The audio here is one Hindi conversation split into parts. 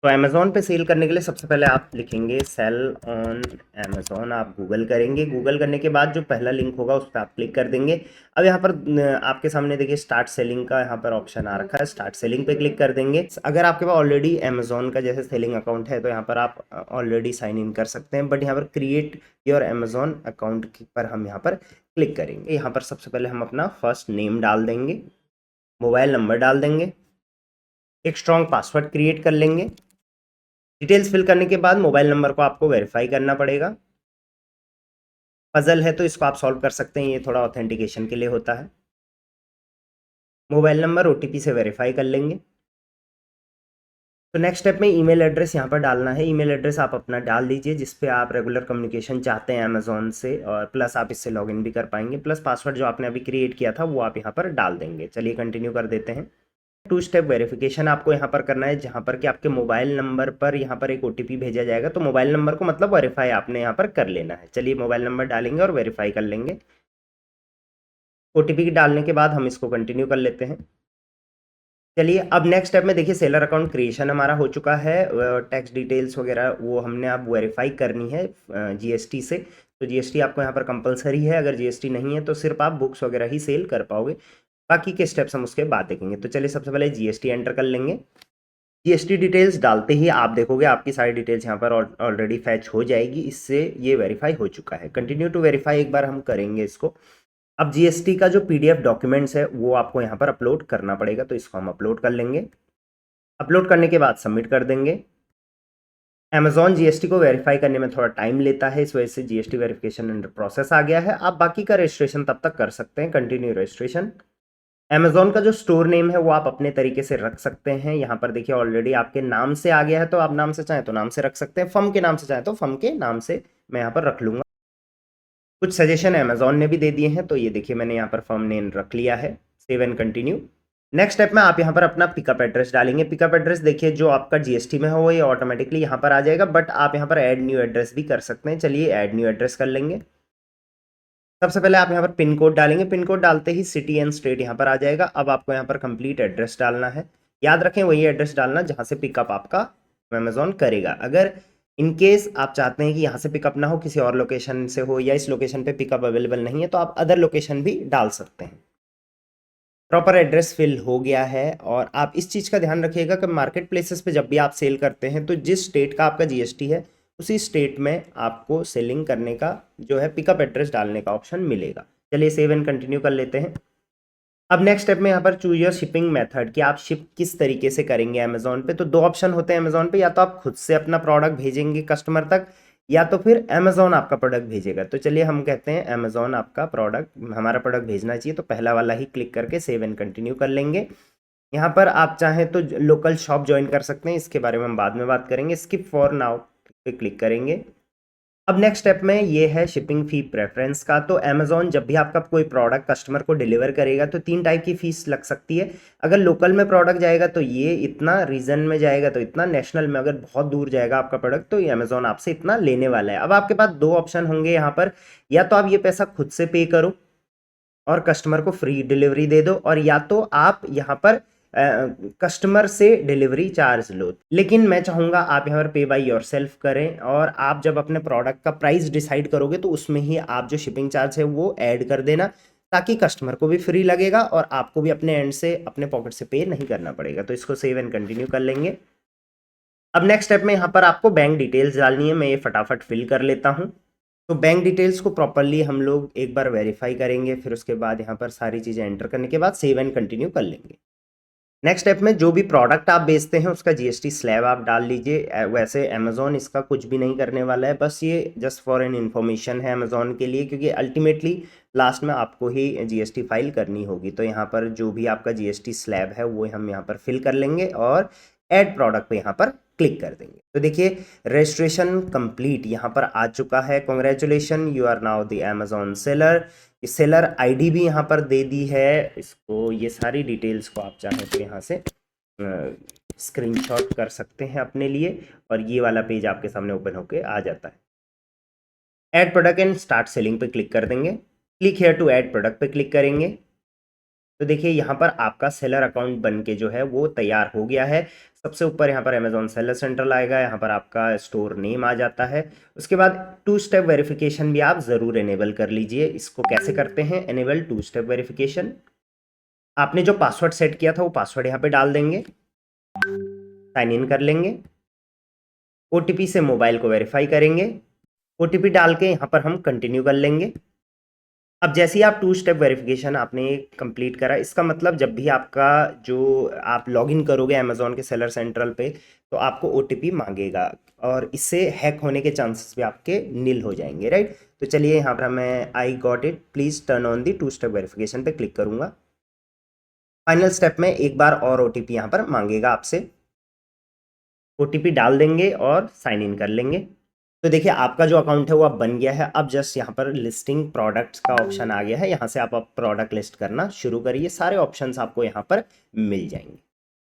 तो अमेज़न पे सेल करने के लिए सबसे पहले आप लिखेंगे सेल ऑन अमेज़न, आप गूगल करेंगे। गूगल करने के बाद जो पहला लिंक होगा उस पर आप क्लिक कर देंगे। अब यहाँ पर आपके सामने देखिए स्टार्ट सेलिंग का यहाँ पर ऑप्शन आ रखा है, स्टार्ट सेलिंग पे क्लिक कर देंगे। अगर आपके पास ऑलरेडी अमेज़न का जैसे सेलिंग अकाउंट है तो यहाँ पर आप ऑलरेडी साइन इन कर सकते हैं, बट यहाँ पर क्रिएट योर अमेज़न अकाउंट पर हम यहाँ पर क्लिक करेंगे। यहाँ पर सबसे पहले हम अपना फर्स्ट नेम डाल देंगे, मोबाइल नंबर डाल देंगे, एक स्ट्रॉन्ग पासवर्ड क्रिएट कर लेंगे। डिटेल्स फिल करने के बाद मोबाइल नंबर को आपको वेरीफाई करना पड़ेगा। पजल है तो इसको आप सॉल्व कर सकते हैं, ये थोड़ा ऑथेंटिकेशन के लिए होता है। मोबाइल नंबर ओटीपी से वेरीफाई कर लेंगे। तो नेक्स्ट स्टेप में ईमेल एड्रेस यहाँ पर डालना है। ईमेल एड्रेस आप अपना डाल दीजिए जिस पे आप रेगुलर कम्युनिकेशन चाहते हैं अमेज़न से, और प्लस आप इससे लॉगिन भी कर पाएंगे। प्लस पासवर्ड जो आपने अभी क्रिएट किया था वो आप यहाँ पर डाल देंगे। चलिए कंटिन्यू कर देते हैं। टू स्टेप वेरिफिकेशन आपको यहाँ पर करना है, जहाँ पर कि आपके मोबाइल नंबर पर यहाँ पर एक ओटीपी भेजा जाएगा, तो मोबाइल नंबर को मतलब वेरीफाई आपने यहाँ पर कर लेना है। चलिए मोबाइल नंबर डालेंगे और वेरीफाई कर लेंगे। ओटीपी डालने के बाद हम इसको कंटिन्यू कर लेते हैं। चलिए अब नेक्स्ट स्टेप में देखिए सेलर अकाउंट क्रिएशन हमारा हो चुका है। टैक्स डिटेल्स वगैरह वो हमने अब वेरीफाई करनी है जीएसटी से। तो जीएसटी आपको यहाँ पर कंपलसरी है, अगर जीएसटी नहीं है तो सिर्फ आप बुक्स वगैरह ही सेल कर पाओगे, बाकी के स्टेप्स हम उसके बाद देखेंगे। तो चलिए सबसे पहले जीएसटी एंटर कर लेंगे। जीएसटी डिटेल्स डालते ही आप देखोगे आपकी सारी डिटेल्स यहाँ पर ऑलरेडी फैच हो जाएगी, इससे ये वेरीफाई हो चुका है। कंटिन्यू टू वेरीफाई एक बार हम करेंगे इसको। अब जीएसटी का जो पीडीएफ डॉक्यूमेंट्स है वो आपको यहाँ पर अपलोड करना पड़ेगा, तो इसको हम अपलोड कर लेंगे। अपलोड करने के बाद सबमिट कर देंगे। अमेज़न जीएसटी को वेरीफाई करने में थोड़ा टाइम लेता है, इस वजह से जीएसटी वेरिफिकेशन अंडर प्रोसेस आ गया है। आप बाकी का रजिस्ट्रेशन तब तक कर सकते हैं, कंटिन्यू रजिस्ट्रेशन। अमेज़न का जो स्टोर नेम है वो आप अपने तरीके से रख सकते हैं। यहाँ पर देखिए ऑलरेडी आपके नाम से आ गया है, तो आप नाम से चाहें तो नाम से रख सकते हैं, फर्म के नाम से चाहें तो फर्म के नाम से मैं यहाँ पर रख लूँगा। कुछ सजेशन अमेज़न ने भी दे दिए हैं, तो ये देखिए मैंने यहाँ पर फर्म नेम रख लिया है। Save and continue. Next step में आप यहाँ पर अपना पिकअप एड्रेस डालेंगे। पिकअप एड्रेस देखिए जो आपका जीएसटी में हो वो ये ऑटोमेटिकली यहाँ पर आ जाएगा, बट आप यहाँ पर ऐड न्यू एड्रेस भी कर सकते हैं। चलिए ऐड न्यू एड्रेस कर लेंगे। सबसे पहले आप यहाँ पर पिन कोड डालेंगे। पिन कोड डालते ही सिटी एंड स्टेट यहाँ पर आ जाएगा। अब आपको यहाँ पर कंप्लीट एड्रेस डालना है। याद रखें वही एड्रेस डालना जहाँ से पिकअप आपका अमेज़न करेगा। अगर इन केस आप चाहते हैं कि यहाँ से पिकअप ना हो, किसी और लोकेशन से हो, या इस लोकेशन पे पिकअप अवेलेबल नहीं है, तो आप अदर लोकेशन भी डाल सकते हैं। प्रॉपर एड्रेस फिल हो गया है। और आप इस चीज़ का ध्यान रखिएगा कि मार्केट प्लेसेस पे जब भी आप सेल करते हैं तो जिस स्टेट का आपका जीएसटी है उसी स्टेट में आपको सेलिंग करने का जो है पिकअप एड्रेस डालने का ऑप्शन मिलेगा। चलिए सेव एंड कंटिन्यू कर लेते हैं। अब नेक्स्ट स्टेप में यहाँ पर चूज योर शिपिंग मेथड कि आप शिप किस तरीके से करेंगे अमेज़न पे। तो दो ऑप्शन होते हैं अमेज़न पे, या तो आप खुद से अपना प्रोडक्ट भेजेंगे कस्टमर तक, या तो फिर अमेज़न आपका प्रोडक्ट भेजेगा। तो चलिए हम कहते हैं अमेज़न आपका प्रोडक्ट, हमारा प्रोडक्ट भेजना चाहिए, तो पहला वाला ही क्लिक करके सेव एंड कंटिन्यू कर लेंगे। यहाँ पर आप चाहें तो लोकल शॉप ज्वाइन कर सकते हैं, इसके बारे में हम बाद में बात करेंगे। स्किप फॉर नाउ पे क्लिक करेंगे। अब नेक्स्ट स्टेप में ये है शिपिंग फी प्रेफरेंस का। तो अमेज़न जब भी आपका कोई प्रोडक्ट कस्टमर को डिलीवर करेगा तो तीन टाइप की फीस लग सकती है। अगर लोकल में प्रोडक्ट जाएगा तो ये इतना, रीजन में जाएगा तो इतना, नेशनल में अगर बहुत दूर जाएगा आपका प्रोडक्ट तो ये अमेज़न आपसे इतना लेने वाला है। अब आपके पास दो ऑप्शन होंगे यहाँ पर, या तो आप ये पैसा खुद से पे करो और कस्टमर को फ्री डिलीवरी दे दो, और या तो आप यहाँ पर कस्टमर से डिलीवरी चार्ज लो। लेकिन मैं चाहूँगा आप यहाँ पर पे बाय योरसेल्फ करें, और आप जब अपने प्रोडक्ट का प्राइस डिसाइड करोगे तो उसमें ही आप जो शिपिंग चार्ज है वो ऐड कर देना, ताकि कस्टमर को भी फ्री लगेगा और आपको भी अपने एंड से अपने पॉकेट से पे नहीं करना पड़ेगा। तो इसको सेव एंड कंटिन्यू कर लेंगे। अब नेक्स्ट स्टेप में यहाँ पर आपको बैंक डिटेल्स डालनी है, मैं ये फटाफट फिल कर लेता हूँ। तो बैंक डिटेल्स को प्रॉपरली हम लोग एक बार वेरीफाई करेंगे, फिर उसके बाद यहाँ पर सारी चीज़ें एंटर करने के बाद सेव एंड कंटिन्यू कर लेंगे। नेक्स्ट स्टेप में जो भी प्रोडक्ट आप बेचते हैं उसका जीएसटी स्लैब आप डाल लीजिए। वैसे अमेज़न इसका कुछ भी नहीं करने वाला है, बस ये जस्ट फॉर एन इन्फॉर्मेशन है अमेज़न के लिए, क्योंकि अल्टीमेटली लास्ट में आपको ही जीएसटी फाइल करनी होगी। तो यहाँ पर जो भी आपका जीएसटी स्लैब है वो हम यहाँ पर फिल कर लेंगे और ऐड प्रोडक्ट पे यहाँ पर क्लिक कर देंगे। तो देखिए रजिस्ट्रेशन कंप्लीट यहाँ पर आ चुका है। Congratulation, you are now the Amazon seller. Seller ID भी यहाँ पर दे दी है इसको। ये सारी डिटेल्स को आप चाहें तो यहाँ से स्क्रीनशॉट कर सकते हैं अपने लिए, और ये वाला पेज आपके सामने ओपन होके आ जाता है। Add product and start selling पे क्लिक कर देंगे। Click here to add product पे क्लिक करेंगे। तो देखिए यहाँ पर आपका सेलर अकाउंट बन के जो है वो तैयार हो गया है। सबसे ऊपर यहाँ पर अमेजोन सेलर सेंट्रल आएगा, यहाँ पर आपका स्टोर नेम आ जाता है। उसके बाद 2 स्टेप वेरिफिकेशन भी आप ज़रूर इनेबल कर लीजिए। इसको कैसे करते हैं इनेबल 2 स्टेप वेरिफिकेशन? आपने जो पासवर्ड सेट किया था वो पासवर्ड यहाँ पे डाल देंगे, साइन इन कर लेंगे, ओटीपी से मोबाइल को वेरीफाई करेंगे, ओटीपी डाल के यहाँ पर हम कंटिन्यू कर लेंगे। अब जैसे ही आप 2 स्टेप वेरिफिकेशन आपने कंप्लीट करा, इसका मतलब जब भी आपका जो आप लॉगिन करोगे अमेजोन के सेलर सेंट्रल पे, तो आपको ओटीपी मांगेगा और इससे हैक होने के चांसेस भी आपके नील हो जाएंगे, राइट। तो चलिए यहाँ पर मैं I got it please turn on the 2 step verification पे क्लिक करूँगा। फाइनल स्टेप में एक बार और ओटीपी यहाँ पर मांगेगा आपसे, ओटीपी डाल देंगे और साइन इन कर लेंगे। तो देखिए आपका जो अकाउंट है वो अब बन गया है। अब जस्ट यहाँ पर लिस्टिंग प्रोडक्ट्स का ऑप्शन आ गया है, यहाँ से आप प्रोडक्ट लिस्ट करना शुरू करिए। सारे ऑप्शंस आपको यहाँ पर मिल जाएंगे।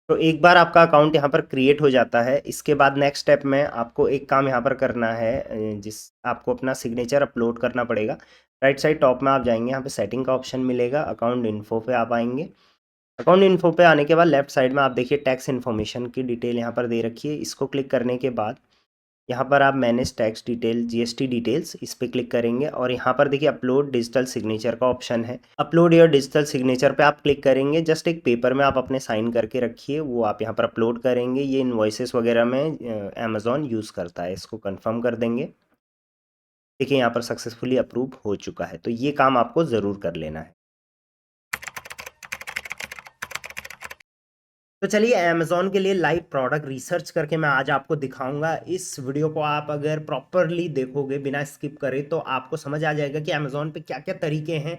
तो एक बार आपका अकाउंट यहाँ पर क्रिएट हो जाता है, इसके बाद नेक्स्ट स्टेप में आपको एक काम यहाँ पर करना है, जिस आपको अपना सिग्नेचर अपलोड करना पड़ेगा। राइट साइड टॉप में आप जाएंगे, यहाँ पे सेटिंग का ऑप्शन मिलेगा, अकाउंट इन्फो पे आप आएंगे। अकाउंट इन्फो पे आने के बाद लेफ्ट साइड में आप देखिए टैक्स इन्फॉर्मेशन की डिटेल यहाँ पर दे रखी है। इसको क्लिक करने के बाद यहाँ पर आप manage tax detail GST details इस पर क्लिक करेंगे और यहाँ पर देखिए अपलोड डिजिटल सिग्नेचर का ऑप्शन है। अपलोड योर डिजिटल सिग्नेचर पे आप क्लिक करेंगे। जस्ट एक पेपर में आप अपने साइन करके रखिए, वो आप यहाँ पर अपलोड करेंगे। ये इनवॉइसेस वगैरह में अमेजोन यूज़ करता है, इसको कंफर्म कर देंगे। देखिए यहाँ पर सक्सेसफुली अप्रूव हो चुका है, तो ये काम आपको ज़रूर कर लेना है। तो चलिए अमेज़ॉन के लिए लाइव प्रोडक्ट रिसर्च करके मैं आज आपको दिखाऊंगा। इस वीडियो को आप अगर प्रॉपरली देखोगे बिना स्किप करे तो आपको समझ आ जाएगा कि अमेज़ॉन पे क्या क्या तरीके हैं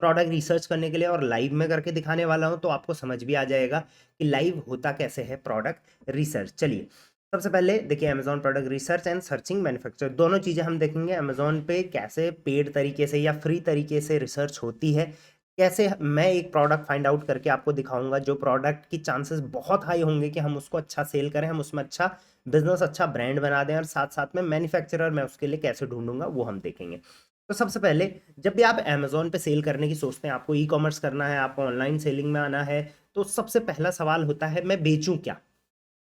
प्रोडक्ट रिसर्च करने के लिए, और लाइव में करके दिखाने वाला हूं तो आपको समझ भी आ जाएगा कि लाइव होता कैसे है प्रोडक्ट रिसर्च। चलिए सबसे पहले देखिए Amazon product research and searching manufacture, दोनों चीज़ें हम देखेंगे। अमेज़ॉन पे कैसे पेड तरीके से या फ्री तरीके से रिसर्च होती है, कैसे मैं एक प्रोडक्ट फाइंड आउट करके आपको दिखाऊंगा जो प्रोडक्ट की चांसेस बहुत हाई होंगे कि हम उसको अच्छा सेल करें, हम उसमें अच्छा बिजनेस, अच्छा ब्रांड बना दें, और साथ साथ में मैन्युफैक्चरर मैं उसके लिए कैसे ढूंढूंगा वो हम देखेंगे। तो सबसे पहले जब भी आप अमेजोन पे सेल करने की सोचते हैं, आपको ई कॉमर्स करना है, आपको ऑनलाइन सेलिंग में आना है, तो सबसे पहला सवाल होता है मैं बेचूं क्या,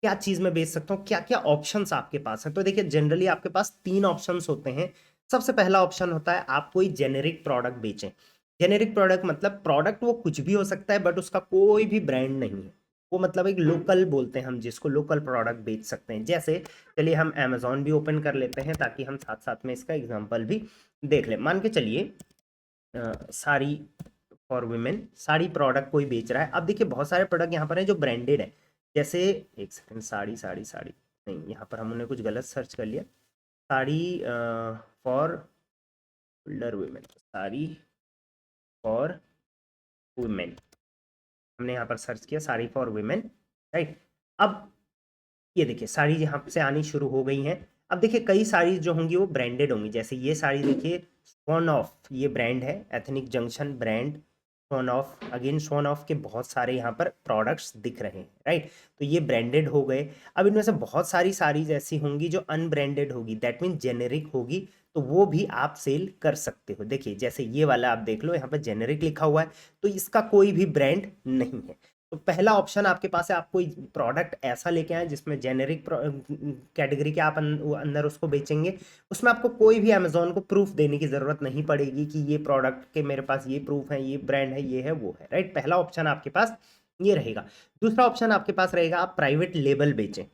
क्या चीज में बेच सकता हूँ, क्या क्या ऑप्शंस आपके पास है। तो देखिए जनरली आपके पास 3 ऑप्शंस होते हैं। सबसे पहला ऑप्शन होता है आप कोई जेनेरिक प्रोडक्ट बेचें। जेनेरिक प्रोडक्ट मतलब प्रोडक्ट वो कुछ भी हो सकता है बट उसका कोई भी ब्रांड नहीं है, वो मतलब एक लोकल बोलते हैं हम जिसको, लोकल प्रोडक्ट बेच सकते हैं। जैसे चलिए हम अमेजोन भी ओपन कर लेते हैं ताकि हम साथ साथ में इसका एग्जांपल भी देख लें। मान के चलिए sari for women, sari product कोई बेच रहा है। अब देखिए बहुत सारे प्रोडक्ट यहाँ पर हैं जो ब्रांडेड है, जैसे एक सेकंड, साड़ी साड़ी साड़ी नहीं, यहाँ पर हमने कुछ गलत सर्च कर लिया। Sari for older women, sari for women हमने यहाँ पर सर्च किया, साड़ी फॉर वुमेन, राइट। अब ये देखिए साड़ी यहाँ से आनी शुरू हो गई हैं। अब देखिए कई साड़ी जो होंगी वो ब्रांडेड होंगी, जैसे ये साड़ी देखिए स्वॉन ऑफ, ये ब्रांड है, ethnic junction brand, sworn of, again sworn of के बहुत सारे यहाँ पर प्रोडक्ट्स दिख रहे हैं, राइट। तो ये ब्रांडेड हो गए। अब इनमें से बहुत सारी साड़ीज ऐसी होंगी जो अनब्रांडेड होगी, दैट मीन जेनेरिक होगी, तो वो भी आप सेल कर सकते हो। देखिए जैसे ये वाला आप देख लो, यहाँ पर जेनेरिक लिखा हुआ है, तो इसका कोई भी ब्रांड नहीं है। तो पहला ऑप्शन आपके पास है, आप कोई प्रोडक्ट ऐसा लेके आए जिसमें जेनेरिक कैटेगरी के आप अंदर उसको बेचेंगे, उसमें आपको कोई भी अमेजोन को प्रूफ देने की जरूरत नहीं पड़ेगी कि ये प्रोडक्ट के मेरे पास ये प्रूफ है, ये ब्रांड है, ये है, वो है, राइट। पहला ऑप्शन आपके पास ये रहेगा। दूसरा ऑप्शन आपके पास रहेगा आप प्राइवेट लेबल बेचें,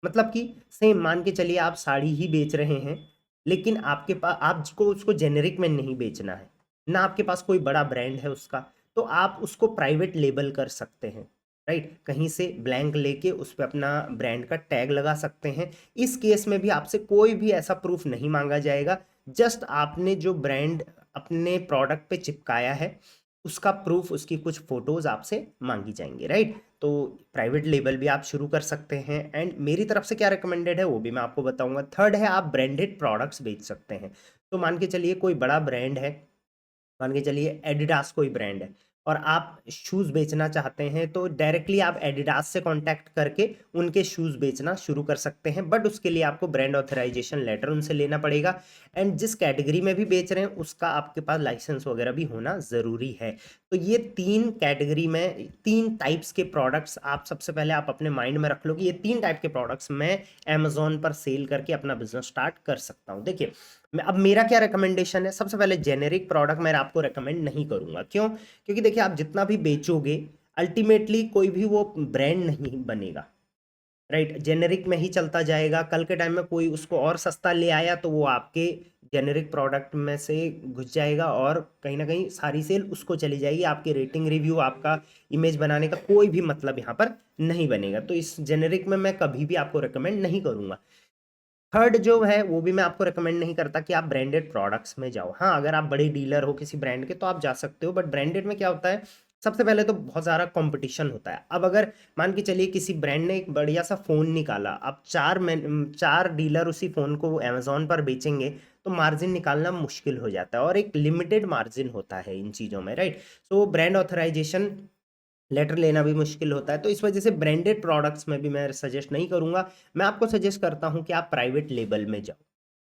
मतलब कि सेम मान के चलिए आप साड़ी ही बेच रहे हैं, लेकिन आपके पास आपको उसको जेनेरिक में नहीं बेचना है, ना आपके पास कोई बड़ा ब्रांड है उसका, तो आप उसको प्राइवेट लेबल कर सकते हैं, राइट। कहीं से ब्लैंक लेके उस पर अपना ब्रांड का टैग लगा सकते हैं। इस केस में भी आपसे कोई भी ऐसा प्रूफ नहीं मांगा जाएगा, जस्ट आपने जो ब्रांड अपने प्रोडक्ट पे चिपकाया है उसका प्रूफ, उसकी कुछ फोटोज आपसे मांगी जाएंगे, राइट। तो प्राइवेट लेबल भी आप शुरू कर सकते हैं। एंड मेरी तरफ से क्या रिकमेंडेड है वो भी मैं आपको बताऊंगा। थर्ड है आप ब्रांडेड प्रोडक्ट्स बेच सकते हैं। तो मान के चलिए कोई बड़ा ब्रांड है, मान के चलिए एडिडास कोई ब्रांड है, और आप शूज़ बेचना चाहते हैं तो डायरेक्टली आप एडिडास से कांटेक्ट करके उनके शूज़ बेचना शुरू कर सकते हैं, बट उसके लिए आपको ब्रांड ऑथराइजेशन लेटर उनसे लेना पड़ेगा। एंड जिस कैटेगरी में भी बेच रहे हैं उसका आपके पास लाइसेंस वगैरह भी होना ज़रूरी है। तो ये 3 कैटेगरी में 3 टाइप्स के प्रोडक्ट्स आप सबसे पहले आप अपने माइंड में रख लो कि ये 3 टाइप के प्रोडक्ट्स मैं अमेज़न पर सेल करके अपना बिज़नेस स्टार्ट कर सकता हूँ। देखिए, अब मेरा क्या रिकमेंडेशन है, सबसे पहले जेनेरिक प्रोडक्ट मैं आपको रिकमेंड नहीं करूँगा। क्यों? क्योंकि देखिए आप जितना भी बेचोगे अल्टीमेटली कोई भी वो ब्रांड नहीं बनेगा, राइट? जेनेरिक में ही चलता जाएगा। कल के टाइम में कोई उसको और सस्ता ले आया तो वो आपके जेनेरिक प्रोडक्ट में से घुस जाएगा और कहीं ना कहीं सारी सेल उसको चली जाएगी। आपकी रेटिंग रिव्यू, आपका इमेज बनाने का कोई भी मतलब यहाँ पर नहीं बनेगा। तो इस जेनेरिक में मैं कभी भी आपको रिकमेंड नहीं करूँगा। थर्ड जो है वो भी मैं आपको रिकमेंड नहीं करता कि आप ब्रांडेड प्रोडक्ट्स में जाओ। हाँ, अगर आप बड़े डीलर हो किसी ब्रांड के तो आप जा सकते हो, बट ब्रांडेड में क्या होता है, सबसे पहले तो बहुत ज़्यादा कंपटीशन होता है। अब अगर मान के चलिए किसी ब्रांड ने एक बढ़िया सा फ़ोन निकाला, अब 4 डीलर उसी फ़ोन को अमेज़न पर बेचेंगे तो मार्जिन निकालना मुश्किल हो जाता है और एक लिमिटेड मार्जिन होता है इन चीज़ों में, right? So brand authorisation letter लेना भी मुश्किल होता है। तो इस वजह से ब्रांडेड प्रोडक्ट्स में भी मैं सजेस्ट नहीं करूँगा। मैं आपको सजेस्ट करता हूँ कि आप प्राइवेट लेबल में जाओ।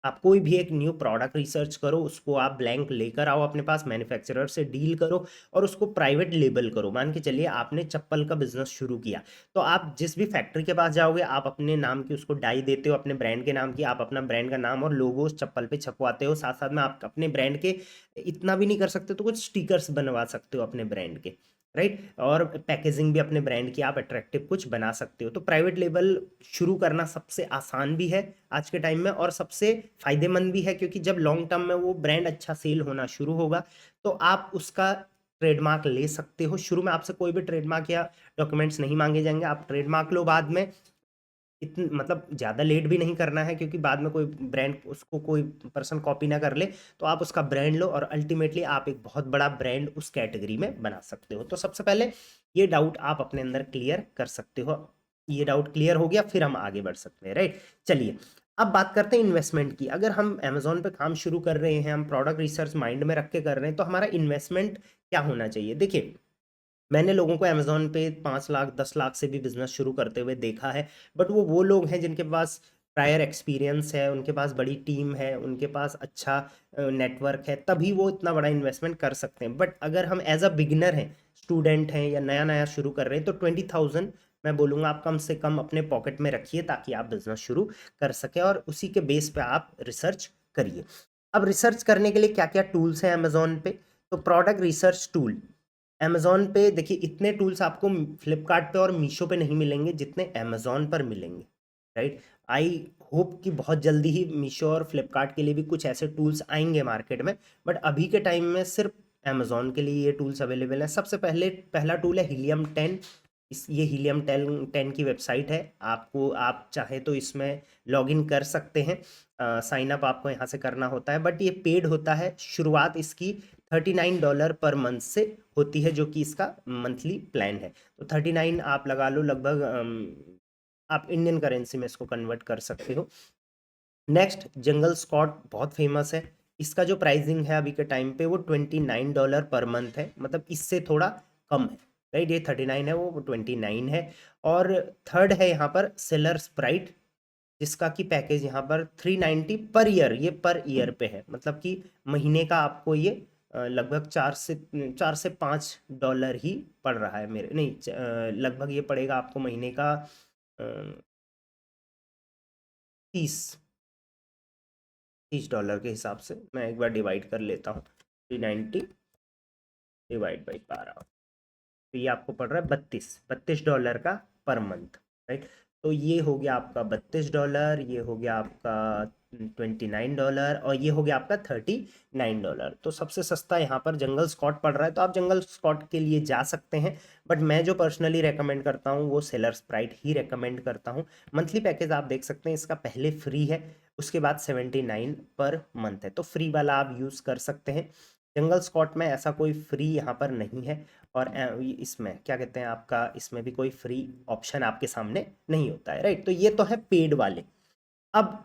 आप कोई भी एक न्यू प्रोडक्ट रिसर्च करो, उसको आप ब्लैंक लेकर आओ अपने पास, मैन्युफैक्चरर से डील करो और उसको प्राइवेट लेबल करो। मान के चलिए आपने चप्पल का बिज़नेस शुरू किया, तो आप जिस भी फैक्ट्री के पास जाओगे, आप अपने नाम की उसको डाई देते हो, अपने ब्रांड के नाम की, आप अपना ब्रांड का नाम और लोगो उस चप्पल पे छपवाते हो। साथ-साथ में आप अपने ब्रांड के इतना भी नहीं कर सकते तो कुछ स्टिकर्स बनवा सकते हो अपने ब्रांड के, राइट? और पैकेजिंग भी अपने ब्रांड की आप अट्रैक्टिव कुछ बना सकते हो। तो प्राइवेट लेबल शुरू करना सबसे आसान भी है आज के टाइम में और सबसे फ़ायदेमंद भी है, क्योंकि जब लॉन्ग टर्म में वो ब्रांड अच्छा सेल होना शुरू होगा तो आप उसका ट्रेडमार्क ले सकते हो। शुरू में आपसे कोई भी ट्रेडमार्क या डॉक्यूमेंट्स नहीं मांगे जाएंगे, आप ट्रेडमार्क लो बाद में। इतन मतलब ज़्यादा लेट भी नहीं करना है, क्योंकि बाद में कोई ब्रांड उसको कोई पर्सन कॉपी ना कर ले। तो आप उसका ब्रांड लो और अल्टीमेटली आप एक बहुत बड़ा ब्रांड उस कैटेगरी में बना सकते हो। तो सबसे पहले ये डाउट आप अपने अंदर क्लियर कर सकते हो। ये डाउट क्लियर हो गया, फिर हम आगे बढ़ सकते हैं, राइट? चलिए, अब बात करते हैं इन्वेस्टमेंट की। अगर हम अमेज़न पे काम शुरू कर रहे हैं, हम प्रोडक्ट रिसर्च माइंड में रख के कर रहे हैं, तो हमारा इन्वेस्टमेंट क्या होना चाहिए? देखिए, मैंने लोगों को अमेज़न पे 5 लाख 10 लाख से भी बिज़नेस शुरू करते हुए देखा है, बट वो लोग हैं जिनके पास प्रायर एक्सपीरियंस है, उनके पास बड़ी टीम है, उनके पास अच्छा नेटवर्क है, तभी वो इतना बड़ा इन्वेस्टमेंट कर सकते हैं। बट अगर हम एज़ अ बिगिनर हैं, स्टूडेंट हैं या नया-नया शुरू कर रहे हैं, तो 20,000 मैं बोलूँगा आप कम से कम अपने पॉकेट में रखिए, ताकि आप बिज़नेस शुरू कर सकें और उसी के बेस पे आप रिसर्च करिए। अब रिसर्च करने के लिए क्या-क्या टूल्स हैं अमेज़न पे? तो प्रोडक्ट रिसर्च टूल अमेज़न पे देखिए, इतने टूल्स आपको फ्लिपकार्ट पे और मीशो पे नहीं मिलेंगे जितने अमेज़न पर मिलेंगे, राइट? आई होप कि बहुत जल्दी ही मीशो और फ्लिपकार्ट के लिए भी कुछ ऐसे टूल्स आएंगे मार्केट में, बट अभी के टाइम में सिर्फ अमेज़न के लिए ये टूल्स अवेलेबल हैं। सबसे पहले पहला टूल है हीलियम 10। ये हीलियम 10 की वेबसाइट है। आपको, आप चाहे तो इसमें लॉगिन कर सकते हैं। साइन अप आपको यहाँ से करना होता है, बट ये पेड होता है। शुरुआत इसकी $39 पर मंथ से होती है, जो कि इसका मंथली प्लान है। तो 39 आप लगा लो लगभग, आप इंडियन करेंसी में इसको कन्वर्ट कर सकते हो। नेक्स्ट, जंगल स्कॉट बहुत फेमस है। इसका जो प्राइसिंग है अभी के टाइम पे वो $29 पर मंथ है, मतलब इससे थोड़ा कम है, राइट? ये 39 है, वो 29 है। और थर्ड है यहाँ पर सेलर स्प्राइट, जिसका की पैकेज यहाँ पर 390 पर ईयर, ये पर ईयर पे है, मतलब कि महीने का आपको ये लगभग 4 से 5 डॉलर ही पड़ रहा है। मेरे नहीं, लगभग ये पड़ेगा आपको महीने का 30 $30 के हिसाब से। मैं एक बार डिवाइड कर लेता हूँ, 390 डिवाइड बाई 12, तो ये आपको पड़ रहा है 32 $32 का पर मंथ, राइट? तो ये हो गया आपका $32, ये हो गया आपका $29 और ये हो गया आपका $39। तो सबसे सस्ता यहाँ पर जंगल स्कॉट पड़ रहा है, तो आप जंगल स्कॉट के लिए जा सकते हैं। बट मैं जो पर्सनली रेकमेंड करता हूँ वो सेलर स्प्राइट ही रेकमेंड करता हूँ। मंथली पैकेज आप देख सकते हैं, इसका पहले फ्री है, उसके बाद 79 पर मंथ है, तो फ्री वाला आप यूज़ कर सकते हैं। जंगल स्कॉट में ऐसा कोई फ्री यहाँ पर नहीं है, और इसमें क्या कहते हैं, आपका इसमें भी कोई फ्री ऑप्शन आपके सामने नहीं होता है, राइट? तो ये तो है पेड वाले। अब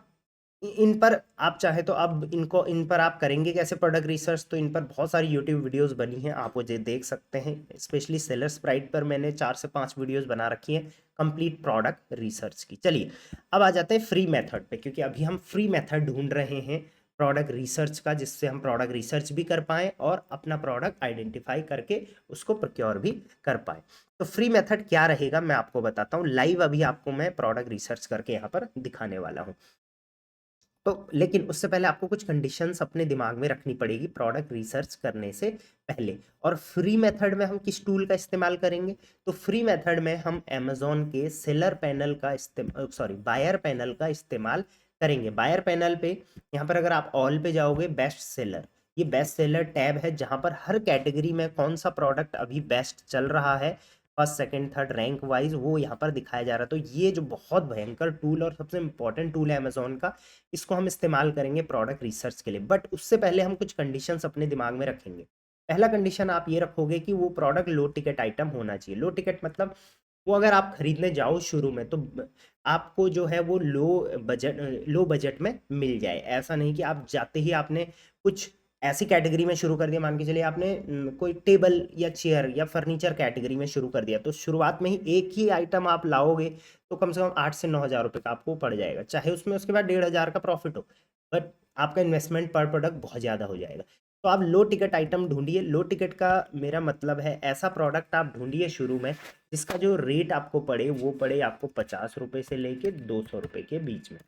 इन पर आप चाहे तो अब इनको इन पर आप करेंगे कैसे प्रोडक्ट रिसर्च, तो इन पर बहुत सारी यूट्यूब वीडियोस बनी हैं, आप वो देख सकते हैं। स्पेशली सेलर स्प्राइट पर मैंने 4 से 5 वीडियोस बना रखी हैं कंप्लीट प्रोडक्ट रिसर्च की। चलिए अब आ जाते हैं फ्री मेथड पे, क्योंकि अभी हम फ्री मेथड ढूंढ रहे हैं प्रोडक्ट रिसर्च का, जिससे हम प्रोडक्ट रिसर्च भी कर पाएँ और अपना प्रोडक्ट आइडेंटिफाई करके उसको प्रोक्योर भी कर पाएँ। तो फ्री मेथड क्या रहेगा मैं आपको बताता हूँ लाइव, अभी आपको मैं प्रोडक्ट रिसर्च करके यहाँ पर दिखाने वाला हूँ। तो लेकिन उससे पहले आपको कुछ कंडीशंस अपने दिमाग में रखनी पड़ेगी प्रोडक्ट रिसर्च करने से पहले। और फ्री मेथड में हम किस टूल का इस्तेमाल करेंगे, तो फ्री मेथड में हम अमेजोन के सेलर पैनल का बायर पैनल का इस्तेमाल करेंगे। बायर पैनल पे यहाँ पर अगर आप ऑल पे जाओगे, बेस्ट सेलर, ये बेस्ट सेलर टैब है जहाँ पर हर कैटेगरी में कौन सा प्रोडक्ट अभी बेस्ट चल रहा है, first second third rank wise वो यहाँ पर दिखाया जा रहा है। तो ये जो बहुत भयंकर टूल और सबसे इंपॉर्टेंट टूल है अमेजोन का, इसको हम इस्तेमाल करेंगे प्रोडक्ट रिसर्च के लिए। बट उससे पहले हम कुछ कंडीशंस अपने दिमाग में रखेंगे। पहला कंडीशन आप ये रखोगे कि वो प्रोडक्ट लो टिकट आइटम होना चाहिए। लो टिकट मतलब वो अगर आप खरीदने जाओ शुरू में तो आपको जो है वो लो बजट में मिल जाए। ऐसा नहीं कि आप जाते ही आपने कुछ ऐसी कैटेगरी में शुरू कर दिया, मान के चलिए आपने कोई टेबल या चेयर या फर्नीचर कैटेगरी में शुरू कर दिया, तो शुरुआत में ही एक ही आइटम आप लाओगे तो कम से कम 8 से 9 हज़ार रुपये का आपको पड़ जाएगा, चाहे उसमें उसके बाद 1,500 का प्रॉफिट हो, बट आपका इन्वेस्टमेंट पर प्रोडक्ट बहुत ज़्यादा हो जाएगा। तो आप लो टिकट आइटम ढूंढिए। लो टिकट का मेरा मतलब है ऐसा प्रोडक्ट आप ढूंढिए शुरू में जिसका जो रेट आपको पड़े वो पड़े आपको 50 रुपये से लेके 200 रुपये के बीच में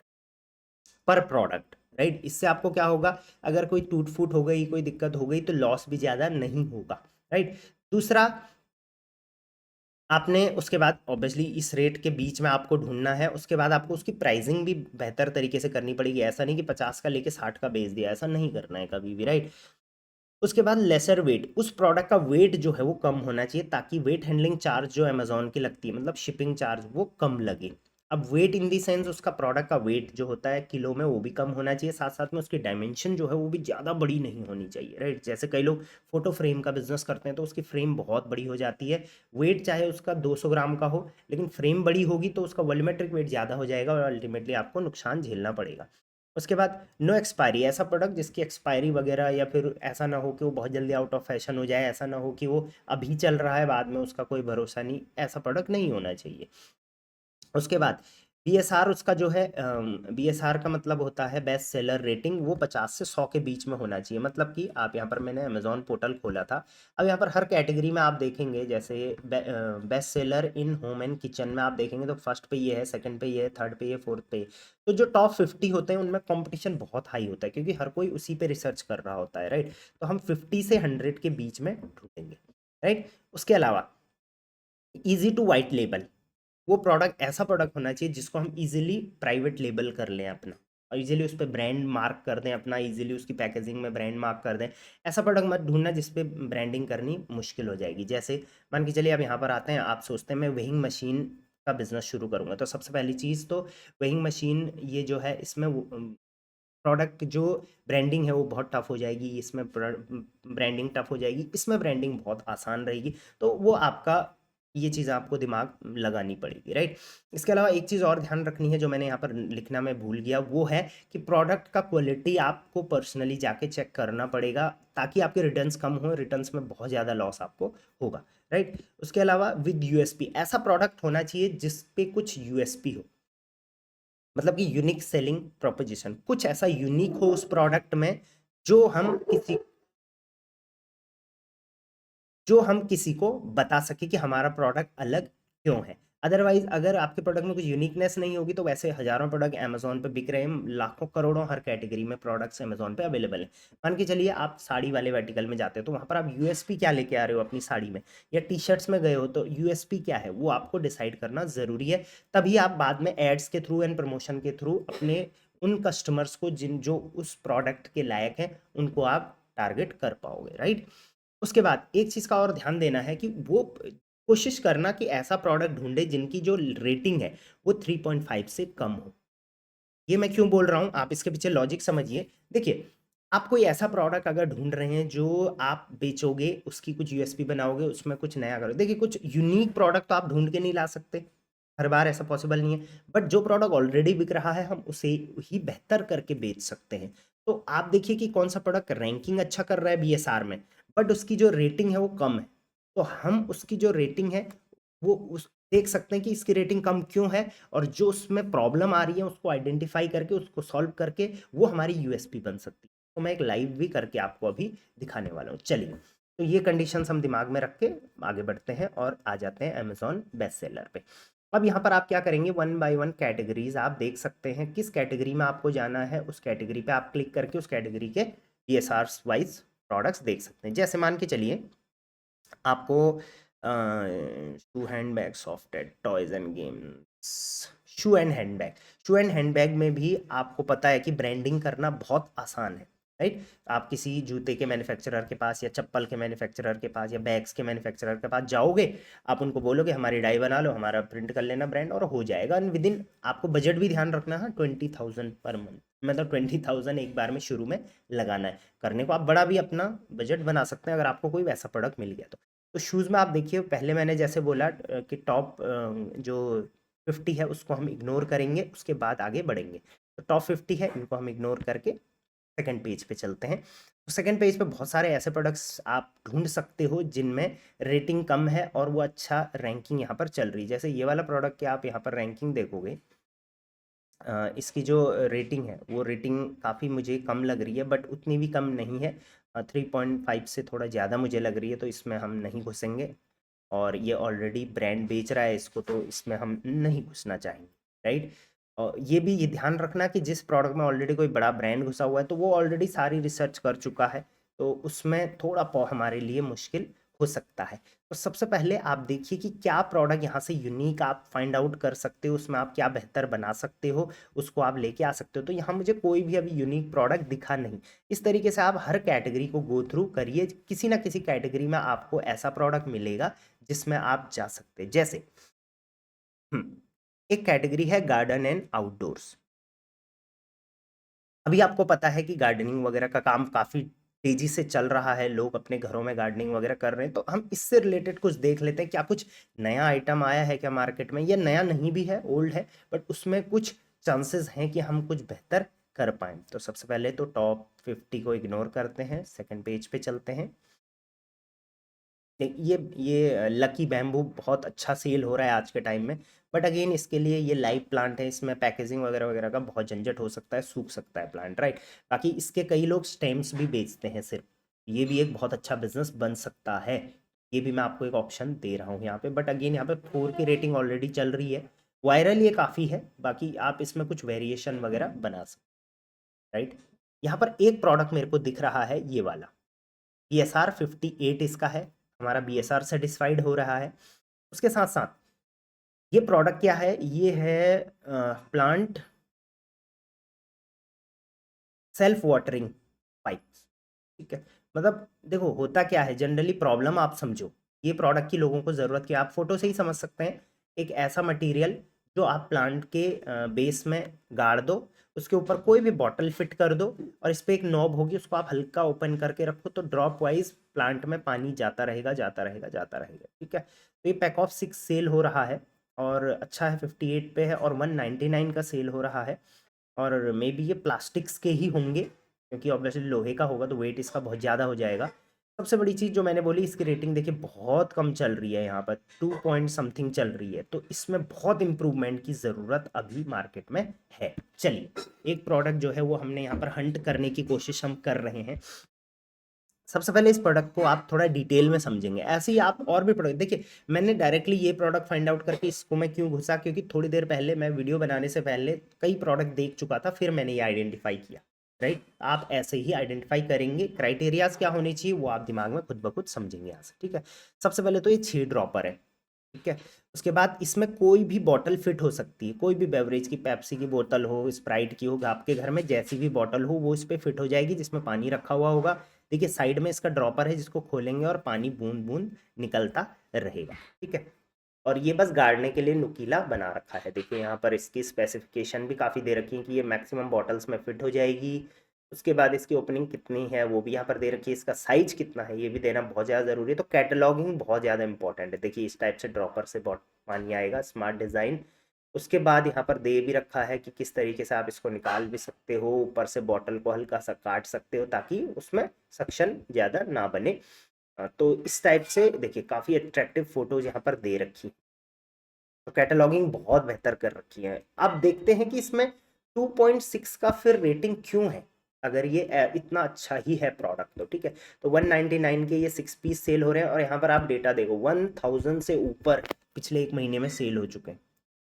पर प्रोडक्ट, राइट। इससे आपको क्या होगा, अगर कोई टूट फूट हो गई, कोई दिक्कत हो गई तो लॉस भी ज़्यादा नहीं होगा, राइट। दूसरा, आपने उसके बाद ऑब्वियसली इस रेट के बीच में आपको ढूंढना है। उसके बाद आपको उसकी प्राइसिंग भी बेहतर तरीके से करनी पड़ेगी। ऐसा नहीं कि 50 का लेके 60 का बेच दिया, ऐसा नहीं करना है कभी भी, राइट। उसके बाद लेसर वेट, उस प्रोडक्ट का वेट जो है वो कम होना चाहिए ताकि वेट हैंडलिंग चार्ज जो अमेजोन की लगती है, मतलब शिपिंग चार्ज, वो कम लगे। अब वेट इन दी सेंस उसका प्रोडक्ट का वेट जो होता है किलो में वो भी कम होना चाहिए, साथ साथ में उसकी डायमेंशन जो है वो भी ज़्यादा बड़ी नहीं होनी चाहिए, राइट। जैसे कई लोग फोटो फ्रेम का बिजनेस करते हैं तो उसकी फ्रेम बहुत बड़ी हो जाती है, वेट चाहे उसका 200 ग्राम का हो लेकिन फ्रेम बड़ी होगी तो उसका वॉल्यूमेट्रिक वेट ज़्यादा हो जाएगा और अल्टीमेटली आपको नुकसान झेलना पड़ेगा। उसके बाद नो एक्सपायरी, ऐसा प्रोडक्ट जिसकी एक्सपायरी वगैरह, या फिर ऐसा ना हो कि वो बहुत जल्दी आउट ऑफ फैशन हो जाए, ऐसा ना हो कि वो अभी चल रहा है बाद में उसका कोई भरोसा नहीं, ऐसा प्रोडक्ट नहीं होना चाहिए। उसके बाद बीएसआर, उसका जो है बीएसआर का मतलब होता है बेस्ट सेलर रेटिंग, वो 50 से 100 के बीच में होना चाहिए। मतलब कि आप यहाँ पर, मैंने अमेजोन पोर्टल खोला था, अब यहाँ पर हर कैटेगरी में आप देखेंगे, जैसे best seller in home and kitchen में आप देखेंगे तो फर्स्ट पे ये है, सेकंड पे ये है, थर्ड पे ये, फोर्थ पे ये। तो जो टॉप 50 होते हैं उनमें कंपटीशन बहुत हाई होता है क्योंकि हर कोई उसी पे रिसर्च कर रहा होता है, राइट। तो हम 50 से 100 के बीच में ढूंढेंगे, राइट। उसके अलावा ईजी टू वाइट लेबल, वो प्रोडक्ट ऐसा प्रोडक्ट होना चाहिए जिसको हम इजीली प्राइवेट लेबल कर लें अपना, और इजीली उस पर ब्रांड मार्क कर दें अपना, इजीली उसकी पैकेजिंग में ब्रांड मार्क कर दें। ऐसा प्रोडक्ट मत ढूंढना जिस पे ब्रांडिंग करनी मुश्किल हो जाएगी। जैसे मान के चलिए आप यहाँ पर आते हैं, आप सोचते हैं मैं वेइंग मशीन का बिजनेस शुरू करूंगा, तो सबसे पहली चीज़ तो वेइंग मशीन ये जो है इसमें प्रोडक्ट जो ब्रांडिंग है वो बहुत टफ हो जाएगी, इसमें ब्रांडिंग टफ हो जाएगी, इसमें ब्रांडिंग बहुत आसान रहेगी। तो वो आपका, ये चीज़ आपको दिमाग लगानी पड़ेगी, राइट। इसके अलावा एक चीज़ और ध्यान रखनी है जो मैंने यहाँ पर लिखना मैं भूल गया, वो है कि प्रोडक्ट का क्वालिटी आपको पर्सनली जाके चेक करना पड़ेगा ताकि आपके रिटर्न्स कम हो, रिटर्न्स में बहुत ज़्यादा लॉस आपको होगा, राइट। उसके अलावा विद यूएसपी, ऐसा प्रोडक्ट होना चाहिए जिस पे कुछ यूएसपी हो, मतलब कि यूनिक सेलिंग प्रोपोजिशन, कुछ ऐसा यूनिक हो उस प्रोडक्ट में जो हम किसी जो हम किसी को बता सके कि हमारा प्रोडक्ट अलग क्यों है। अदरवाइज अगर आपके प्रोडक्ट में कुछ यूनिकनेस नहीं होगी तो वैसे हजारों प्रोडक्ट अमेजोन पे बिक रहे हैं, लाखों करोड़ों हर कैटेगरी में प्रोडक्ट्स अमेजोन पे अवेलेबल हैं। मान के चलिए आप साड़ी वाले वर्टिकल में जाते हो तो वहाँ पर आप यूएसपी क्या लेके आ रहे हो अपनी साड़ी में, या टी शर्ट्स में गए हो तो यूएसपी क्या है वो आपको डिसाइड करना ज़रूरी है। तभी आप बाद में एड्स के थ्रू एंड प्रमोशन के थ्रू अपने उन कस्टमर्स को जिन जो उस प्रोडक्ट के लायक हैं उनको आप टारगेट कर पाओगे, राइट। उसके बाद एक चीज़ का और ध्यान देना है कि वो कोशिश करना कि ऐसा प्रोडक्ट ढूंढे जिनकी जो रेटिंग है वो 3.5 से कम हो। ये मैं क्यों बोल रहा हूँ, आप इसके पीछे लॉजिक समझिए। देखिए, आप कोई ऐसा प्रोडक्ट अगर ढूंढ रहे हैं जो आप बेचोगे, उसकी कुछ यूएसपी बनाओगे, उसमें कुछ नया करो। देखिए, कुछ यूनिक प्रोडक्ट तो आप ढूंढ के नहीं ला सकते, हर बार ऐसा पॉसिबल नहीं है, बट जो प्रोडक्ट ऑलरेडी बिक रहा है हम उसे ही बेहतर करके बेच सकते हैं। तो आप देखिए कि कौन सा प्रोडक्ट रैंकिंग अच्छा कर रहा है बीएसआर में, बट उसकी जो रेटिंग है वो कम है, तो हम उसकी जो रेटिंग है वो उस देख सकते हैं कि इसकी रेटिंग कम क्यों है, और जो उसमें प्रॉब्लम आ रही है उसको आइडेंटिफाई करके उसको सॉल्व करके वो हमारी यूएसपी बन सकती है। तो मैं एक लाइव भी करके आपको अभी दिखाने वाला हूँ। चलिए, तो ये कंडीशंस हम दिमाग में रख के आगे बढ़ते हैं और आ जाते हैं अमेजॉन बेस्ट सेलर पे। अब यहाँ पर आप क्या करेंगे, वन बाय वन कैटेगरीज आप देख सकते हैं, किस कैटेगरी में आपको जाना है उस कैटेगरी पे आप क्लिक करके उस कैटेगरी के DSR वाइज प्रोडक्ट्स देख सकते हैं। जैसे मान के चलिए आपको shoe hand bag, soft toys and games, shoe and hand bag, shoe and hand bag में भी आपको पता है कि ब्रांडिंग करना बहुत आसान है, राइट। आप किसी जूते के मैन्युफैक्चरर के पास या चप्पल के मैन्युफैक्चरर के पास या बैग्स के मैन्युफैक्चरर के पास जाओगे, आप उनको बोलोगे हमारी डाई बना लो, हमारा प्रिंट कर लेना ब्रांड, और हो जाएगा। एंड विद इन, आपको बजट भी ध्यान रखना है, 20,000 पर मंथ, मतलब 20,000 एक बार में शुरू में लगाना है। करने को आप बड़ा भी अपना बजट बना सकते हैं अगर आपको कोई वैसा प्रोडक्ट मिल गया तो शूज़ में आप देखिए, पहले मैंने जैसे बोला कि टॉप जो 50 है उसको हम इग्नोर करेंगे, उसके बाद आगे बढ़ेंगे। तो टॉप 50 है, इनको हम इग्नोर करके सेकंड पेज पे चलते हैं। तो सेकंड पेज पे बहुत सारे ऐसे प्रोडक्ट्स आप ढूंढ सकते हो जिनमें रेटिंग कम है और वो अच्छा रैंकिंग यहाँ पर चल रही है। जैसे ये वाला प्रोडक्ट की आप यहाँ पर रैंकिंग देखोगे, इसकी जो रेटिंग है वो रेटिंग काफ़ी मुझे कम लग रही है, बट उतनी भी कम नहीं है, 3.5 से थोड़ा ज़्यादा मुझे लग रही है, तो इसमें हम नहीं घुसेंगे। और ये ऑलरेडी ब्रांड बेच रहा है इसको, तो इसमें हम नहीं घुसना चाहेंगे, राइट। और ये ध्यान रखना कि जिस प्रोडक्ट में ऑलरेडी कोई बड़ा ब्रांड घुसा हुआ है तो वो ऑलरेडी सारी रिसर्च कर चुका है, तो उसमें थोड़ा हमारे लिए मुश्किल हो सकता है। तो सबसे पहले आप देखिए कि क्या प्रोडक्ट यहाँ से यूनिक आप फाइंड आउट कर सकते हो, उसमें आप क्या बेहतर बना सकते हो, उसको आप लेके आ सकते हो। तो यहाँ मुझे कोई भी अभी यूनिक प्रोडक्ट दिखा नहीं। इस तरीके से आप हर कैटेगरी को गो थ्रू करिए, किसी ना किसी कैटेगरी में आपको ऐसा प्रोडक्ट मिलेगा जिसमें आप जा सकते हैं। जैसे एक कैटेगरी है गार्डन एंड आउटडोर्स। अभी आपको पता है कि गार्डनिंग वगैरह का काम काफ़ी तेजी से चल रहा है, लोग अपने घरों में गार्डनिंग वगैरह कर रहे हैं, तो हम इससे रिलेटेड कुछ देख लेते हैं, क्या कुछ नया आइटम आया है क्या मार्केट में, या नया नहीं भी है, ओल्ड है, बट उसमें कुछ चांसेस हैं कि हम कुछ बेहतर कर पाएँ। तो सबसे पहले तो टॉप 50 को इग्नोर करते हैं, सेकंड पेज पे चलते हैं। ये लकी बैम्बू बहुत अच्छा सेल हो रहा है आज के टाइम में, बट अगेन इसके लिए ये लाइव प्लांट है, इसमें पैकेजिंग वगैरह वगैरह का बहुत झंझट हो सकता है, सूख सकता है प्लांट, राइट। बाकी इसके कई लोग स्टेम्स भी बेचते हैं सिर्फ, ये भी एक बहुत अच्छा बिजनेस बन सकता है, ये भी मैं आपको एक ऑप्शन दे रहा हूँ यहाँ पे। बट अगेन यहाँ पे 4 की रेटिंग ऑलरेडी चल रही है, वायरल ये काफ़ी है, बाकी आप इसमें कुछ वेरिएशन वगैरह बना सकते, राइट। यहाँ पर एक प्रोडक्ट मेरे को दिख रहा है, ये वाला BSR 58 इसका है, हमारा BSR सेटिस्फाइड हो रहा है। उसके साथ साथ ये प्रोडक्ट क्या है, ये है प्लांट सेल्फ वाटरिंग पाइप्स, ठीक है। मतलब देखो होता क्या है, जनरली प्रॉब्लम आप समझो, ये प्रोडक्ट की लोगों को ज़रूरत की, आप फोटो से ही समझ सकते हैं। एक ऐसा मटेरियल जो आप प्लांट के बेस में गाड़ दो, उसके ऊपर कोई भी बॉटल फिट कर दो, और इस पर एक नॉब होगी, उसको आप हल्का ओपन करके रखो, तो ड्रॉप वाइज प्लांट में पानी जाता रहेगा जाता रहेगा जाता रहेगा, ठीक है। तो ये पैक ऑफ 6 सेल हो रहा है और अच्छा है, 58 पे है, और 199 का सेल हो रहा है। और मे बी ये प्लास्टिक्स के ही होंगे, क्योंकि ऑब्वियसली लोहे का होगा तो वेट इसका बहुत ज़्यादा हो जाएगा। सबसे बड़ी चीज़ जो मैंने बोली, इसकी रेटिंग देखिए बहुत कम चल रही है, यहाँ पर 2 पॉइंट समथिंग चल रही है, तो इसमें बहुत इंप्रूवमेंट की ज़रूरत अभी मार्केट में है। चलिए, एक प्रोडक्ट जो है वो हमने यहाँ पर हंट करने की कोशिश हम कर रहे हैं। सबसे पहले इस प्रोडक्ट को आप थोड़ा डिटेल में समझेंगे, ऐसे ही आप और भी प्रोडक्ट देखिए। मैंने डायरेक्टली ये प्रोडक्ट फाइंड आउट करके इसको मैं क्यों घुसा, क्योंकि थोड़ी देर पहले मैं वीडियो बनाने से पहले कई प्रोडक्ट देख चुका था, फिर मैंने ये आइडेंटिफाई किया, राइट। आप ऐसे ही आइडेंटिफाई करेंगे, क्राइटेरियाज क्या होने चाहिए वो आप दिमाग में खुद ब खुद समझेंगे यहाँ से, ठीक है। सबसे पहले तो ये 6 ड्रॉपर है, ठीक है। उसके बाद इसमें कोई भी बॉटल फिट हो सकती है, कोई भी बेवरेज की, पेप्सी की बोतल हो, स्प्राइट की हो, आपके घर में जैसी भी बॉटल हो वो इस पर फिट हो जाएगी, जिसमें पानी रखा हुआ होगा। देखिए साइड में इसका ड्रॉपर है जिसको खोलेंगे और पानी बूंद बूंद निकलता रहेगा, ठीक है। और ये बस गाड़ने के लिए नुकीला बना रखा है। देखिए यहाँ पर इसकी स्पेसिफिकेशन भी काफ़ी दे रखी है कि ये मैक्सिमम बॉटल्स में फिट हो जाएगी, उसके बाद इसकी ओपनिंग कितनी है वो भी यहाँ पर दे रखी है, इसका साइज कितना है ये भी देना बहुत ज़्यादा ज़रूरी है। तो कैटलॉगिंग बहुत ज़्यादा इंपॉर्टेंट है। देखिए इस टाइप से ड्रॉपर से बहुत पानी आएगा, स्मार्ट डिज़ाइन। उसके बाद यहाँ पर दे भी रखा है कि किस तरीके से आप इसको निकाल भी सकते हो, ऊपर से बॉटल को हल्का सा काट सकते हो ताकि उसमें सक्शन ज़्यादा ना बने। तो इस टाइप से देखिए काफ़ी अट्रैक्टिव फोटोज यहाँ पर दे रखी है। तो कैटलॉगिंग बहुत बेहतर कर रखी है। अब देखते हैं कि इसमें 2.6 का फिर रेटिंग क्यों है, अगर ये इतना अच्छा ही है प्रोडक्ट तो ठीक है। तो 199 के ये 6 पीस सेल हो रहे हैं और यहाँ पर आप डेटा देखो 1000 से ऊपर पिछले एक महीने में सेल हो चुके हैं।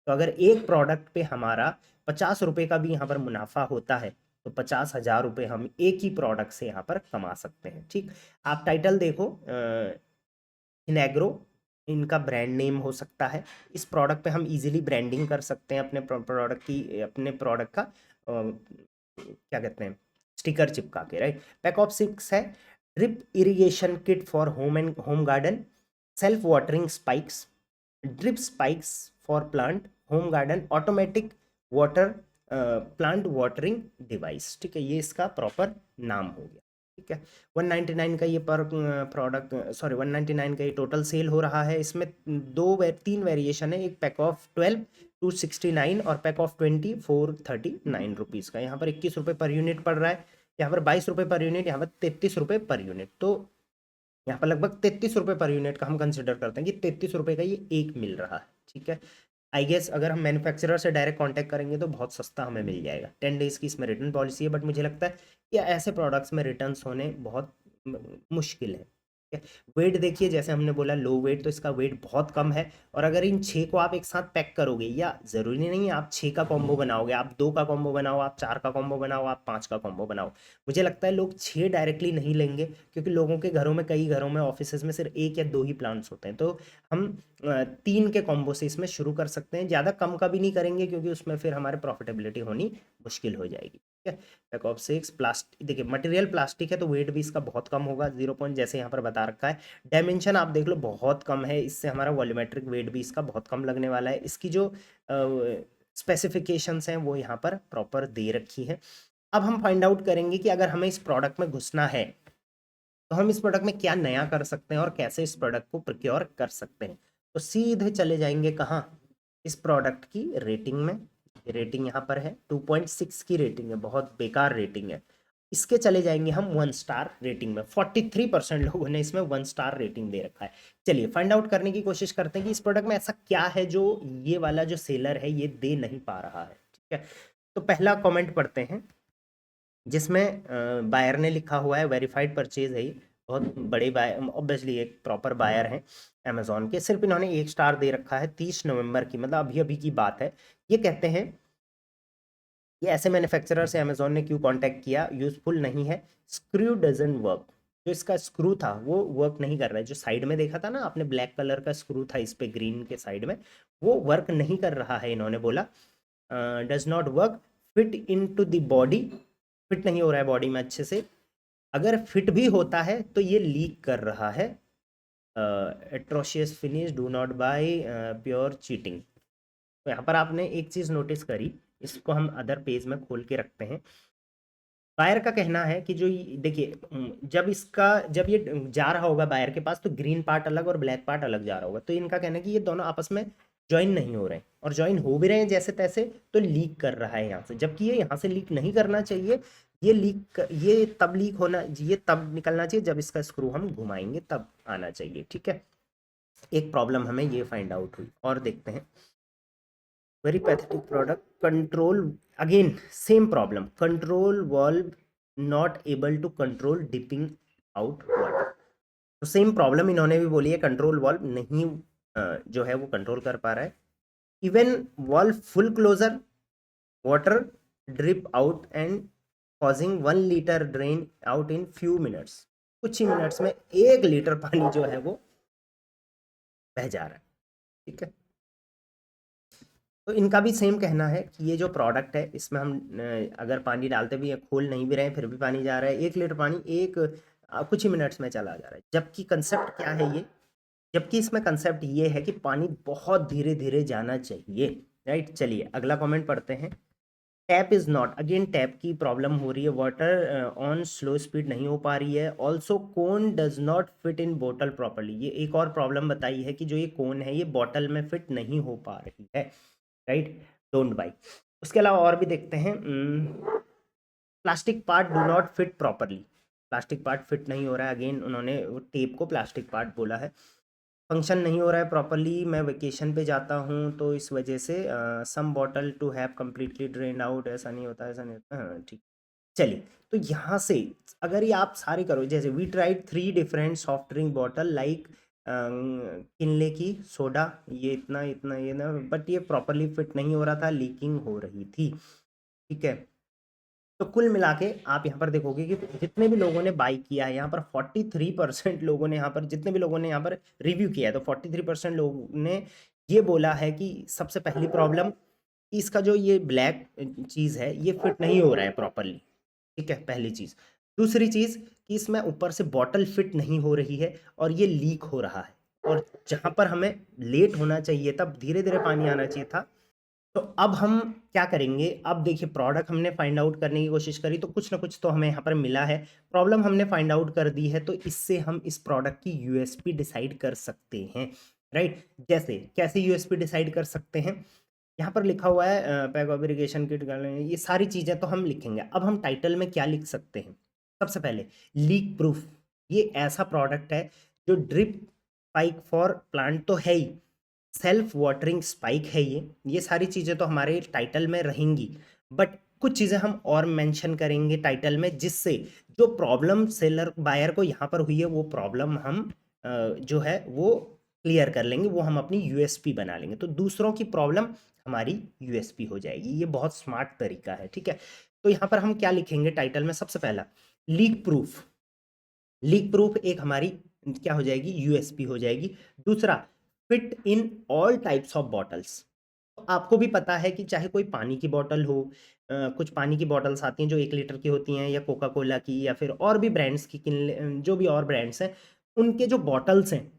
तो अगर एक प्रोडक्ट पे हमारा 50 रुपये का भी यहाँ पर मुनाफा होता है तो 50,000 रुपये हम एक ही प्रोडक्ट से यहाँ पर कमा सकते हैं। ठीक, आप टाइटल देखो, इनएग्रो इनका ब्रांड नेम हो सकता है। इस प्रोडक्ट पे हम इजीली ब्रांडिंग कर सकते हैं अपने प्रोडक्ट की, अपने प्रोडक्ट का क्या कहते हैं, स्टिकर चिपका के, राइट। पैक ऑफ 6 है, drip irrigation kit for home and home garden, self watering spikes, drip spikes for plant, home garden, automatic water plant watering device. ठीक है, ये इसका प्रॉपर नाम हो गया। ठीक है, 199 का ये पर प्रोडक्ट, सॉरी 199 का ये टोटल सेल हो रहा है। इसमें तीन वेरिएशन है, एक पैक ऑफ 12 269 और पैक ऑफ 20 439 रुपीज़ का। यहाँ पर 21 रुपये पर यूनिट पड़ रहा है, यहाँ पर 22 रुपये पर यूनिट, यहाँ पर 33 रुपये पर यूनिट। तो यहाँ पर लगभग 33 रुपये पर यूनिट का हम कंसिडर करते हैं कि 33 रुपये का ये एक मिल रहा है। ठीक है, आई गेस अगर हम मैन्युफैक्चरर से डायरेक्ट कांटेक्ट करेंगे तो बहुत सस्ता हमें मिल जाएगा। 10 डेज़ की इसमें रिटर्न पॉलिसी है, बट मुझे लगता है कि ऐसे प्रोडक्ट्स में रिटर्न्स होने बहुत मुश्किल है। वेट देखिए, जैसे हमने बोला लो वेट, तो इसका वेट बहुत कम है। और अगर इन 6 को आप एक साथ पैक करोगे, या ज़रूरी नहीं है आप 6 का कॉम्बो बनाओगे, आप 2 का कॉम्बो बनाओ, आप 4 का कॉम्बो बनाओ, आप 5 का कॉम्बो बनाओ, मुझे लगता है लोग 6 डायरेक्टली नहीं लेंगे, क्योंकि लोगों के घरों में, कई घरों में, ऑफिस में सिर्फ 1 या 2 ही प्लांट्स होते हैं। तो हम 3 के कॉम्बो से इसमें शुरू कर सकते हैं, ज़्यादा कम का भी नहीं करेंगे क्योंकि उसमें फिर हमारे प्रॉफिटेबिलिटी होनी मुश्किल हो जाएगी। ठीक है, पैक ऑफ 6 प्लास्टिक, देखिए मटेरियल प्लास्टिक है तो वेट भी इसका बहुत कम होगा, 0 पॉइंट जैसे यहाँ पर बता रखा है। डायमेंशन आप देख लो बहुत कम है, इससे हमारा वॉल्यूमेट्रिक वेट भी इसका बहुत कम लगने वाला है। इसकी जो स्पेसिफिकेशंस हैं वो यहाँ पर प्रॉपर दे रखी है। अब हम फाइंड आउट करेंगे कि अगर हमें इस प्रोडक्ट में घुसना है तो हम इस प्रोडक्ट में क्या नया कर सकते हैं और कैसे इस प्रोडक्ट को प्रोक्योर कर सकते हैं। तो सीधे चले जाएंगे कहाँ, इस प्रोडक्ट की रेटिंग में। रेटिंग यहाँ पर है 2.6 की रेटिंग है, बहुत बेकार रेटिंग है। इसके चले जाएंगे हम 1 स्टार रेटिंग में। 43% लोगों ने इसमें 1 स्टार रेटिंग दे रखा है। चलिए फाइंड आउट करने की कोशिश करते हैं कि इस प्रोडक्ट में ऐसा क्या है जो ये वाला जो सेलर है ये दे नहीं पा रहा है। ठीक है, तो पहला कमेंट पढ़ते हैं जिसमें बायर ने लिखा हुआ है, वेरीफाइड परचेज है ये, बहुत बड़े बायर, ऑब्वियसली एक प्रॉपर बायर हैं अमेजोन के। सिर्फ इन्होंने 1 स्टार दे रखा है 30 नवंबर की, मतलब अभी अभी की बात है। ये कहते हैं ये ऐसे मैन्युफैक्चरर से अमेजोन ने क्यों कांटेक्ट किया, यूजफुल नहीं है, स्क्रू डजन वर्क। जो इसका स्क्रू था वो वर्क नहीं कर रहा है, जो साइड में देखा था ना आपने ब्लैक कलर का स्क्रू था इस पे ग्रीन के साइड में, वो वर्क नहीं कर रहा है। इन्होंने बोला does not work fit into the body, fit नहीं हो रहा है बॉडी में अच्छे से। अगर फिट भी होता है तो ये लीक कर रहा है। Atrocious finish, do not buy, pure cheating. तो यहाँ पर आपने एक चीज़ नोटिस करी, इसको हम अदर पेज में खोल के रखते हैं। बायर का कहना है कि जो देखिए जब ये जा रहा होगा बायर के पास तो ग्रीन पार्ट अलग और ब्लैक पार्ट अलग जा रहा होगा। तो इनका कहना है कि ये दोनों आपस में ज्वाइन नहीं हो रहे हैं, और ज्वाइन हो भी रहे हैं जैसे तैसे तो लीक कर रहा है यहाँ से, जबकि ये यहाँ से लीक नहीं करना चाहिए। ये तब निकलना चाहिए जब इसका स्क्रू हम घुमाएंगे तब आना चाहिए। ठीक है, एक प्रॉब्लम हमें ये फाइंड आउट हुई, और देखते हैं। Very pathetic product, control, again same problem, control valve not able to control dipping out water. तो सेम प्रॉब्लम इन्होंने भी बोली है, कंट्रोल वाल्व नहीं जो है वो कंट्रोल कर पा रहा है। Even valve full closure, water drip out and causing 1 litre drain out in few minutes. कुछ ही मिनट्स में 1 लीटर पानी जो है वो बह जा रहा है। ठीक है, तो इनका भी सेम कहना है कि ये जो प्रोडक्ट है इसमें हम अगर पानी डालते भी हैं, खोल नहीं भी रहे हैं, फिर भी पानी जा रहा है। 1 लीटर पानी कुछ ही मिनट्स में चला जा रहा है। जबकि कंसेप्ट क्या है ये, जबकि इसमें कंसेप्ट ये है कि पानी बहुत धीरे धीरे जाना चाहिए, राइट। चलिए अगला कमेंट पढ़ते हैं। Tap is not, again tap की प्रॉब्लम हो रही है, वाटर ऑन स्लो स्पीड नहीं हो पा रही है। Also cone does not fit in बोतल प्रॉपरली, ये एक और प्रॉब्लम बताई है कि जो ये कोन है ये बॉटल में फिट नहीं हो पा रही है, राइट, डोंट बाई। उसके अलावा और भी देखते हैं, plastic part do not fit properly, plastic part fit नहीं हो रहा है, अगेन उन्होंने टेप को प्लास्टिक पार्ट बोला है। फंक्शन नहीं हो रहा है प्रॉपरली, मैं वेकेशन पे जाता हूँ तो इस वजह से some bottle to have completely drain out, ऐसा नहीं होता, ऐसा नहीं होता, हाँ ठीक। चलिए, तो यहाँ से अगर ये आप सारे करो, जैसे we tried 3 different soft drink bottle like Kinley की सोडा, ये इतना इतना ये ना, बट ये प्रॉपरली फिट नहीं हो रहा था, लीकिंग हो रही थी, ठीक है। तो कुल मिला के आप यहाँ पर देखोगे कि जितने भी लोगों ने बाई किया है यहाँ पर 43% लोगों ने, यहाँ पर जितने भी लोगों ने यहाँ पर रिव्यू किया है तो 43% लोगों ने ये बोला है कि सबसे पहली प्रॉब्लम, इसका जो ये ब्लैक चीज़ है ये फिट नहीं हो रहा है प्रॉपरली, ठीक है, पहली चीज़। दूसरी चीज़ कि इसमें ऊपर से बॉटल फिट नहीं हो रही है और ये लीक हो रहा है, और जहाँ पर हमें लेट होना चाहिए तब धीरे धीरे पानी आना चाहिए था। तो अब हम क्या करेंगे, अब देखिए प्रोडक्ट हमने फाइंड आउट करने की कोशिश करी तो कुछ ना कुछ तो हमें यहाँ पर मिला है, प्रॉब्लम हमने फाइंड आउट कर दी है, तो इससे हम इस प्रोडक्ट की यूएसपी डिसाइड कर सकते हैं, राइट। जैसे कैसे यूएसपी डिसाइड कर सकते हैं, यहाँ पर लिखा हुआ है पैक ऑफ इरिगेशन किट, ये सारी चीज़ें तो हम लिखेंगे। अब हम टाइटल में क्या लिख सकते हैं, सबसे पहले लीक प्रूफ, ये ऐसा प्रोडक्ट है जो ड्रिप पाइप फॉर प्लांट तो है ही, सेल्फ वाटरिंग स्पाइक है ये सारी चीज़ें तो हमारे टाइटल में रहेंगी, बट कुछ चीज़ें हम और मेंशन करेंगे टाइटल में, जिससे जो प्रॉब्लम सेलर बायर को यहाँ पर हुई है वो प्रॉब्लम हम जो है वो क्लियर कर लेंगे, वो हम अपनी यूएसपी बना लेंगे, तो दूसरों की प्रॉब्लम हमारी यूएसपी हो जाएगी। ये बहुत स्मार्ट तरीका है, ठीक है। तो यहाँ पर हम क्या लिखेंगे टाइटल में, सबसे पहला लीक प्रूफ, लीक प्रूफ एक हमारी क्या हो जाएगी, यूएसपी हो जाएगी। दूसरा, fit in all types of bottles, आपको भी पता है कि चाहे कोई पानी की बॉटल हो, कुछ पानी की बॉटल्स आती हैं जो 1 लीटर की होती हैं, या कोका कोला की, या फिर और भी ब्रांड्स की, जो भी और ब्रांड्स हैं उनके जो बॉटल्स हैं,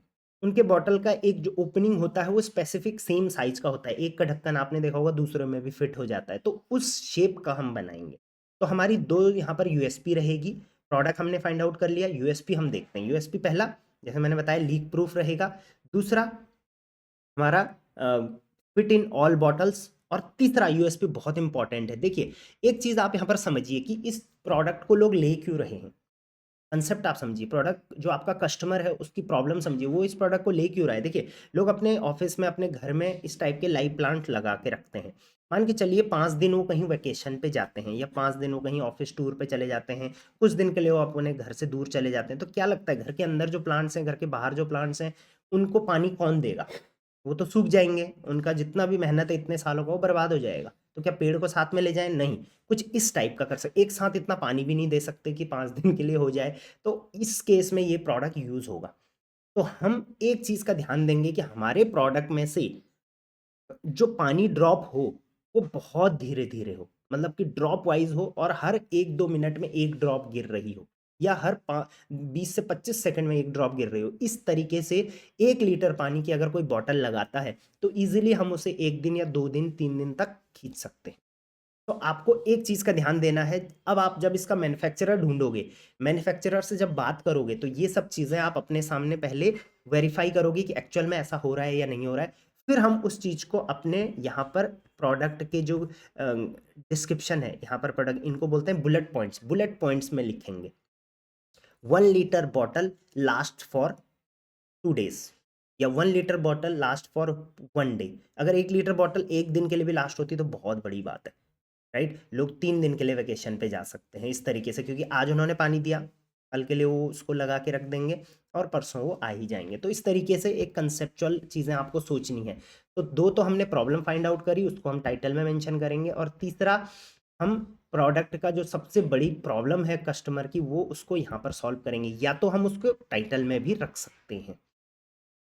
उनके बॉटल का एक जो ओपनिंग होता है वो स्पेसिफिक सेम साइज का होता है, एक का ढक्कन आपने देखा होगा दूसरे में भी फिट हो जाता है, तो उस शेप का हम बनाएंगे। तो हमारी दो यहाँ पर यूएसपी रहेगी, प्रोडक्ट हमने फाइंड आउट कर लिया, यूएसपी हम देखते हैं। यूएसपी पहला, जैसे मैंने बताया, लीक प्रूफ रहेगा। दूसरा हमारा फिट इन ऑल बॉटल्स, और तीसरा यूएसपी बहुत इंपॉर्टेंट है। देखिए एक चीज आप यहाँ पर समझिए कि इस प्रोडक्ट को लोग ले क्यों रहे हैं, कंसेप्ट आप समझिए, प्रोडक्ट जो आपका कस्टमर है उसकी प्रॉब्लम समझिए, वो इस प्रोडक्ट को ले क्यों रहा है। देखिए लोग अपने ऑफिस में, अपने घर में इस टाइप के लाइव प्लांट लगा के रखते हैं, मान के चलिए 5 दिन वो कहीं वेकेशन पे जाते हैं, या 5 दिन वो कहीं ऑफिस टूर पे चले जाते हैं, कुछ दिन के लिए वो अपने घर से दूर चले जाते हैं, तो क्या लगता है घर के अंदर जो प्लांट्स हैं, घर के बाहर जो प्लांट्स हैं, उनको पानी कौन देगा, वो तो सूख जाएंगे, उनका जितना भी मेहनत है इतने सालों का वो बर्बाद हो जाएगा। तो क्या पेड़ को साथ में ले जाएं, नहीं, कुछ इस टाइप का कर सकते, एक साथ इतना पानी भी नहीं दे सकते कि 5 दिन के लिए हो जाए, तो इस केस में ये प्रोडक्ट यूज होगा। तो हम एक चीज का ध्यान देंगे कि हमारे प्रोडक्ट में से जो पानी ड्रॉप हो वो बहुत धीरे धीरे हो, मतलब कि ड्रॉप वाइज हो, और हर 1-2 मिनट में एक ड्रॉप गिर रही हो, या हर 20 से 25 सेकंड में एक ड्रॉप गिर रही हो, इस तरीके से 1 लीटर पानी की अगर कोई बॉटल लगाता है तो इजीली हम उसे 1 दिन या 2 दिन 3 दिन तक खींच सकते हैं। तो आपको एक चीज का ध्यान देना है, अब आप जब इसका मैन्युफैक्चरर ढूंढोगे, मैन्युफैक्चरर से जब बात करोगे, तो ये सब चीजें आप अपने सामने पहले वेरीफाई करोगे कि एक्चुअल में ऐसा हो रहा है या नहीं हो रहा है, फिर हम उस चीज को अपने यहाँ पर प्रोडक्ट के जो डिस्क्रिप्शन है, यहाँ पर प्रोडक्ट, इनको बोलते हैं बुलेट पॉइंट्स, बुलेट पॉइंट्स में लिखेंगे 1 litre bottle last for 2 days, या 1 litre bottle last for 1 day. अगर 1 लीटर बॉटल एक दिन के लिए भी लास्ट होती है तो बहुत बड़ी बात है, राइट। लोग 3 दिन के लिए वेकेशन पे जा सकते हैं इस तरीके से, क्योंकि आज उन्होंने पानी दिया, कल के लिए वो उसको लगा के रख देंगे, और परसों वो आ ही जाएंगे। तो इस तरीके से एक कंसेप्चुअल चीज़ें आपको सोचनी है। तो दो तो हमने प्रॉब्लम फाइंड आउट करी, उसको हम टाइटल में मेंशन करेंगे, और तीसरा हम प्रोडक्ट का जो सबसे बड़ी प्रॉब्लम है कस्टमर की, वो उसको यहाँ पर सॉल्व करेंगे, या तो हम उसको टाइटल में भी रख सकते हैं,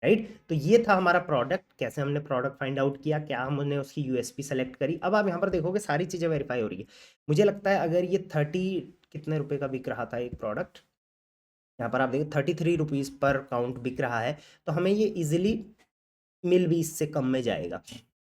राइट। तो ये था हमारा प्रोडक्ट, कैसे हमने प्रोडक्ट फाइंड आउट किया, क्या हमने उसकी यूएसपी सेलेक्ट करी। अब आप यहाँ पर देखोगे सारी चीज़ें वेरीफाई हो रही है। मुझे लगता है अगर ये 30 कितने रुपए का बिक रहा था एक प्रोडक्ट, यहाँ पर आप देखिए 33 रुपीज़ पर काउंट बिक रहा है, तो हमें ये इजीली मिल भी इससे कम में जाएगा।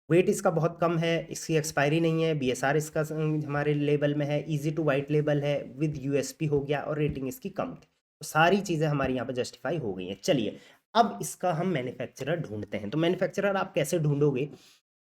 वेट इसका बहुत कम है, इसकी एक्सपायरी नहीं है, बीएसआर इसका हमारे लेवल में है, इजी टू वाइट लेबल है, विद यूएसपी हो गया, और रेटिंग इसकी कम थी। तो सारी चीज़ें हमारी यहाँ पर जस्टिफाई हो गई हैं। चलिए अब इसका हम मैन्युफैक्चरर ढूंढते हैं। तो मैन्युफैक्चरर आप कैसे ढूंढोगे?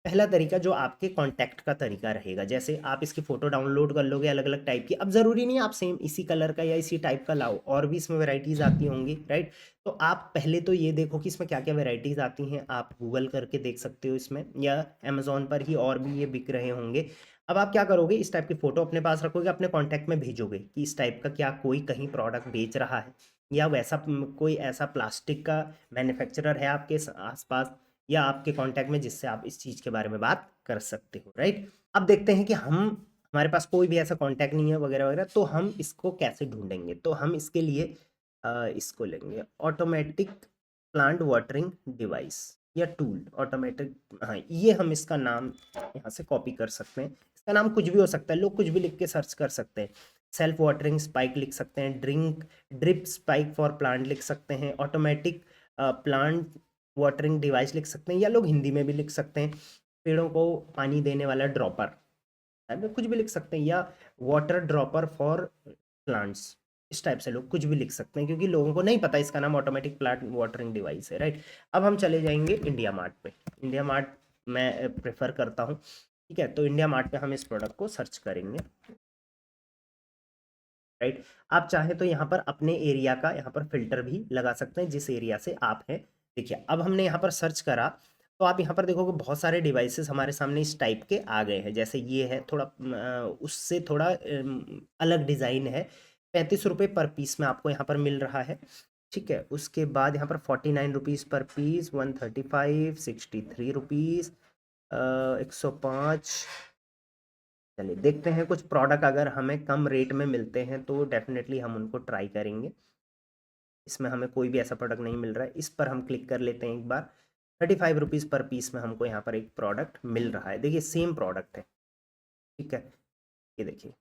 पहला तरीका जो आपके कांटेक्ट का तरीका रहेगा, जैसे आप इसकी फ़ोटो डाउनलोड कर लोगे अलग अलग टाइप की। अब ज़रूरी नहीं है आप सेम इसी कलर का या इसी टाइप का लाओ, और भी इसमें वैरायटीज़ आती होंगी, राइट? तो आप पहले तो ये देखो कि इसमें क्या क्या वैरायटीज़ आती हैं। आप गूगल करके देख सकते हो इसमें, या अमेज़ोन पर ही और भी ये बिक रहे होंगे। अब आप क्या करोगे, इस टाइप की फ़ोटो अपने पास रखोगे, अपने कॉन्टैक्ट में भेजोगे कि इस टाइप का क्या कोई कहीं प्रोडक्ट बेच रहा है, या वैसा कोई ऐसा प्लास्टिक का मैन्युफैक्चरर है आपके आसपास या आपके कांटेक्ट में, जिससे आप इस चीज़ के बारे में बात कर सकते हो, राइट? अब देखते हैं कि हमारे पास कोई भी ऐसा कांटेक्ट नहीं है वगैरह वगैरह, तो हम इसको कैसे ढूंढेंगे? तो हम इसके लिए इसको लेंगे, ऑटोमेटिक प्लांट वाटरिंग डिवाइस या टूल, ऑटोमेटिक। हाँ, ये हम इसका नाम यहाँ से कॉपी कर सकते हैं। इसका नाम कुछ भी हो सकता है, लोग कुछ भी लिख के सर्च कर सकते हैं। सेल्फ वाटरिंग स्पाइक लिख सकते हैं, ड्रिप स्पाइक फॉर प्लांट लिख सकते हैं, ऑटोमेटिक प्लांट वाटरिंग डिवाइस लिख सकते हैं, या लोग हिंदी में भी लिख सकते हैं, पेड़ों को पानी देने वाला ड्रॉपर, कुछ भी लिख सकते हैं, या वाटर ड्रॉपर फॉर प्लांट्स। इस टाइप से लोग कुछ भी लिख सकते हैं, क्योंकि लोगों को नहीं पता इसका नाम ऑटोमेटिक प्लांट वाटरिंग डिवाइस है, राइट? अब हम चले जाएंगे इंडिया मार्ट पे। इंडिया मार्ट मैं प्रेफर करता हूँ, ठीक है? तो इंडिया मार्ट पे हम इस प्रोडक्ट को सर्च करेंगे, राइट? आप चाहें तो यहाँ पर अपने एरिया का यहाँ पर फिल्टर भी लगा सकते हैं, जिस एरिया से आप हैं। देखिए अब हमने यहाँ पर सर्च करा, तो आप यहाँ पर देखोगे बहुत सारे डिवाइसेस हमारे सामने इस टाइप के आ गए हैं। जैसे ये है थोड़ा उससे थोड़ा अलग डिज़ाइन है, 35 रुपये पर पीस में आपको यहाँ पर मिल रहा है, ठीक है? उसके बाद यहाँ पर 49 रुपीज़ पर पीस, 135, 63 रुपीज़, 105। चलिए देखते हैं, कुछ प्रोडक्ट अगर हमें कम रेट में मिलते हैं तो डेफिनेटली हम उनको ट्राई करेंगे। इसमें हमें कोई भी ऐसा प्रोडक्ट नहीं मिल रहा है, इस पर हम क्लिक कर लेते हैं एक बार। 35 रुपीज़ पर पीस में हमको यहाँ पर एक प्रोडक्ट मिल रहा है। देखिए सेम प्रोडक्ट है, ठीक है? ये देखिए,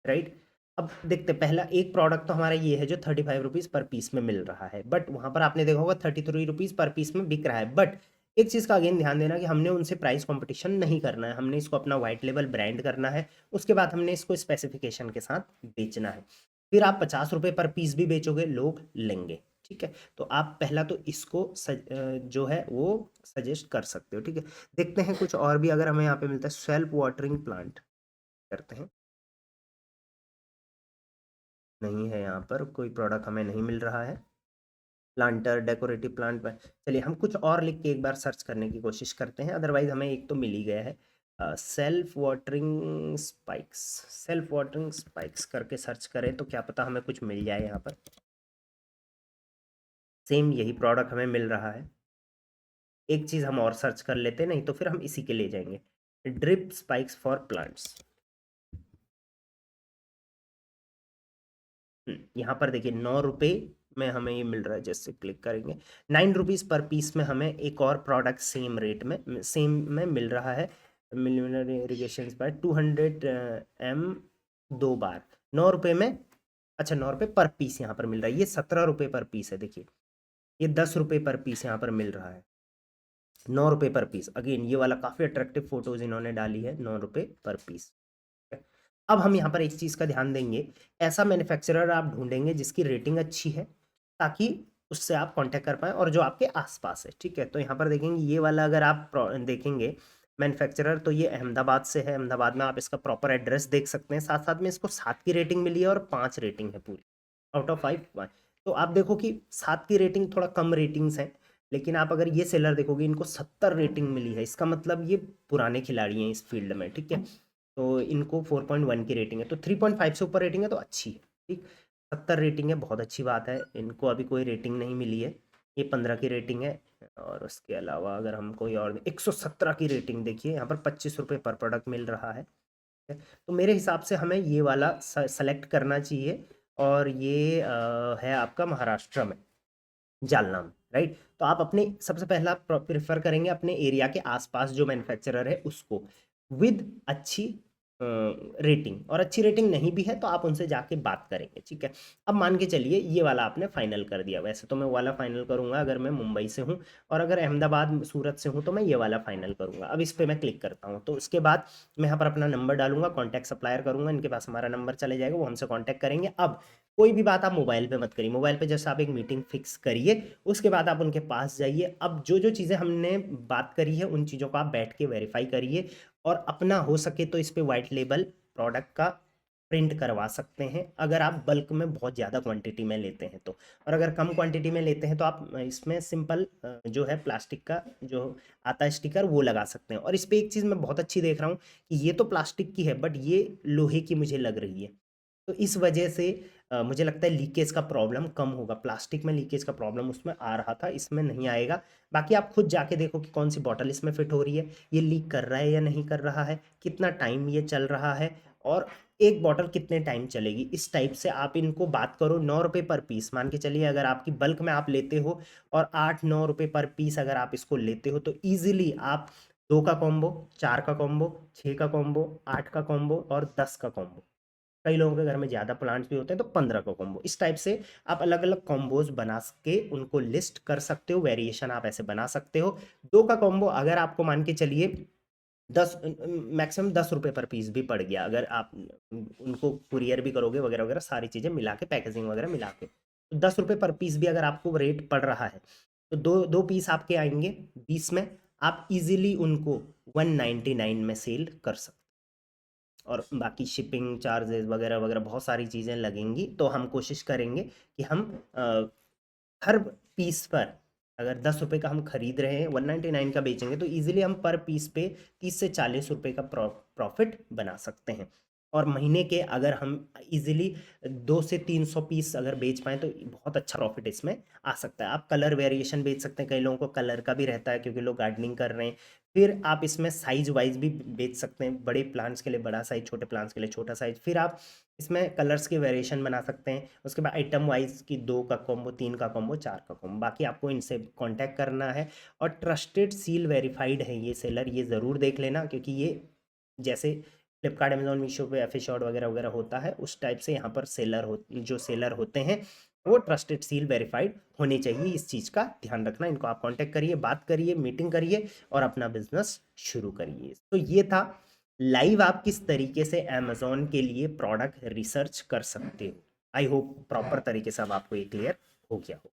राइट? अब देखते हैं, पहला एक प्रोडक्ट तो हमारा ये है जो 35 रुपीज़ पर पीस में मिल रहा है, बट वहाँ पर आपने देखा होगा 33 रुपीज़ पर पीस में बिक रहा है। बट एक चीज़ का अगेन ध्यान देना कि हमने उनसे प्राइस कंपटीशन नहीं करना है, हमने इसको अपना वाइट लेवल ब्रांड करना है। उसके बाद हमने इसको स्पेसिफिकेशन के साथ बेचना है। फिर आप 50 रुपये पर पीस भी बेचोगे, लोग लेंगे, ठीक है? तो आप पहला तो इसको जो है वो सजेस्ट कर सकते हो, ठीक है? देखते हैं कुछ और भी अगर हमें यहाँ पे मिलता है। सेल्फ वाटरिंग प्लांट करते हैं, नहीं है यहाँ पर कोई प्रोडक्ट, हमें नहीं मिल रहा है। प्लांटर, डेकोरेटिव प्लांट पर चलिए हम कुछ और लिख के एक बार सर्च करने की कोशिश करते हैं, अदरवाइज हमें एक तो मिल ही गया है। Self watering spikes, self watering spikes करके सर्च करें तो क्या पता हमें कुछ मिल जाए। यहाँ पर सेम यही प्रोडक्ट हमें मिल रहा है। एक चीज़ हम और सर्च कर लेते हैं, नहीं तो फिर हम इसी के ले जाएंगे, ड्रिप स्पाइक्स फॉर प्लांट्स। यहाँ पर देखिए 9 रुपये में हमें ये मिल रहा है। जैसे क्लिक करेंगे, 9 रुपीज़ पर पीस में हमें एक और प्रोडक्ट सेम रेट में सेम में मिल रहा है। मिलियनर इरिगेशन पर 200 दो बार, 9 रुपये में। अच्छा 9 रुपये पर पीस यहाँ पर मिल रहा है, ये 17 रुपये पर पीस है। देखिए ये 10 रुपये पर पीस यहाँ पर मिल रहा है, 9 रुपये पर पीस। अगेन ये वाला काफ़ी अट्रैक्टिव फोटोज इन्होंने डाली है, 9 रुपये पर पीस। अब हम यहाँ पर एक चीज़ का ध्यान देंगे, ऐसा मैन्युफैक्चरर आप ढूंढेंगे जिसकी रेटिंग अच्छी है, ताकि उससे आप कांटेक्ट कर पाएँ और जो आपके आसपास है, ठीक है? तो यहाँ पर देखेंगे ये वाला अगर आप देखेंगे मैन्युफैक्चरर, तो ये अहमदाबाद से है। अहमदाबाद में आप इसका प्रॉपर एड्रेस देख सकते हैं। साथ साथ में इसको 7 की रेटिंग मिली है और 5 रेटिंग है पूरी आउट ऑफ 5। तो आप देखो कि 7 की रेटिंग थोड़ा कम रेटिंग्स है, लेकिन आप अगर ये सेलर देखोगे इनको 70 रेटिंग मिली है, इसका मतलब ये पुराने खिलाड़ी हैं इस फील्ड में, ठीक है? तो इनको 4.1 की रेटिंग है, तो 3.5 से ऊपर रेटिंग है तो अच्छी है, ठीक? 70 रेटिंग है, बहुत अच्छी बात है। इनको अभी कोई रेटिंग नहीं मिली है, ये 15 की रेटिंग है। और उसके अलावा अगर हम कोई और 117 की रेटिंग देखिए, यहाँ पर 25 रुपये पर प्रोडक्ट मिल रहा है। तो मेरे हिसाब से हमें ये वाला सेलेक्ट करना चाहिए, और ये है आपका महाराष्ट्र में, जालना में, राइट? तो आप अपने सबसे पहला प्रेफर करेंगे अपने एरिया के आसपास जो मैन्युफैक्चरर है उसको, विद अच्छी रेटिंग, और अच्छी रेटिंग नहीं भी है तो आप उनसे जाके बात करेंगे, ठीक है। अब मान के चलिए ये वाला आपने फाइनल कर दिया, वैसे तो मैं वो वाला फाइनल करूंगा अगर मैं मुंबई से हूँ, और अगर अहमदाबाद सूरत से हूँ तो मैं ये वाला फाइनल करूंगा। अब इस पर मैं क्लिक करता हूँ, तो उसके बाद मैं यहाँ पर अपना नंबर डालूंगा, कॉन्टैक्ट सप्लायर करूंगा, इनके पास हमारा नंबर चले जाएगा, वो हमसे कॉन्टैक्ट करेंगे। अब कोई भी बात आप मोबाइल पे मत करिए, मोबाइल पे जैसे आप एक मीटिंग फिक्स करिए, उसके बाद आप उनके पास जाइए। अब जो जो चीज़ें हमने बात करी है उन चीज़ों को आप बैठ के वेरीफाई करिए, और अपना हो सके तो इस पे वाइट लेबल प्रोडक्ट का प्रिंट करवा सकते हैं, अगर आप बल्क में बहुत ज़्यादा क्वांटिटी में लेते हैं तो। और अगर कम क्वांटिटी में लेते हैं तो आप इसमें सिंपल जो है प्लास्टिक का जो आता है स्टिकर वो लगा सकते हैं। और इस पे एक चीज़ मैं बहुत अच्छी देख रहा हूँ कि ये तो प्लास्टिक की है बट ये लोहे की मुझे लग रही है, तो इस वजह से मुझे लगता है लीकेज का प्रॉब्लम कम होगा। प्लास्टिक में लीकेज का प्रॉब्लम उसमें आ रहा था, इसमें नहीं आएगा। बाकी आप खुद जाके देखो कि कौन सी बॉटल इसमें फिट हो रही है, ये लीक कर रहा है या नहीं कर रहा है, कितना टाइम ये चल रहा है, और एक बॉटल कितने टाइम चलेगी। इस टाइप से आप इनको बात करो। 9 रुपये पर पीस मान के चलिए, अगर आपकी बल्क में आप लेते हो और 8-9 रुपये पर पीस अगर आप इसको लेते हो, तो ईजिली आप 2 का कॉम्बो, 4 का कॉम्बो, 6 का कॉम्बो, 8 का कॉम्बो और 10 का कॉम्बो, कई लोगों के घर में ज़्यादा प्लांट्स भी होते हैं तो 15 का कॉम्बो, इस टाइप से आप अलग अलग कॉम्बोज बना के उनको लिस्ट कर सकते हो। वेरिएशन आप ऐसे बना सकते हो। 2 का कॉम्बो अगर आपको मान के चलिए 10 मैक्सिमम 10 रुपये पर पीस भी पड़ गया, अगर आप उनको कुरियर भी करोगे वगैरह वगैरह सारी चीज़ें मिला के, पैकेजिंग वगैरह मिला के, तो 10 रुपये पर पीस भी अगर आपको रेट पड़ रहा है तो दो दो पीस आपके आएंगे 20 में, आप इजीली उनको 199 में सेल कर सकते। और बाकी शिपिंग चार्जेस वगैरह वगैरह बहुत सारी चीज़ें लगेंगी, तो हम कोशिश करेंगे कि हम हर पीस पर, अगर 10 रुपये का हम खरीद रहे हैं 199 का बेचेंगे, तो इजीली हम पर पीस पे 30 से 40 रुपये का प्रॉफिट बना सकते हैं। और महीने के अगर हम इजीली 200 से 300 पीस अगर बेच पाएँ तो बहुत अच्छा प्रॉफिट इसमें आ सकता है। आप कलर वेरिएशन बेच सकते हैं, कई लोगों को कलर का भी रहता है क्योंकि लोग गार्डनिंग कर रहे हैं। फिर आप इसमें साइज वाइज भी बेच सकते हैं, बड़े प्लांट्स के लिए बड़ा साइज, छोटे प्लांट्स के लिए छोटा साइज। फिर आप इसमें कलर्स के वेरिएशन बना सकते हैं। उसके बाद आइटम वाइज की 2 का कॉम्बो, 3 का कॉम्बो, 4 का कॉम्बो। बाकी आपको इनसे कांटेक्ट करना है, और ट्रस्टेड सील वेरीफाइड है ये सेलर, ये ज़रूर देख लेना, क्योंकि ये जैसे फ्लिपकार्ट, अमेजोन, मीशो पे एफिशॉट वगैरह वगैरह होता है उस टाइप से यहाँ पर जो सेलर होते हैं वो ट्रस्टेड सील वेरीफाइड होने चाहिए। इस चीज़ का ध्यान रखना। इनको आप कांटेक्ट करिए, बात करिए, मीटिंग करिए और अपना बिजनेस शुरू करिए। तो ये था लाइव आप किस तरीके से अमेजोन के लिए प्रोडक्ट रिसर्च कर सकते हो। आई होप प्रॉपर तरीके से अब आपको ये क्लियर हो गया हो।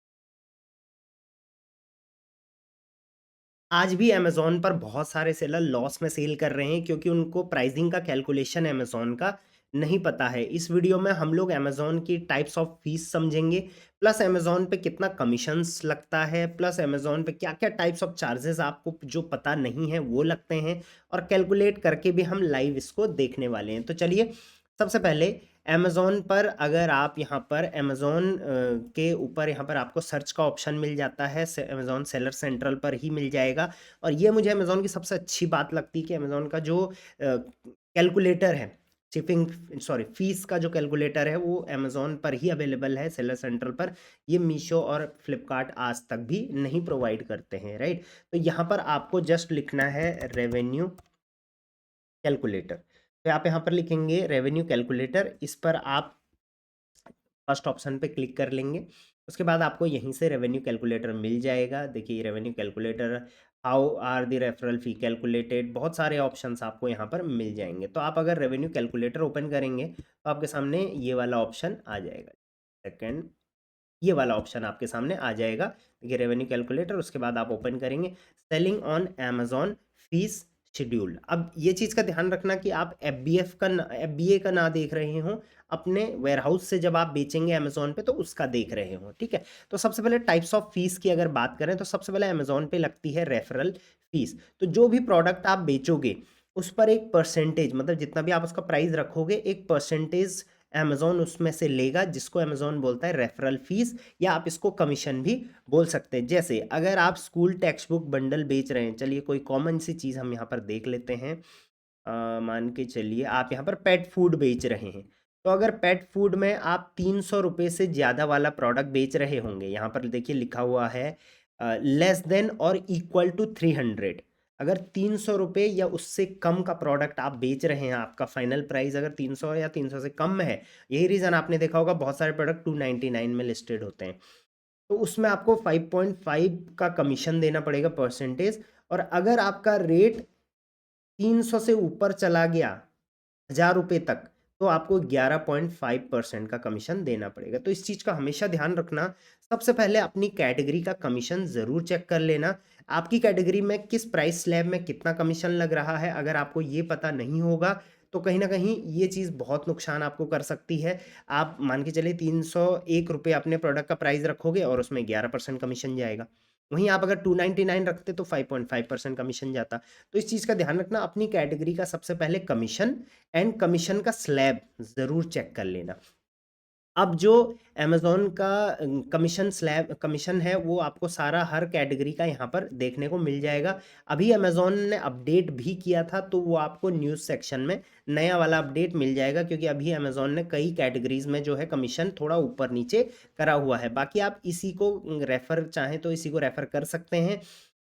आज भी अमेज़न पर बहुत सारे सेलर लॉस में सेल कर रहे हैं क्योंकि उनको प्राइसिंग का कैलकुलेशन अमेज़न का नहीं पता है। इस वीडियो में हम लोग अमेज़न की टाइप्स ऑफ फीस समझेंगे, प्लस अमेज़न पे कितना कमीशंस लगता है, प्लस अमेज़न पे क्या-क्या टाइप्स ऑफ चार्जेस आपको जो पता नहीं है वो लगते हैं, और कैलकुलेट करके भी हम लाइव इसको देखने वाले हैं। तो चलिए, सबसे पहले अमेज़न पर अगर आप यहाँ पर अमेज़न के ऊपर यहाँ पर आपको सर्च का ऑप्शन मिल जाता है, अमेज़न सेलर सेंट्रल पर ही मिल जाएगा। और ये मुझे अमेज़न की सबसे अच्छी बात लगती है कि अमेज़न का जो कैलकुलेटर है, शिपिंग सॉरी फीस का जो कैलकुलेटर है वो अमेज़न पर ही अवेलेबल है, सेलर सेंट्रल पर। ये मीशो और फ्लिपकार्ट आज तक भी नहीं प्रोवाइड करते हैं, राइट। तो यहाँ पर आपको जस्ट लिखना है रेवेन्यू कैलकुलेटर। तो आप यहाँ पर लिखेंगे रेवेन्यू कैलकुलेटर, इस पर आप फर्स्ट ऑप्शन पे क्लिक कर लेंगे। उसके बाद आपको यहीं से रेवेन्यू कैलकुलेटर मिल जाएगा। देखिए revenue calculator, how are the referral fee calculated, बहुत सारे ऑप्शंस आपको यहाँ पर मिल जाएंगे। तो आप अगर रेवेन्यू कैलकुलेटर ओपन करेंगे तो आपके सामने ये वाला ऑप्शन आ जाएगा। सेकेंड, ये वाला ऑप्शन आपके सामने आ जाएगा। देखिए रेवेन्यू कैलकुलेटर, उसके बाद आप ओपन करेंगे selling on Amazon fees schedule. अब ये चीज़ का ध्यान रखना कि आप एफबीए का ना देख रहे हो, अपने वेयरहाउस से जब आप बेचेंगे अमेजोन पे तो उसका देख रहे हो, ठीक है। तो सबसे पहले टाइप्स ऑफ फीस की अगर बात करें तो सबसे पहले अमेजोन पे लगती है रेफरल फीस। तो जो भी प्रोडक्ट आप बेचोगे उस पर एक परसेंटेज, मतलब जितना भी आप उसका प्राइस रखोगे एक परसेंटेज अमेजोन उसमें से लेगा, जिसको अमेजोन बोलता है रेफरल फीस, या आप इसको कमीशन भी बोल सकते हैं। जैसे अगर आप स्कूल टेक्स्ट बुक बंडल बेच रहे हैं, चलिए कोई कॉमन सी चीज़ हम यहाँ पर देख लेते हैं। मान के चलिए आप यहाँ पर पेट फूड बेच रहे हैं, तो अगर पेट फूड में आप 300 रुपये से ज़्यादा वाला प्रोडक्ट बेच रहे होंगे, यहाँ पर देखिए लिखा हुआ है लेस देन और इक्वल टू 300, अगर 300 रुपये या उससे कम का प्रोडक्ट आप बेच रहे हैं, आपका फाइनल प्राइस अगर 300 या 300 से कम में है, यही रीज़न आपने देखा होगा बहुत सारे प्रोडक्ट 299 में लिस्टेड होते हैं, तो उसमें आपको 5.5 का कमीशन देना पड़ेगा परसेंटेज। और अगर आपका रेट 300 से ऊपर चला गया 1000 रुपये तक, तो आपको 11.5% का कमीशन देना पड़ेगा। तो इस चीज़ का हमेशा ध्यान रखना। सबसे पहले अपनी कैटेगरी का कमीशन ज़रूर चेक कर लेना, आपकी कैटेगरी में किस प्राइस स्लैब में कितना कमीशन लग रहा है। अगर आपको ये पता नहीं होगा तो कहीं ना कहीं ये चीज़ बहुत नुकसान आपको कर सकती है। आप मान के चलिए 301 रुपये अपने प्रोडक्ट का प्राइस रखोगे और उसमें 11% कमीशन जाएगा, वहीं आप अगर 299 रखते तो 5.5% कमीशन जाता। तो इस चीज़ का ध्यान रखना, अपनी कैटेगरी का सबसे पहले कमीशन एंड कमीशन का स्लैब ज़रूर चेक कर लेना। अब जो अमेज़न का कमीशन स्लैब कमीशन है वो आपको सारा हर कैटेगरी का यहाँ पर देखने को मिल जाएगा। अभी अमेज़न ने अपडेट भी किया था, तो वो आपको न्यूज़ सेक्शन में नया वाला अपडेट मिल जाएगा, क्योंकि अभी अमेज़न ने कई कैटेगरीज़ में जो है कमीशन थोड़ा ऊपर नीचे करा हुआ है। बाकी आप इसी को रेफ़र चाहें तो इसी को रेफ़र कर सकते हैं।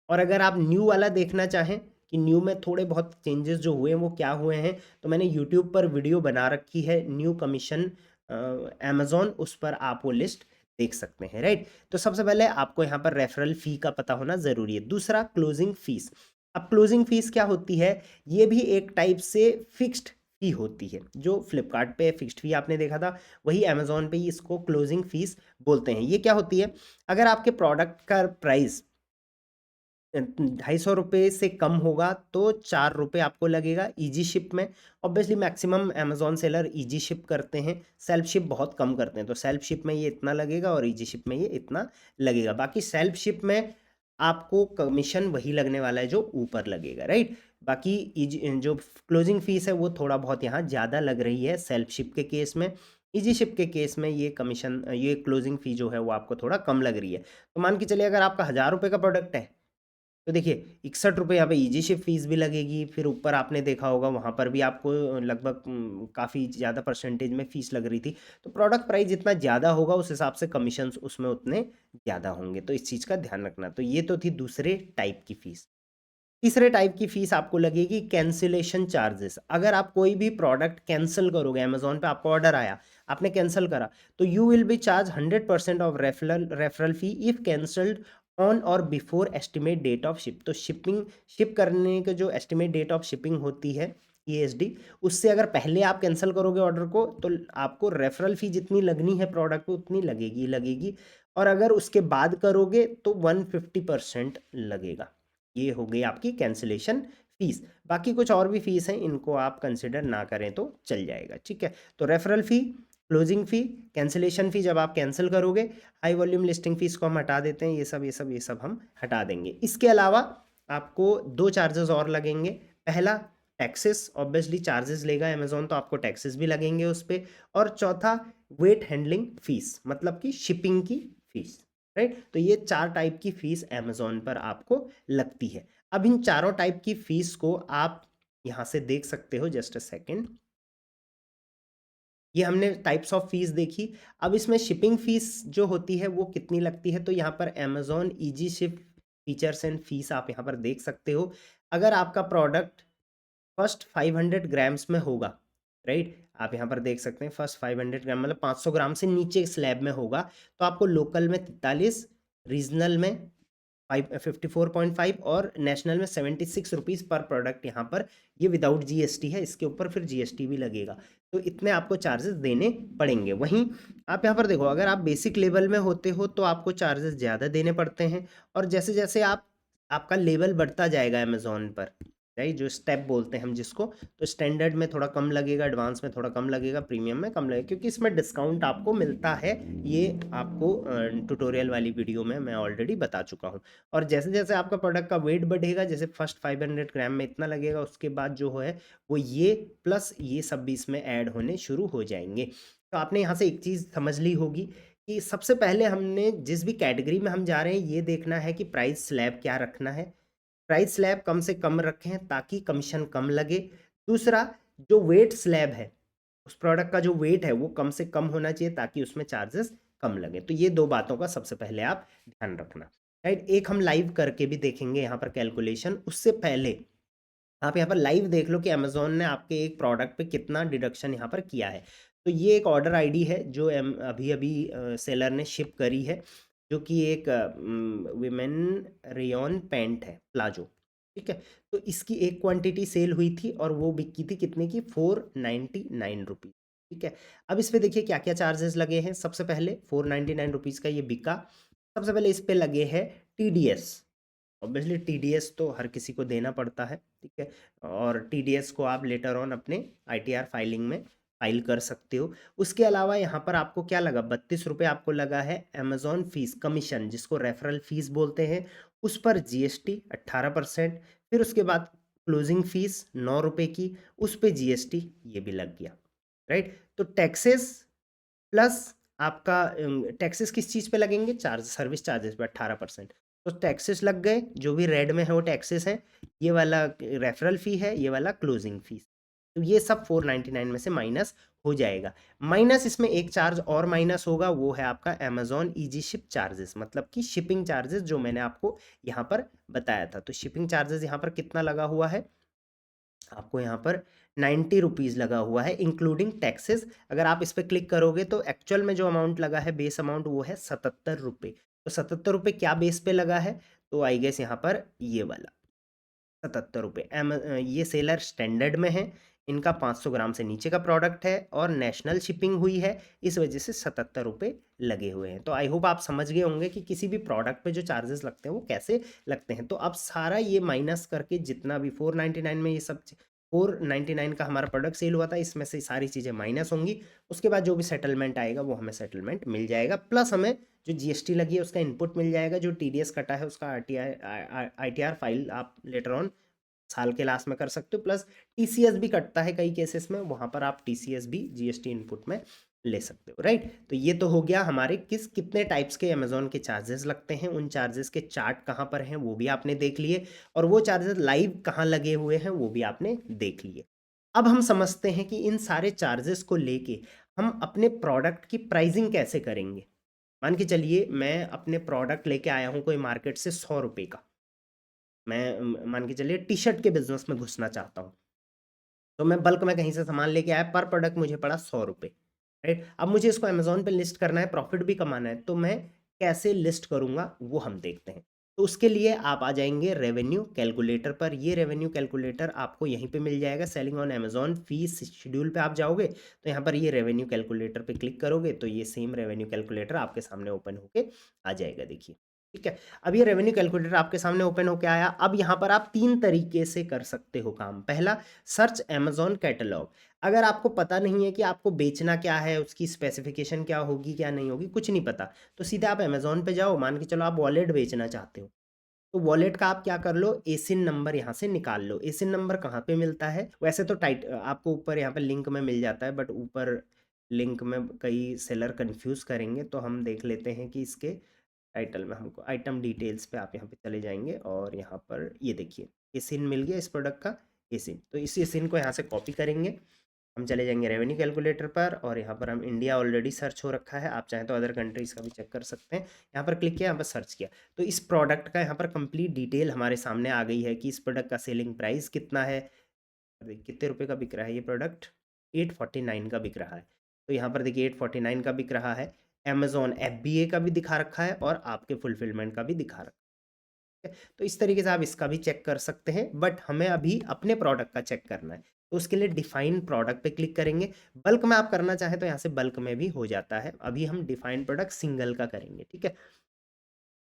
और अगर आप न्यू वाला देखना चाहें कि न्यू में थोड़े बहुत चेंजेस जो हुए हैं वो क्या हुए हैं, तो मैंने यूट्यूब पर वीडियो बना रखी है न्यू कमीशन अमेज़न, उस पर आप वो लिस्ट देख सकते हैं, राइट। तो सबसे पहले आपको यहाँ पर रेफरल फ़ी का पता होना ज़रूरी है। दूसरा, क्लोजिंग फ़ीस। अब क्लोजिंग फ़ीस क्या होती है? ये भी एक टाइप से फिक्स्ड फ़ी होती है। जो फ्लिपकार्ट पे फिक्स्ड फ़ी आपने देखा था, वही अमेज़न पे ही इसको क्लोजिंग फ़ीस बोलते हैं। ये क्या होती है? अगर आपके प्रोडक्ट का प्राइस 250 रुपये से कम होगा तो 4 रुपये आपको लगेगा ईजी शिप में। Obviously maximum Amazon seller easy ship करते हैं, सेल्फ शिप बहुत कम करते हैं। तो सेल्फ शिप में ये इतना लगेगा और ईजी शिप में ये इतना लगेगा। बाकी सेल्फ शिप में आपको कमीशन वही लगने वाला है जो ऊपर लगेगा, राइट। बाकी ईजी जो क्लोजिंग फीस है वो थोड़ा बहुत यहाँ ज़्यादा लग रही है सेल्फ शिप के केस में। ईजी शिप के केस में ये कमीशन, ये क्लोजिंग फ़ी जो है वो आपको थोड़ा कम लग रही है। तो मान के चलिए अगर आपका 1000 रुपये का प्रोडक्ट है, तो देखिए 61 रुपये यहाँ पे ईजी शिप फीस भी लगेगी, फिर ऊपर आपने देखा होगा वहाँ पर भी आपको लगभग काफ़ी ज़्यादा परसेंटेज में फ़ीस लग रही थी। तो प्रोडक्ट प्राइस जितना ज़्यादा होगा उस हिसाब से कमीशंस उसमें उतने ज़्यादा होंगे, तो इस चीज़ का ध्यान रखना। तो ये तो थी दूसरे टाइप की फ़ीस। तीसरे टाइप की फ़ीस आपको लगेगी कैंसिलेशन चार्जेस। अगर आप कोई भी प्रोडक्ट कैंसिल करोगे, अमेज़न पे आपको ऑर्डर आया, आपने कैंसिल करा, तो you will be charge 100% of referral fee if cancelled on or before estimate date of ship. तो शिप करने के जो एस्टिमेट डेट ऑफ शिपिंग होती है ESD, उससे अगर पहले आप कैंसिल करोगे ऑर्डर को, तो आपको रेफरल फ़ी जितनी लगनी है प्रोडक्ट को उतनी लगेगी। और अगर उसके बाद करोगे तो 150% लगेगा। ये हो गई आपकी कैंसिलेशन फीस। बाकी कुछ और भी फीस हैं, इनको आप कंसिडर ना करें तो चल जाएगा, ठीक है। तो रेफरल फ़ी, क्लोजिंग फ़ी, कैंसिलेशन फ़ी जब आप कैंसिल करोगे, हाई वॉल्यूम लिस्टिंग फ़ीस को हम हटा देते हैं, ये सब हम हटा देंगे। इसके अलावा आपको दो चार्जेस और लगेंगे। पहला, टैक्सेस, ऑब्वियसली चार्जेस लेगा अमेज़न तो आपको टैक्सेस भी लगेंगे उस पर। और चौथा, वेट हैंडलिंग फ़ीस, मतलब कि शिपिंग की फ़ीस, राइट। तो ये 4 टाइप की फ़ीस अमेज़न पर आपको लगती है। अब इन चारों टाइप की फ़ीस को आप यहाँ से देख सकते हो, जस्ट अ सेकेंड। ये हमने टाइप्स ऑफ फीस देखी। अब इसमें शिपिंग फीस जो होती है वो कितनी लगती है, तो यहाँ पर Amazon easy ship features and fees आप यहाँ पर देख सकते हो। अगर आपका प्रोडक्ट फर्स्ट 500 ग्राम्स में होगा, राइट, आप यहाँ पर देख सकते हैं फर्स्ट 500 ग्राम मतलब 500 ग्राम से नीचे स्लैब में होगा, तो आपको लोकल में 43, रीजनल में 54.5 और नेशनल में 76 रुपीज़ पर प्रोडक्ट यहाँ पर। ये विदाउट जीएसटी है, इसके ऊपर फिर जीएसटी भी लगेगा, तो इतने आपको चार्जेस देने पड़ेंगे। वहीं आप यहाँ पर देखो, अगर आप बेसिक लेवल में होते हो तो आपको चार्जेस ज़्यादा देने पड़ते हैं, और जैसे जैसे आपका लेवल बढ़ता जाएगा अमेज़न पर, राइट, जो स्टेप बोलते हैं हम जिसको, तो स्टैंडर्ड में थोड़ा कम लगेगा, एडवांस में थोड़ा कम लगेगा, प्रीमियम में कम लगेगा, क्योंकि इसमें डिस्काउंट आपको मिलता है। ये आपको ट्यूटोरियल वाली वीडियो में मैं ऑलरेडी बता चुका हूँ। और जैसे जैसे आपका प्रोडक्ट का वेट बढ़ेगा, जैसे फर्स्ट 500 ग्राम में इतना लगेगा, उसके बाद जो है वो ये प्लस ये सब भी इसमें ऐड होने शुरू हो जाएंगे। तो आपने यहाँ से एक चीज़ समझ ली होगी कि सबसे पहले हमने जिस भी कैटेगरी में हम जा रहे हैं ये देखना है कि प्राइस स्लैब क्या रखना है। प्राइस स्लैब कम से कम रखें ताकि कमीशन कम लगे। दूसरा, जो वेट स्लैब है, उस प्रोडक्ट का जो वेट है वो कम से कम होना चाहिए ताकि उसमें चार्जेस कम लगे। तो ये दो बातों का सबसे पहले आप ध्यान रखना। राइट। एक हम लाइव करके भी देखेंगे यहाँ पर कैलकुलेशन। उससे पहले आप यहाँ पर लाइव देख लो कि अमेज़न ने आपके एक प्रोडक्ट पे कितना डिडक्शन यहाँ पर किया है। तो ये एक ऑर्डर आईडी है जो अभी-अभी सेलर ने शिप करी है, जो कि एक विमेन रेयॉन पैंट है, प्लाज़ो, ठीक है? तो इसकी एक क्वांटिटी सेल हुई थी और वो बिकी थी कितने की? ₹499, ठीक है? अब इस पे देखिए क्या-क्या चार्जेस लगे हैं। सबसे पहले ₹499 का ये बिका। सबसे पहले इस पे लगे हैं टीडीएस। ऑब्वियसली टीडीएस तो हर किसी को देना पड़ता है, ठीक है? और टीडीएस को आप लेटर ऑन अपने आईटीआर फाइलिंग में फाइल कर सकते हो। उसके अलावा यहाँ पर आपको क्या लगा? ₹32 आपको लगा है अमेज़न फीस कमीशन, जिसको रेफरल फीस बोलते हैं। उस पर जीएसटी 18%, फिर उसके बाद क्लोजिंग फीस ₹9 की, उस पे जीएसटी ये भी लग गया, राइट? तो टैक्सेस प्लस आपका टैक्सेस किस चीज़ पे लगेंगे? चार्ज सर्विस चार्जेस पे 18%। तो टैक्सेस लग गए, जो भी रेड में है वो टैक्सेस हैं। ये वाला रेफरल फ़ी है, ये वाला क्लोजिंग फ़ीस। तो ये सब 499 में से माइनस हो जाएगा। माइनस इसमें एक चार्ज और माइनस होगा, वो है आपका अमेज़न ईज़ी शिप चार्जेस, मतलब कि शिपिंग चार्जेस जो मैंने आपको यहाँ पर बताया था। तो शिपिंग चार्जेस यहाँ पर कितना लगा हुआ है? आपको यहाँ पर ₹90 लगा हुआ है इंक्लूडिंग टैक्सेस। अगर आप इस पे क्लिक करोगे तो एक्चुअल में जो अमाउंट लगा है बेस अमाउंट वो है ₹77। तो ₹77 क्या बेस पे लगा है? तो आई गेस यहाँ पर ये वाला ₹77। ये सेलर स्टैंडर्ड में है, इनका 500 ग्राम से नीचे का प्रोडक्ट है और नेशनल शिपिंग हुई है, इस वजह से ₹77 लगे हुए हैं। तो आई होप आप समझ गए होंगे कि किसी भी प्रोडक्ट पे जो चार्जेस लगते हैं वो कैसे लगते हैं। तो अब सारा ये माइनस करके जितना भी 499 में ये सब 499 का हमारा प्रोडक्ट सेल हुआ था, इसमें से सारी चीज़ें माइनस होंगी। उसके बाद जो भी सेटलमेंट आएगा वो हमें सेटलमेंट मिल जाएगा, प्लस हमें जो जीएसटी लगी है उसका इनपुट मिल जाएगा, जो टीडीएस कटा है उसका आईटीआर फाइल आप लेटर ऑन साल के लास्ट में कर सकते हो, प्लस टीसीएस भी कटता है कई केसेस में, वहां पर आप टीसीएस भी जीएसटी इनपुट में ले सकते हो, राइट? तो ये तो हो गया हमारे कितने टाइप्स के अमेजोन के चार्जेस लगते हैं, उन चार्जेस के चार्ट कहाँ पर हैं वो भी आपने देख लिए, और वो चार्जेस लाइव कहाँ लगे हुए हैं वो भी आपने देख लिए। अब हम समझते हैं कि इन सारे चार्जेस को लेके हम अपने प्रोडक्ट की प्राइसिंग कैसे करेंगे। मान के चलिए मैं अपने प्रोडक्ट लेके आया हूँ कोई मार्केट से ₹100 का, मैं मान के चलिए टी शर्ट के बिजनेस में घुसना चाहता हूँ, तो मैं बल्क में कहीं से सामान लेके आया, पर प्रोडक्ट मुझे पड़ा ₹100, राइट? अब मुझे इसको अमेज़न पे लिस्ट करना है, प्रॉफ़िट भी कमाना है, तो मैं कैसे लिस्ट करूँगा वो हम देखते हैं। तो उसके लिए आप आ जाएँगे रेवेन्यू कैलकुलेटर पर। ये रेवेन्यू कैलकुलेटर आपको यहीं पे मिल जाएगा, selling on Amazon fees schedule पे आप जाओगे, तो यहाँ पर ये रेवेन्यू कैलकुलेटर पे क्लिक करोगे तो ये सेम रेवेन्यू कैलकुलेटर आपके सामने ओपन होके आ जाएगा, देखिए, ठीक है? अब ये रेवेन्यू कैलकुलेटर आपके सामने ओपन होके आया। अब यहाँ पर आप 3 तरीके से कर सकते हो काम। पहला, सर्च अमेज़न कैटलॉग। अगर आपको पता नहीं है कि आपको बेचना क्या है, उसकी स्पेसिफिकेशन क्या होगी, क्या नहीं होगी, कुछ नहीं पता, तो सीधे आप अमेज़न पे जाओ, मान के चलो आप वॉलेट बेचना चाहते हो, तो वॉलेट का आप क्या कर लो, एसिन नंबर यहाँ से निकाल लो। एसिन नंबर कहाँ पे मिलता है? वैसे तो आपको ऊपर यहाँ पे लिंक में मिल जाता है, बट ऊपर लिंक में कई सेलर कन्फ्यूज़ करेंगे, तो हम देख लेते हैं कि इसके टाइटल में हमको आइटम डिटेल्स पे आप यहाँ पे चले जाएंगे और यहाँ पर ये देखिए एसिन मिल गया इस प्रोडक्ट का, एसिन। तो इस एसिन को यहाँ से कॉपी करेंगे, हम चले जाएंगे रेवेन्यू कैलकुलेटर पर, और यहाँ पर हम इंडिया ऑलरेडी सर्च हो रखा है, आप चाहें तो अदर कंट्रीज का भी चेक कर सकते हैं। यहाँ पर क्लिक किया, यहाँ पर सर्च किया, तो इस प्रोडक्ट का यहाँ पर कंप्लीट डिटेल हमारे सामने आ गई है कि इस प्रोडक्ट का सेलिंग प्राइस कितना है। कितने रुपए का बिक रहा है ये प्रोडक्ट? 849 का बिक रहा है। तो यहाँ पर देखिए 849 का बिक रहा है। अमेज़न एफबीए का भी दिखा रखा है और आपके फुलफिलमेंट का भी दिखा रखा है। तो इस तरीके से आप इसका भी चेक कर सकते हैं, बट हमें अभी अपने प्रोडक्ट का चेक करना है। तो उसके लिए डिफाइन प्रोडक्ट पे क्लिक करेंगे। बल्क में आप करना चाहें तो यहाँ से बल्क में भी हो जाता है। अभी हम डिफाइन प्रोडक्ट सिंगल का करेंगे, ठीक है?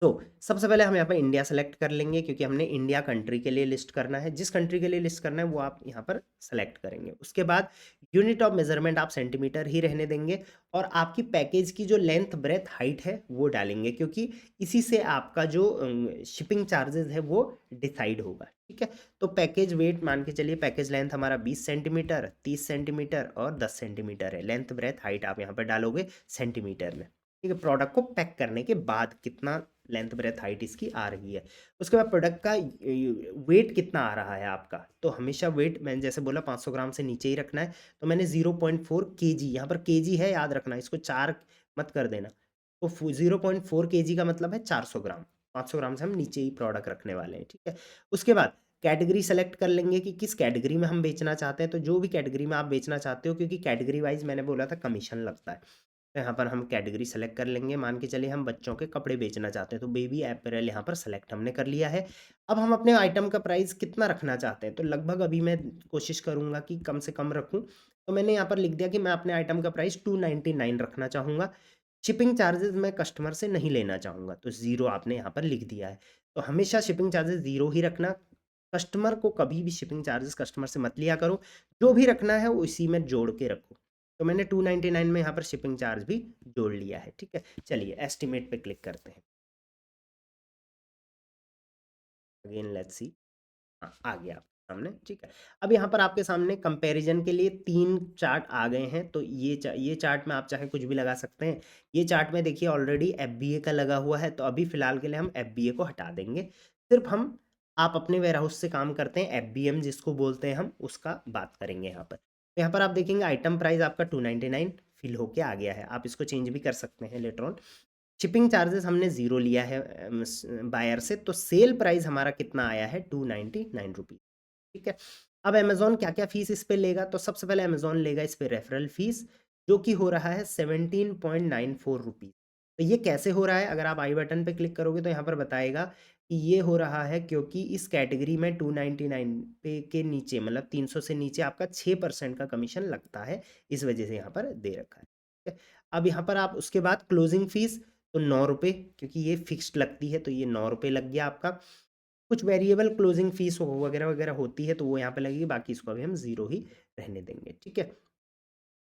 तो सबसे पहले हम यहाँ पे इंडिया सेलेक्ट कर लेंगे, क्योंकि हमने इंडिया कंट्री के लिए लिस्ट करना है। जिस कंट्री के लिए लिस्ट करना है वो आप यहाँ पर सेलेक्ट करेंगे। उसके बाद यूनिट ऑफ मेजरमेंट आप सेंटीमीटर ही रहने देंगे, और आपकी पैकेज की जो लेंथ ब्रेथ हाइट है वो डालेंगे, क्योंकि इसी से आपका जो शिपिंग चार्जेस है वो डिसाइड होगा, ठीक है? तो पैकेज वेट मान के चलिए, पैकेज लेंथ हमारा 20 सेंटीमीटर, 30 सेंटीमीटर और 10 सेंटीमीटर है। लेंथ ब्रेथ हाइट आप यहाँ पर डालोगे सेंटीमीटर में, ठीक है? प्रोडक्ट को पैक करने के बाद कितना लेंथ ब्रेथ हाइट इसकी आ रही है। उसके बाद प्रोडक्ट का वेट कितना आ रहा है आपका, तो हमेशा वेट मैंने जैसे बोला 500 ग्राम से नीचे ही रखना है। तो मैंने 0.4 केजी, यहाँ पर केजी है, याद रखना, इसको 4 मत कर देना। तो 0.4 केजी का मतलब है 400 ग्राम, 500 ग्राम से हम नीचे ही प्रोडक्ट रखने वाले हैं, ठीक है। उसके बाद कैटेगरी सेलेक्ट कर लेंगे कि किस कैटेगरी में हम बेचना चाहते हैं, तो जो भी कैटेगरी में आप बेचना चाहते हो, क्योंकि कैटेगरी वाइज मैंने बोला था कमीशन लगता है, तो यहाँ पर हम कैटेगरी सेलेक्ट कर लेंगे। मान के चलिए हम बच्चों के कपड़े बेचना चाहते हैं, तो बेबी अपैरल यहाँ पर सेलेक्ट हमने कर लिया है। अब हम अपने आइटम का प्राइस कितना रखना चाहते हैं, तो लगभग अभी मैं कोशिश करूँगा कि कम से कम रखूँ, तो मैंने यहाँ पर लिख दिया कि मैं अपने आइटम का प्राइस 299 रखना चाहूँगा। शिपिंग चार्जेस मैं कस्टमर से नहीं लेना चाहूँगा, तो ज़ीरो आपने यहाँ पर लिख दिया है। तो हमेशा शिपिंग चार्जेस ज़ीरो ही रखना, कस्टमर को कभी भी शिपिंग चार्जेस कस्टमर से मत लिया करो, जो भी रखना है वो इसी में जोड़ के रखो। तो मैंने 299 में यहाँ पर शिपिंग चार्ज भी जोड़ लिया है, ठीक है। चलिए एस्टिमेट पे क्लिक करते हैं, अगेन लेट्स सी। हाँ, आ गया आपके सामने, ठीक है। अब यहाँ पर आपके सामने कंपैरिजन के लिए 3 चार्ट आ गए हैं, तो ये चार्ट में आप चाहे कुछ भी लगा सकते हैं। ये चार्ट में देखिए ऑलरेडी एफबीए का लगा हुआ है, तो अभी फ़िलहाल के लिए हम एफबीए को हटा देंगे। सिर्फ हम आप अपने वेयरहाउस से काम करते हैं, एफबीएम जिसको बोलते हैं हम, उसका बात करेंगे यहाँ पर। तो यहाँ पर आप देखेंगे आइटम प्राइस आपका 299 फिल होके आ गया है। आप इसको चेंज भी कर सकते हैं लेटर ऑन। शिपिंग चार्जेस हमने ज़ीरो लिया है बायर से, तो सेल प्राइस हमारा कितना आया है 299 रुपीज़, ठीक है। अब अमेज़न क्या-क्या फ़ीस इस पे लेगा, तो सबसे पहले अमेज़न लेगा इस पे रेफरल फ़ीस, जो कि हो रहा है 17.94 रुपीज़। तो ये कैसे हो रहा है, अगर आप आई बटन पे क्लिक करोगे तो यहाँ पर बताएगा कि ये हो रहा है क्योंकि इस कैटेगरी में 299 पे के नीचे मतलब 300 से नीचे आपका 6% का कमीशन लगता है, इस वजह से यहाँ पर दे रखा है, ठीक है। अब यहाँ पर आप उसके बाद क्लोजिंग फ़ीस तो 9 रुपये, क्योंकि ये फिक्स्ड लगती है, तो ये 9 रुपये लग गया आपका। कुछ वेरिएबल क्लोजिंग फीस हो वगैरह वगैरह होती है, तो वो यहाँ पे लगेगी, बाकी इसको अभी हम ज़ीरो ही रहने देंगे, ठीक है।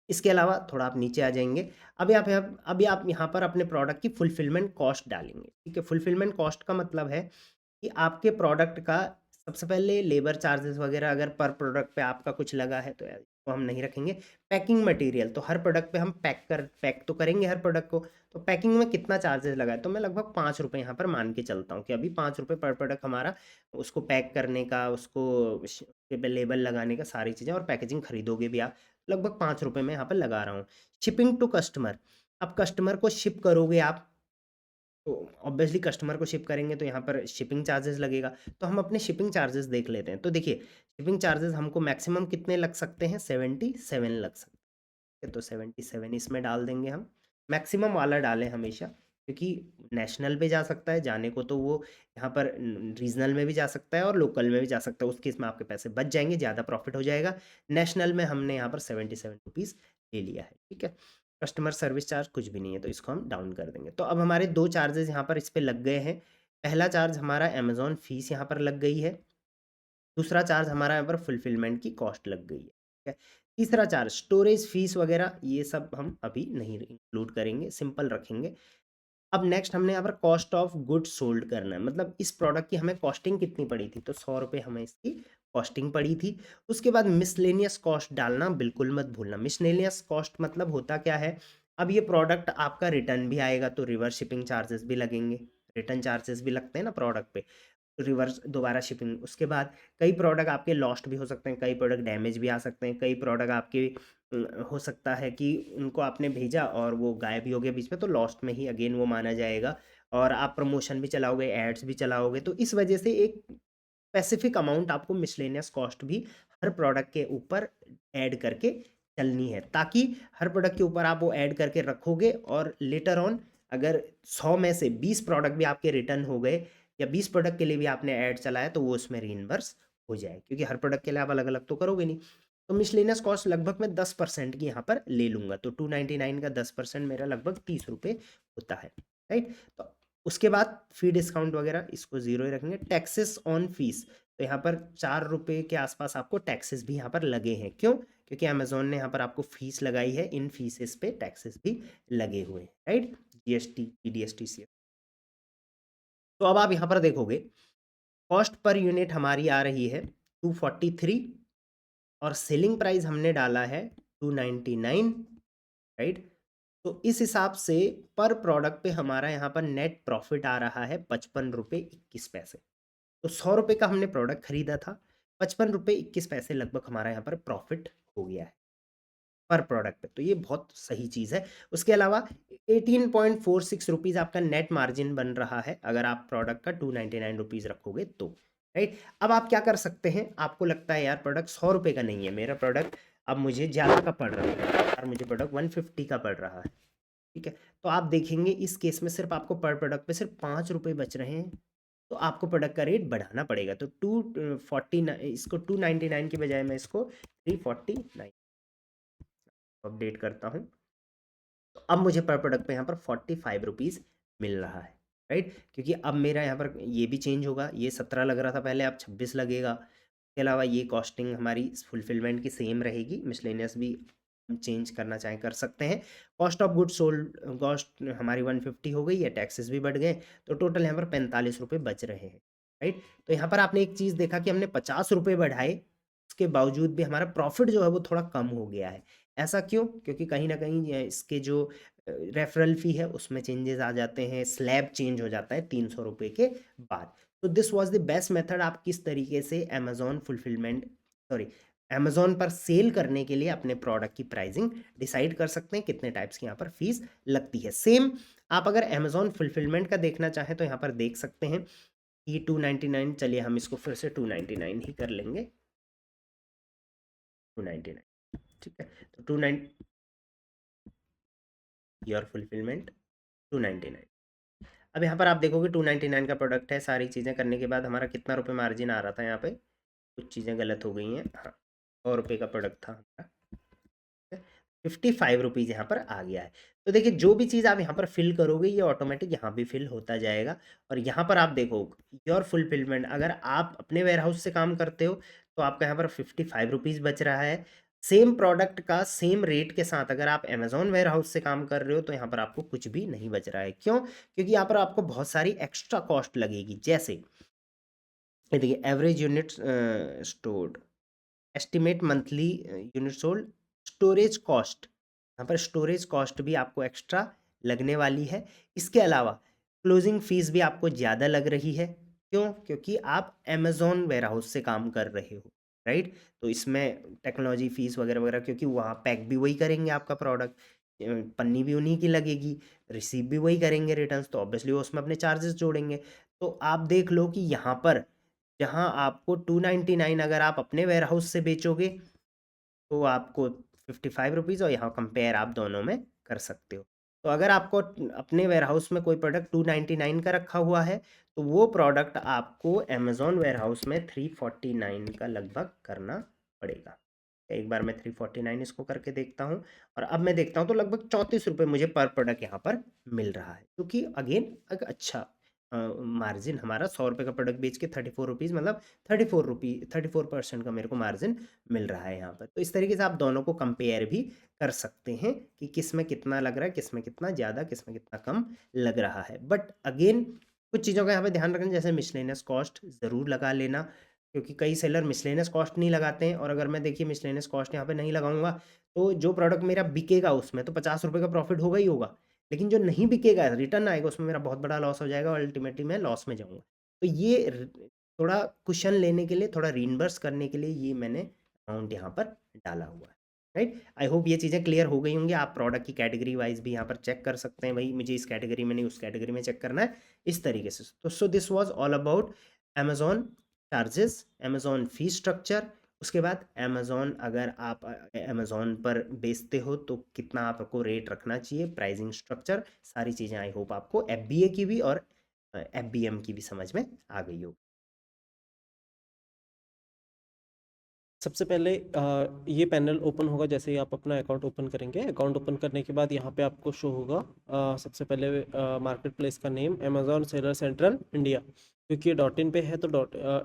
इसके अलावा थोड़ा आप नीचे आ जाएँगे, अभी आप यहाँ पर अपने प्रोडक्ट की फुलफिलमेंट कॉस्ट डालेंगे, ठीक है। फुलफिलमेंट कॉस्ट का मतलब है कि आपके प्रोडक्ट का सबसे पहले लेबर चार्जेस वगैरह अगर पर प्रोडक्ट पे आपका कुछ लगा है तो इसको हम नहीं रखेंगे। पैकिंग मटेरियल तो हर प्रोडक्ट पे हम पैक तो करेंगे हर प्रोडक्ट को, तो पैकिंग में कितना चार्जेस लगा है, तो मैं लगभग 5 रुपये यहाँ पर मान के चलता हूँ कि अभी 5 रुपये पर प्रोडक्ट हमारा, उसको पैक करने का, उसको लेबल लगाने का, सारी चीज़ें और पैकेजिंग खरीदोगे भी आप, लगभग 5 रुपये में यहाँ पर लगा रहा हूँ। शिपिंग टू कस्टमर, अब कस्टमर को शिप करोगे आप, तो ऑब्वियसली कस्टमर को शिप करेंगे तो यहाँ पर शिपिंग चार्जेस लगेगा, तो हम अपने शिपिंग चार्जेस देख लेते हैं। तो देखिए शिपिंग चार्जेस हमको मैक्सिमम कितने लग सकते हैं, 77 लग सकते हैं, तो 77 इसमें डाल देंगे हम। मैक्सिमम वाला डालें हमेशा, क्योंकि नेशनल पे जा सकता है जाने को, तो वो यहाँ पर रीजनल में भी जा सकता है और लोकल में भी जा सकता है, उस केस में आपके पैसे बच जाएंगे, ज़्यादा प्रॉफिट हो जाएगा। नेशनल में हमने यहाँ पर 77 रुपीज़ ले लिया है, ठीक है। कस्टमर सर्विस चार्ज कुछ भी नहीं है, तो इसको हम डाउन कर देंगे। तो अब हमारे 2 चार्जेज़ यहाँ पर इस पे लग गए हैं। पहला चार्ज हमारा अमेज़न फ़ीस यहाँ पर लग गई है, दूसरा चार्ज हमारा यहाँ पर फुलफिलमेंट की कॉस्ट लग गई है, ठीक है। तीसरा चार्ज स्टोरेज फ़ीस वगैरह ये सब हम अभी नहीं इंक्लूड करेंगे, सिंपल रखेंगे। अब नेक्स्ट हमने यहाँ पर कॉस्ट ऑफ गुड्स सोल्ड करना है, मतलब इस प्रोडक्ट की हमें कॉस्टिंग कितनी पड़ी थी, तो 100 रुपये हमें इसकी कॉस्टिंग पड़ी थी। उसके बाद मिसलेनियस कॉस्ट डालना बिल्कुल मत भूलना। मिसलेनियस कॉस्ट मतलब होता क्या है, अब ये प्रोडक्ट आपका रिटर्न भी आएगा तो रिवर्स शिपिंग चार्जेस भी लगेंगे, रिटर्न चार्जेस भी लगते हैं ना प्रोडक्ट पे, रिवर्स दोबारा शिपिंग। उसके बाद कई प्रोडक्ट आपके लॉस्ट भी हो सकते हैं, कई प्रोडक्ट डैमेज भी आ सकते हैं, कई प्रोडक्ट आपके हो सकता है कि उनको आपने भेजा और वो गायब ही हो गया बीच में, तो लॉस्ट में ही अगेन वो माना जाएगा। और आप प्रमोशन भी चलाओगे, एड्स भी चलाओगे, तो इस वजह से एक स्पेसिफिक अमाउंट आपको मिसलेनियस कॉस्ट भी हर प्रोडक्ट के ऊपर ऐड करके चलनी है, ताकि हर प्रोडक्ट के ऊपर आप वो ऐड करके रखोगे और लेटर ऑन अगर 100 में से 20 प्रोडक्ट भी आपके रिटर्न हो गए या 20 प्रोडक्ट के लिए भी आपने ऐड चलाया, तो वो उसमें रीइंबर्स हो जाए, क्योंकि हर प्रोडक्ट के लिए आप अलग अलग तो करोगे नहीं। तो मिसलेनियस कॉस्ट लगभग मैं 10% की यहाँ पर ले लूँगा, तो 299 का 10% मेरा लगभग 30 रुपये होता है, राइट। तो उसके बाद फी डिस्काउंट वगैरह इसको ज़ीरो ही रखेंगे। टैक्सेस ऑन फीस, तो यहाँ पर 4 रुपये के आसपास आपको टैक्सेस भी यहाँ पर लगे हैं, क्यों, क्योंकि अमेजोन ने यहाँ पर आपको फीस लगाई है, इन फीसेस पे टैक्सेस भी लगे हुए हैं, राइट, जीएसटी पीडीएसटी सी। तो अब आप यहाँ पर देखोगे कॉस्ट पर यूनिट हमारी आ रही है 243 और सेलिंग प्राइस हमने डाला है 299, राइट। तो इस हिसाब से पर प्रोडक्ट पे हमारा यहाँ पर नेट प्रॉफिट आ रहा है 55 रुपये 21 पैसे। तो 100 रुपये का हमने प्रोडक्ट खरीदा था, 55 रुपये 21 पैसे लगभग हमारा यहाँ पर प्रॉफिट हो गया है। पर प्रोडक्ट पे, तो ये बहुत सही चीज़ है। उसके अलावा 18.46 रुपीज़ आपका नेट मार्जिन बन रहा है अगर आप प्रोडक्ट का 299 रुपीज़ रखोगे तो, राइट। अब आप क्या कर सकते हैं, आपको लगता है यार प्रोडक्ट 100 रुपये का नहीं है मेरा प्रोडक्ट, अब मुझे ज़्यादा का पड़ रहा है यार, मुझे प्रोडक्ट 150 का पड़ रहा है, ठीक है। तो आप देखेंगे इस केस में सिर्फ आपको पर प्रोडक्ट पे सिर्फ 5 रुपये बच रहे हैं, तो आपको प्रोडक्ट का रेट बढ़ाना पड़ेगा। तो 249, इसको 299 की बजाय मैं इसको 349 अपडेट करता हूँ, तो अब मुझे पर प्रोडक्ट पे यहाँ पर 45 रुपीज़ मिल रहा है, राइट। क्योंकि अब मेरा यहाँ पर ये भी चेंज होगा, ये 17 लग रहा था पहले, अब 26 लगेगा। इसके अलावा ये कॉस्टिंग हमारी फुलफिलमेंट की सेम रहेगी, मिसलेनियस भी हम चेंज करना चाहें कर सकते हैं। Cost of good sold cost हमारी 150 हो गई है, टैक्सेस भी बढ़ गए, तो टोटल यहाँ पर 45 रुपये बच रहे हैं, राइट। तो यहाँ पर आपने एक चीज़ देखा कि हमने 50 रुपये बढ़ाए, उसके बावजूद भी हमारा प्रॉफिट जो है वो थोड़ा कम हो गया है। ऐसा क्यों? क्योंकि कहीं न कहीं इसके जो रेफरल फ़ी है उसमें चेंजेस आ जाते हैं, स्लैब चेंज हो जाता है 300 रुपये के बाद। तो this was the best method, आप किस तरीके से अमेज़न फुलफिलमेंट सॉरी अमेज़न पर सेल करने के लिए अपने प्रोडक्ट की प्राइसिंग डिसाइड कर सकते हैं, कितने टाइप्स की यहाँ पर फ़ीस लगती है। सेम आप अगर अमेज़न फुलफिलमेंट का देखना चाहें तो यहाँ पर देख सकते हैं कि 299, चलिए हम इसको फिर से 299 ही कर लेंगे, 299, ठीक है। तो 29 योर फुलफिलमेंट 299। अब यहाँ पर आप देखोगे 299 का प्रोडक्ट है, सारी चीज़ें करने के बाद हमारा कितना रुपये मार्जिन आ रहा था, यहाँ पे कुछ चीज़ें गलत हो गई हैं, हाँ 100 रुपये का प्रोडक्ट था हमारा, 55 रुपीज़ यहाँ पर आ गया है। तो देखिए जो भी चीज़ आप यहाँ पर फिल करोगे ये ऑटोमेटिक यहाँ भी फिल होता जाएगा। और यहाँ पर आप देखो योर फुलफिलमेंट, अगर आप अपने वेयर हाउस से काम करते हो तो आपका यहाँ पर 55 रुपीज़ बच रहा है। सेम प्रोडक्ट का सेम रेट के साथ अगर आप अमेज़न वेयर हाउस से काम कर रहे हो तो यहाँ पर आपको कुछ भी नहीं बच रहा है। क्यों? क्योंकि यहाँ पर आपको बहुत सारी एक्स्ट्रा कॉस्ट लगेगी, जैसे ये देखिए average unit stored, estimate monthly unit sold, storage cost, यहाँ पर स्टोरेज कॉस्ट भी आपको एक्स्ट्रा लगने वाली है। इसके अलावा क्लोजिंग फीस भी आपको ज़्यादा लग रही है। क्यों? क्योंकि आप अमेज़न वेयर हाउस से काम कर रहे हो, राइट। तो इसमें टेक्नोलॉजी फीस वगैरह वगैरह, क्योंकि वहाँ पैक भी वही करेंगे आपका प्रोडक्ट, पन्नी भी उन्हीं की लगेगी, रिसीव भी वही करेंगे रिटर्न्स, तो ऑब्वियसली वो उसमें अपने चार्जेस जोड़ेंगे। तो आप देख लो कि यहाँ पर जहाँ आपको 299 अगर आप अपने वेयर हाउस से बेचोगे तो आपको 55 रुपीज़, और यहाँ कंपेयर आप दोनों में कर सकते हो। तो अगर आपको अपने वेयर हाउस में कोई प्रोडक्ट 299 का रखा हुआ है तो वो प्रोडक्ट आपको अमेज़न वेयर हाउस में 349 का लगभग करना पड़ेगा। एक बार मैं 349 इसको करके देखता हूँ, और अब मैं देखता हूँ तो लगभग 34 रुपये मुझे पर प्रोडक्ट यहाँ पर मिल रहा है, जो कि अगेन एक अच्छा मार्जिन, हमारा 100 रुपये का प्रोडक्ट बेच के 34 रुपीज़, मतलब 34% का मेरे को मार्जिन मिल रहा है यहाँ पर। तो इस तरीके से आप दोनों को कंपेयर भी कर सकते हैं कि किस में कितना लग रहा है, किस में कितना ज़्यादा, किस में कितना कम लग रहा है। बट अगेन कुछ चीज़ों का यहाँ पे ध्यान रखना, जैसे मिसलेनियस कॉस्ट ज़रूर लगा लेना, क्योंकि कई सेलर मिसलेनियस कॉस्ट नहीं लगाते हैं, और अगर मैं देखिए मिसलेनियस कॉस्ट यहाँ पे नहीं लगाऊंगा तो जो प्रोडक्ट मेरा बिकेगा उसमें तो 50 रुपये का प्रॉफिट होगा ही होगा, लेकिन जो नहीं बिकेगा रिटर्न आएगा उसमें मेरा बहुत बड़ा लॉस हो जाएगा, और अल्टीमेटली मैं लॉस में जाऊँगा। तो ये थोड़ा कुशन लेने के लिए, थोड़ा रीइंबर्स करने के लिए ये मैंने अमाउंट यहाँ पर डाला हुआ है, राइट। आई होप ये चीज़ें क्लियर हो गई होंगी। आप प्रोडक्ट की कैटेगरी वाइज भी यहाँ पर चेक कर सकते हैं, भाई मुझे इस कैटेगरी में नहीं उस कैटेगरी में चेक करना है, इस तरीके से। तो so this was all about Amazon charges, Amazon fee structure. उसके बाद अमेज़न, अगर आप अमेज़न पर बेचते हो तो कितना आपको रेट रखना चाहिए, प्राइसिंग स्ट्रक्चर, सारी चीज़ें आई होप आपको एफबीए की भी और एफबीएम की भी समझ में आ गई हो। सबसे पहले ये पैनल ओपन होगा जैसे ही आप अपना अकाउंट ओपन करेंगे। अकाउंट ओपन करने के बाद यहाँ पे आपको शो होगा सबसे पहले मार्केट प्लेस का name Amazon seller central India, क्योंकि ये .in पे है तो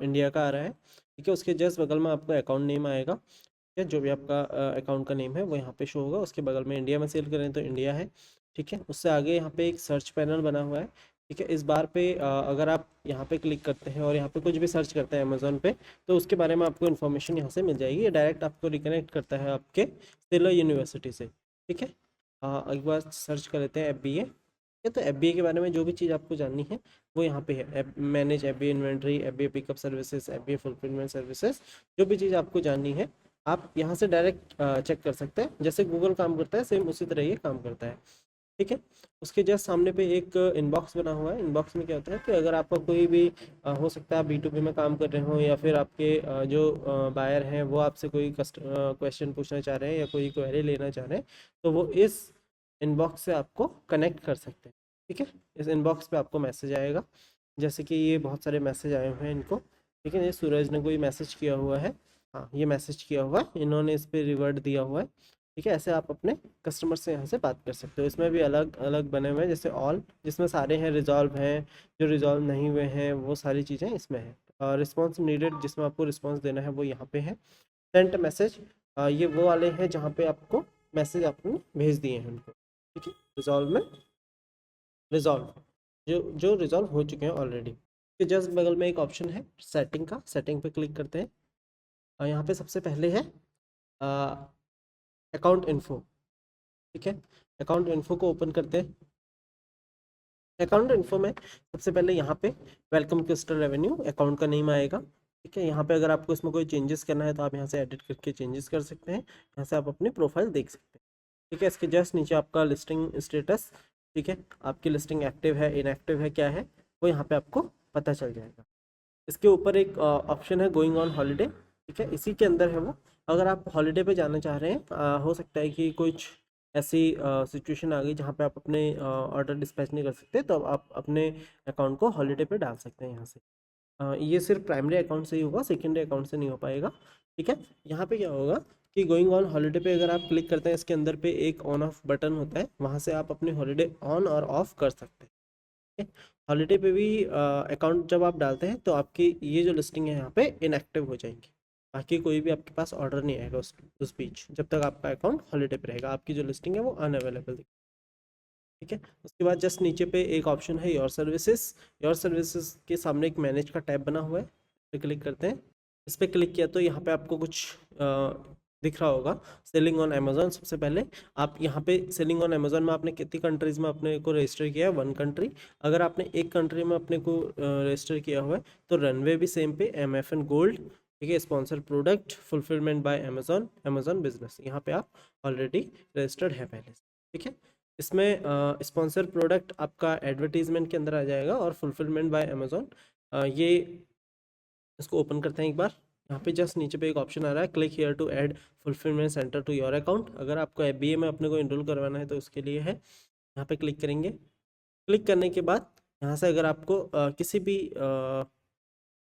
इंडिया का आ रहा है, ठीक है। उसके जस्ट बगल में आपका अकाउंट नेम आएगा, ठीक है। जो भी आपका अकाउंट का नेम है वो यहाँ पे शो होगा। उसके बगल में इंडिया में सेल करें तो इंडिया है, ठीक है। उससे आगे यहाँ पे एक सर्च पैनल बना हुआ है, ठीक है। इस बार पे अगर आप यहाँ पे क्लिक करते हैं और यहाँ पे कुछ भी सर्च करते हैं अमेज़न पे तो उसके बारे में आपको इन्फॉर्मेशन यहाँ से मिल जाएगी। ये डायरेक्ट आपको रिकनेक्ट करता है आपके सेलर यूनिवर्सिटी से, ठीक है। एक बार सर्च कर लेते हैं FBA, ठीक है। तो FBA के बारे में जो भी चीज़ आपको जाननी है वो यहाँ पे है। Manage FBA inventory, FBA pickup services, FBA fulfilment services, जो भी चीज़ आपको जाननी है आप यहाँ से डायरेक्ट चेक कर सकते हैं। जैसे गूगल काम करता है सेम उसी तरह ये काम करता है, ठीक है। उसके जस्ट सामने पे एक इनबॉक्स बना हुआ है। इनबॉक्स में क्या होता है कि अगर आपका कोई भी हो सकता है आप B2B में काम कर रहे हो, या फिर आपके जो बायर हैं वो आपसे कोई क्वेश्चन पूछना चाह रहे हैं या कोई क्वेरी लेना चाह रहे हैं, तो वो इस इनबॉक्स से आपको कनेक्ट कर सकते हैं, ठीक है। इस इनबॉक्स पे आपको मैसेज आएगा, जैसे कि ये बहुत सारे मैसेज आए हुए हैं इनको, ठीक है। ये सूरज ने कोई मैसेज किया हुआ है, हाँ ये मैसेज किया हुआ है, इन्होंने इस पर रिवर्ट दिया हुआ है, ठीक है। ऐसे आप अपने कस्टमर से यहाँ से बात कर सकते हो। इसमें भी अलग अलग बने हुए हैं, जैसे ऑल, जिसमें सारे हैं, रिजॉल्व हैं, जो रिजॉल्व नहीं हुए हैं वो सारी चीज़ें इसमें हैं। और रिस्पॉन्स नीडेड, जिसमें आपको रिस्पॉन्स देना है वो यहाँ पे है। सेंट मैसेज, ये वो वाले हैं जहाँ पे आपको मैसेज आपने भेज दिए हैं उनको, ठीक है। रिजॉल्व में रिजॉल्व जो रिजॉल्व हो चुके हैं ऑलरेडी। फिर जस्ट बगल में एक ऑप्शन है सेटिंग का, सेटिंग पे क्लिक करते हैं। और यहाँ पे सबसे पहले है अकाउंट इन्फो, ठीक है। अकाउंट इन्फो को ओपन करते हैं। अकाउंट इन्फो में सबसे पहले यहाँ पे वेलकम क्रिस्टल रेवेन्यू अकाउंट का नेम आएगा, ठीक है। यहाँ पे अगर आपको इसमें कोई चेंजेस करना है तो आप यहाँ से एडिट करके चेंजेस कर सकते हैं। यहाँ से आप अपनी प्रोफाइल देख सकते हैं, ठीक है। इसके जस्ट नीचे आपका लिस्टिंग स्टेटस, ठीक है, आपकी लिस्टिंग एक्टिव है इनएक्टिव है क्या है वो यहाँ पे आपको पता चल जाएगा। इसके ऊपर एक ऑप्शन है गोइंग ऑन हॉलीडे, ठीक है, इसी के अंदर है वो। अगर आप हॉलीडे पे जाना चाह रहे हैं, हो सकता है कि कुछ ऐसी सिचुएशन आ गई जहाँ पे आप अपने ऑर्डर डिस्पैच नहीं कर सकते, तो आप अपने अकाउंट को हॉलीडे पे डाल सकते हैं यहाँ से। ये सिर्फ प्राइमरी अकाउंट से ही होगा, सेकेंडरी अकाउंट से नहीं हो पाएगा, ठीक है। यहाँ पे क्या होगा कि गोइंग ऑन हॉलीडे पे अगर आप क्लिक करते हैं, इसके अंदर पे एक ऑन ऑफ बटन होता है, वहाँ से आप अपने हॉलीडे ऑन और ऑफ कर सकते हैं। हॉलीडे पे भी अकाउंट जब आप डालते हैं तो आपकी ये जो लिस्टिंग है यहाँ पे इनएक्टिव हो जाएंगी, बाकी कोई भी आपके पास ऑर्डर नहीं आएगा उस बीच, जब तक आपका अकाउंट हॉलीडे पे रहेगा, आपकी जो लिस्टिंग है वो अनअवेलेबल, ठीक है। उसके बाद जस्ट नीचे पे एक ऑप्शन है योर सर्विसेज। योर सर्विसेज के सामने एक मैनेज का टैब बना हुआ है, इस पर क्लिक करते हैं। इस पर क्लिक किया तो यहाँ पे आपको कुछ दिख रहा होगा, सेलिंग ऑन अमेजोन। सबसे पहले आप यहाँ पे सेलिंग ऑन अमेजोन में आपने कितनी कंट्रीज़ में अपने को रजिस्टर किया है, 1 कंट्री। अगर आपने एक कंट्री में अपने को रजिस्टर किया हुआ है तो रनवे भी सेम पे MFN गोल्ड, ठीक है। Sponsor product fulfilment by Amazon, Amazon business, यहाँ पे आप ऑलरेडी रजिस्टर्ड है पहले से, ठीक है। इसमें स्पॉन्सर प्रोडक्ट आपका एडवर्टीजमेंट के अंदर आ जाएगा, और फुलफिलमेंट बाय अमेजोन ये, इसको ओपन करते हैं एक बार। यहाँ पे जस्ट नीचे पे एक ऑप्शन आ रहा है click here to add fulfilment centre to your account. अगर आपको FBA में अपने को इनरोल करवाना है तो उसके लिए है, यहाँ पे क्लिक करेंगे। क्लिक करने के बाद यहाँ से अगर आपको किसी भी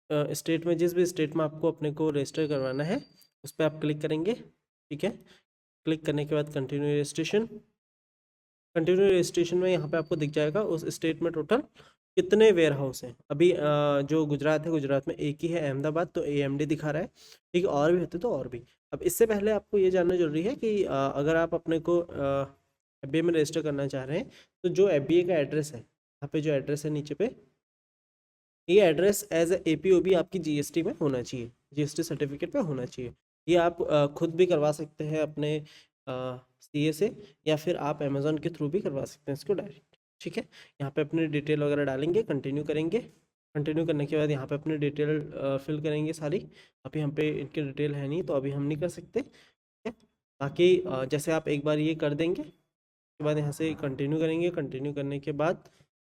स्टेट में, जिस भी स्टेट में आपको अपने को रजिस्टर करवाना है उस पर आप क्लिक करेंगे, ठीक है। क्लिक करने के बाद कंटिन्यू रजिस्ट्रेशन। कंटिन्यू रजिस्ट्रेशन में यहाँ पे आपको दिख जाएगा उस स्टेट में टोटल कितने वेयर हाउस हैं। अभी जो गुजरात है, गुजरात में एक ही है अहमदाबाद, तो AMD दिखा रहा है, ठीक है। और भी होते तो और भी। अब इससे पहले आपको ये जानना जरूरी है कि अगर आप अपने को FBA में रजिस्टर करना चाह रहे हैं तो जो FBA का एड्रेस है, यहाँ पे जो एड्रेस है नीचे पे, ये एड्रेस एज ए APOB आपकी GST में होना चाहिए, GST सर्टिफिकेट पे होना चाहिए। ये आप खुद भी करवा सकते हैं अपने CA से, या फिर आप अमेजोन के थ्रू भी करवा सकते हैं इसको डायरेक्ट, ठीक है। यहाँ पे अपनी डिटेल वगैरह डालेंगे, कंटिन्यू करेंगे। कंटिन्यू करने के बाद यहाँ पे अपनी डिटेल फिल करेंगे सारी। अभी हम पे इनकी डिटेल है नहीं तो अभी हम नहीं कर सकते, ठीक है। बाकी जैसे आप एक बार ये कर देंगे, उसके बाद यहाँ से कंटिन्यू करेंगे। कंटिन्यू करने के बाद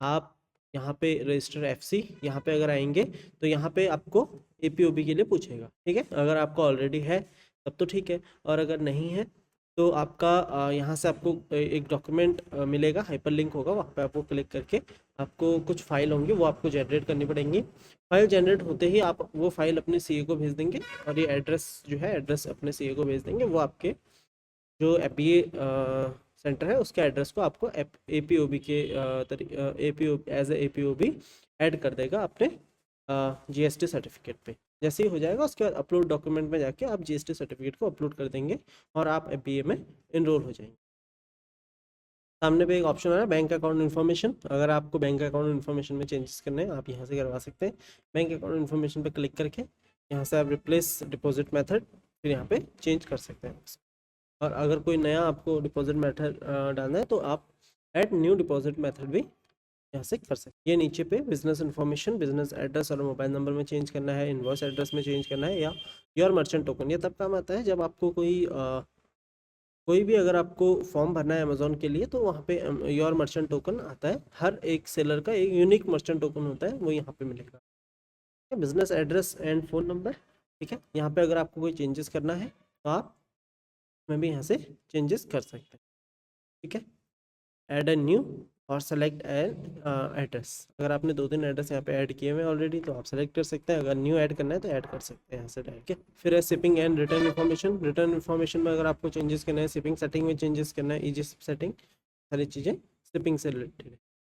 आप यहाँ पे रजिस्टर FC, यहाँ पे अगर आएंगे तो यहाँ पे आपको APOB के लिए पूछेगा, ठीक है। अगर आपको ऑलरेडी है तब तो ठीक है, और अगर नहीं है तो आपका यहाँ से आपको एक डॉक्यूमेंट मिलेगा, हाइपरलिंक होगा, वहाँ पे आपको क्लिक करके आपको कुछ फाइल होंगी वो आपको जनरेट करनी पड़ेंगी। फाइल जनरेट होते ही आप वो फाइल अपने CA को भेज देंगे, और ये एड्रेस जो है एड्रेस अपने CA को भेज देंगे, वो आपके जो FBA सेंटर है उसके एड्रेस को आपको APOB के एज ए APOB ऐड कर देगा अपने GST सर्टिफिकेट पे। जैसे ही हो जाएगा उसके बाद अपलोड डॉक्यूमेंट में जाके आप GST सर्टिफिकेट को अपलोड कर देंगे और आप FBA में इनरोल हो जाएंगे। सामने पे एक ऑप्शन आ रहा है बैंक अकाउंट इन्फॉर्मेशन। अगर आपको बैंक अकाउंट इन्फॉर्मेशन में चेंजेस करने हैं आप यहाँ से करवा सकते हैं। बैंक अकाउंट इन्फॉर्मेशन पे क्लिक करके यहाँ से आप रिप्लेस डिपॉजिट मेथड फिर यहाँ पे चेंज कर सकते हैं। और अगर कोई नया आपको डिपॉजिट मेथड डालना है तो आप ऐड न्यू डिपॉजिट मेथड भी यहाँ से कर सकते हैं। ये नीचे पे बिजनेस इन्फॉर्मेशन, बिजनेस एड्रेस और मोबाइल नंबर में चेंज करना है, इनवॉइस एड्रेस में चेंज करना है, या योर मर्चेंट टोकन। ये तब काम आता है जब आपको कोई भी अगर आपको फॉर्म भरना है अमेजोन के लिए, तो वहाँ पे योर मर्चेंट टोकन आता है। हर एक सेलर का एक यूनिक मर्चेंट टोकन होता है, वो यहाँ पे मिलेगा। Business address and phone number, ठीक है। यहाँ पे अगर आपको कोई चेंजेस करना है तो आप में भी यहाँ से चेंजेस कर सकते हैं, ठीक है। ऐड ए न्यू और सेलेक्ट एन एड्रेस। अगर आपने 2-3 एड्रेस यहाँ पे ऐड किए हुए हैं ऑलरेडी, तो आप सेलेक्ट कर सकते हैं। अगर न्यू ऐड करना है तो ऐड कर सकते हैं यहाँ से डाल के। फिर है shipping and return information. Return information में अगर आपको चेंजेस करना है, शिपिंग सेटिंग में चेंजेस करना है, ईजी सेटिंग, सारी चीज़ें शिपिंग से रिलेटेड है।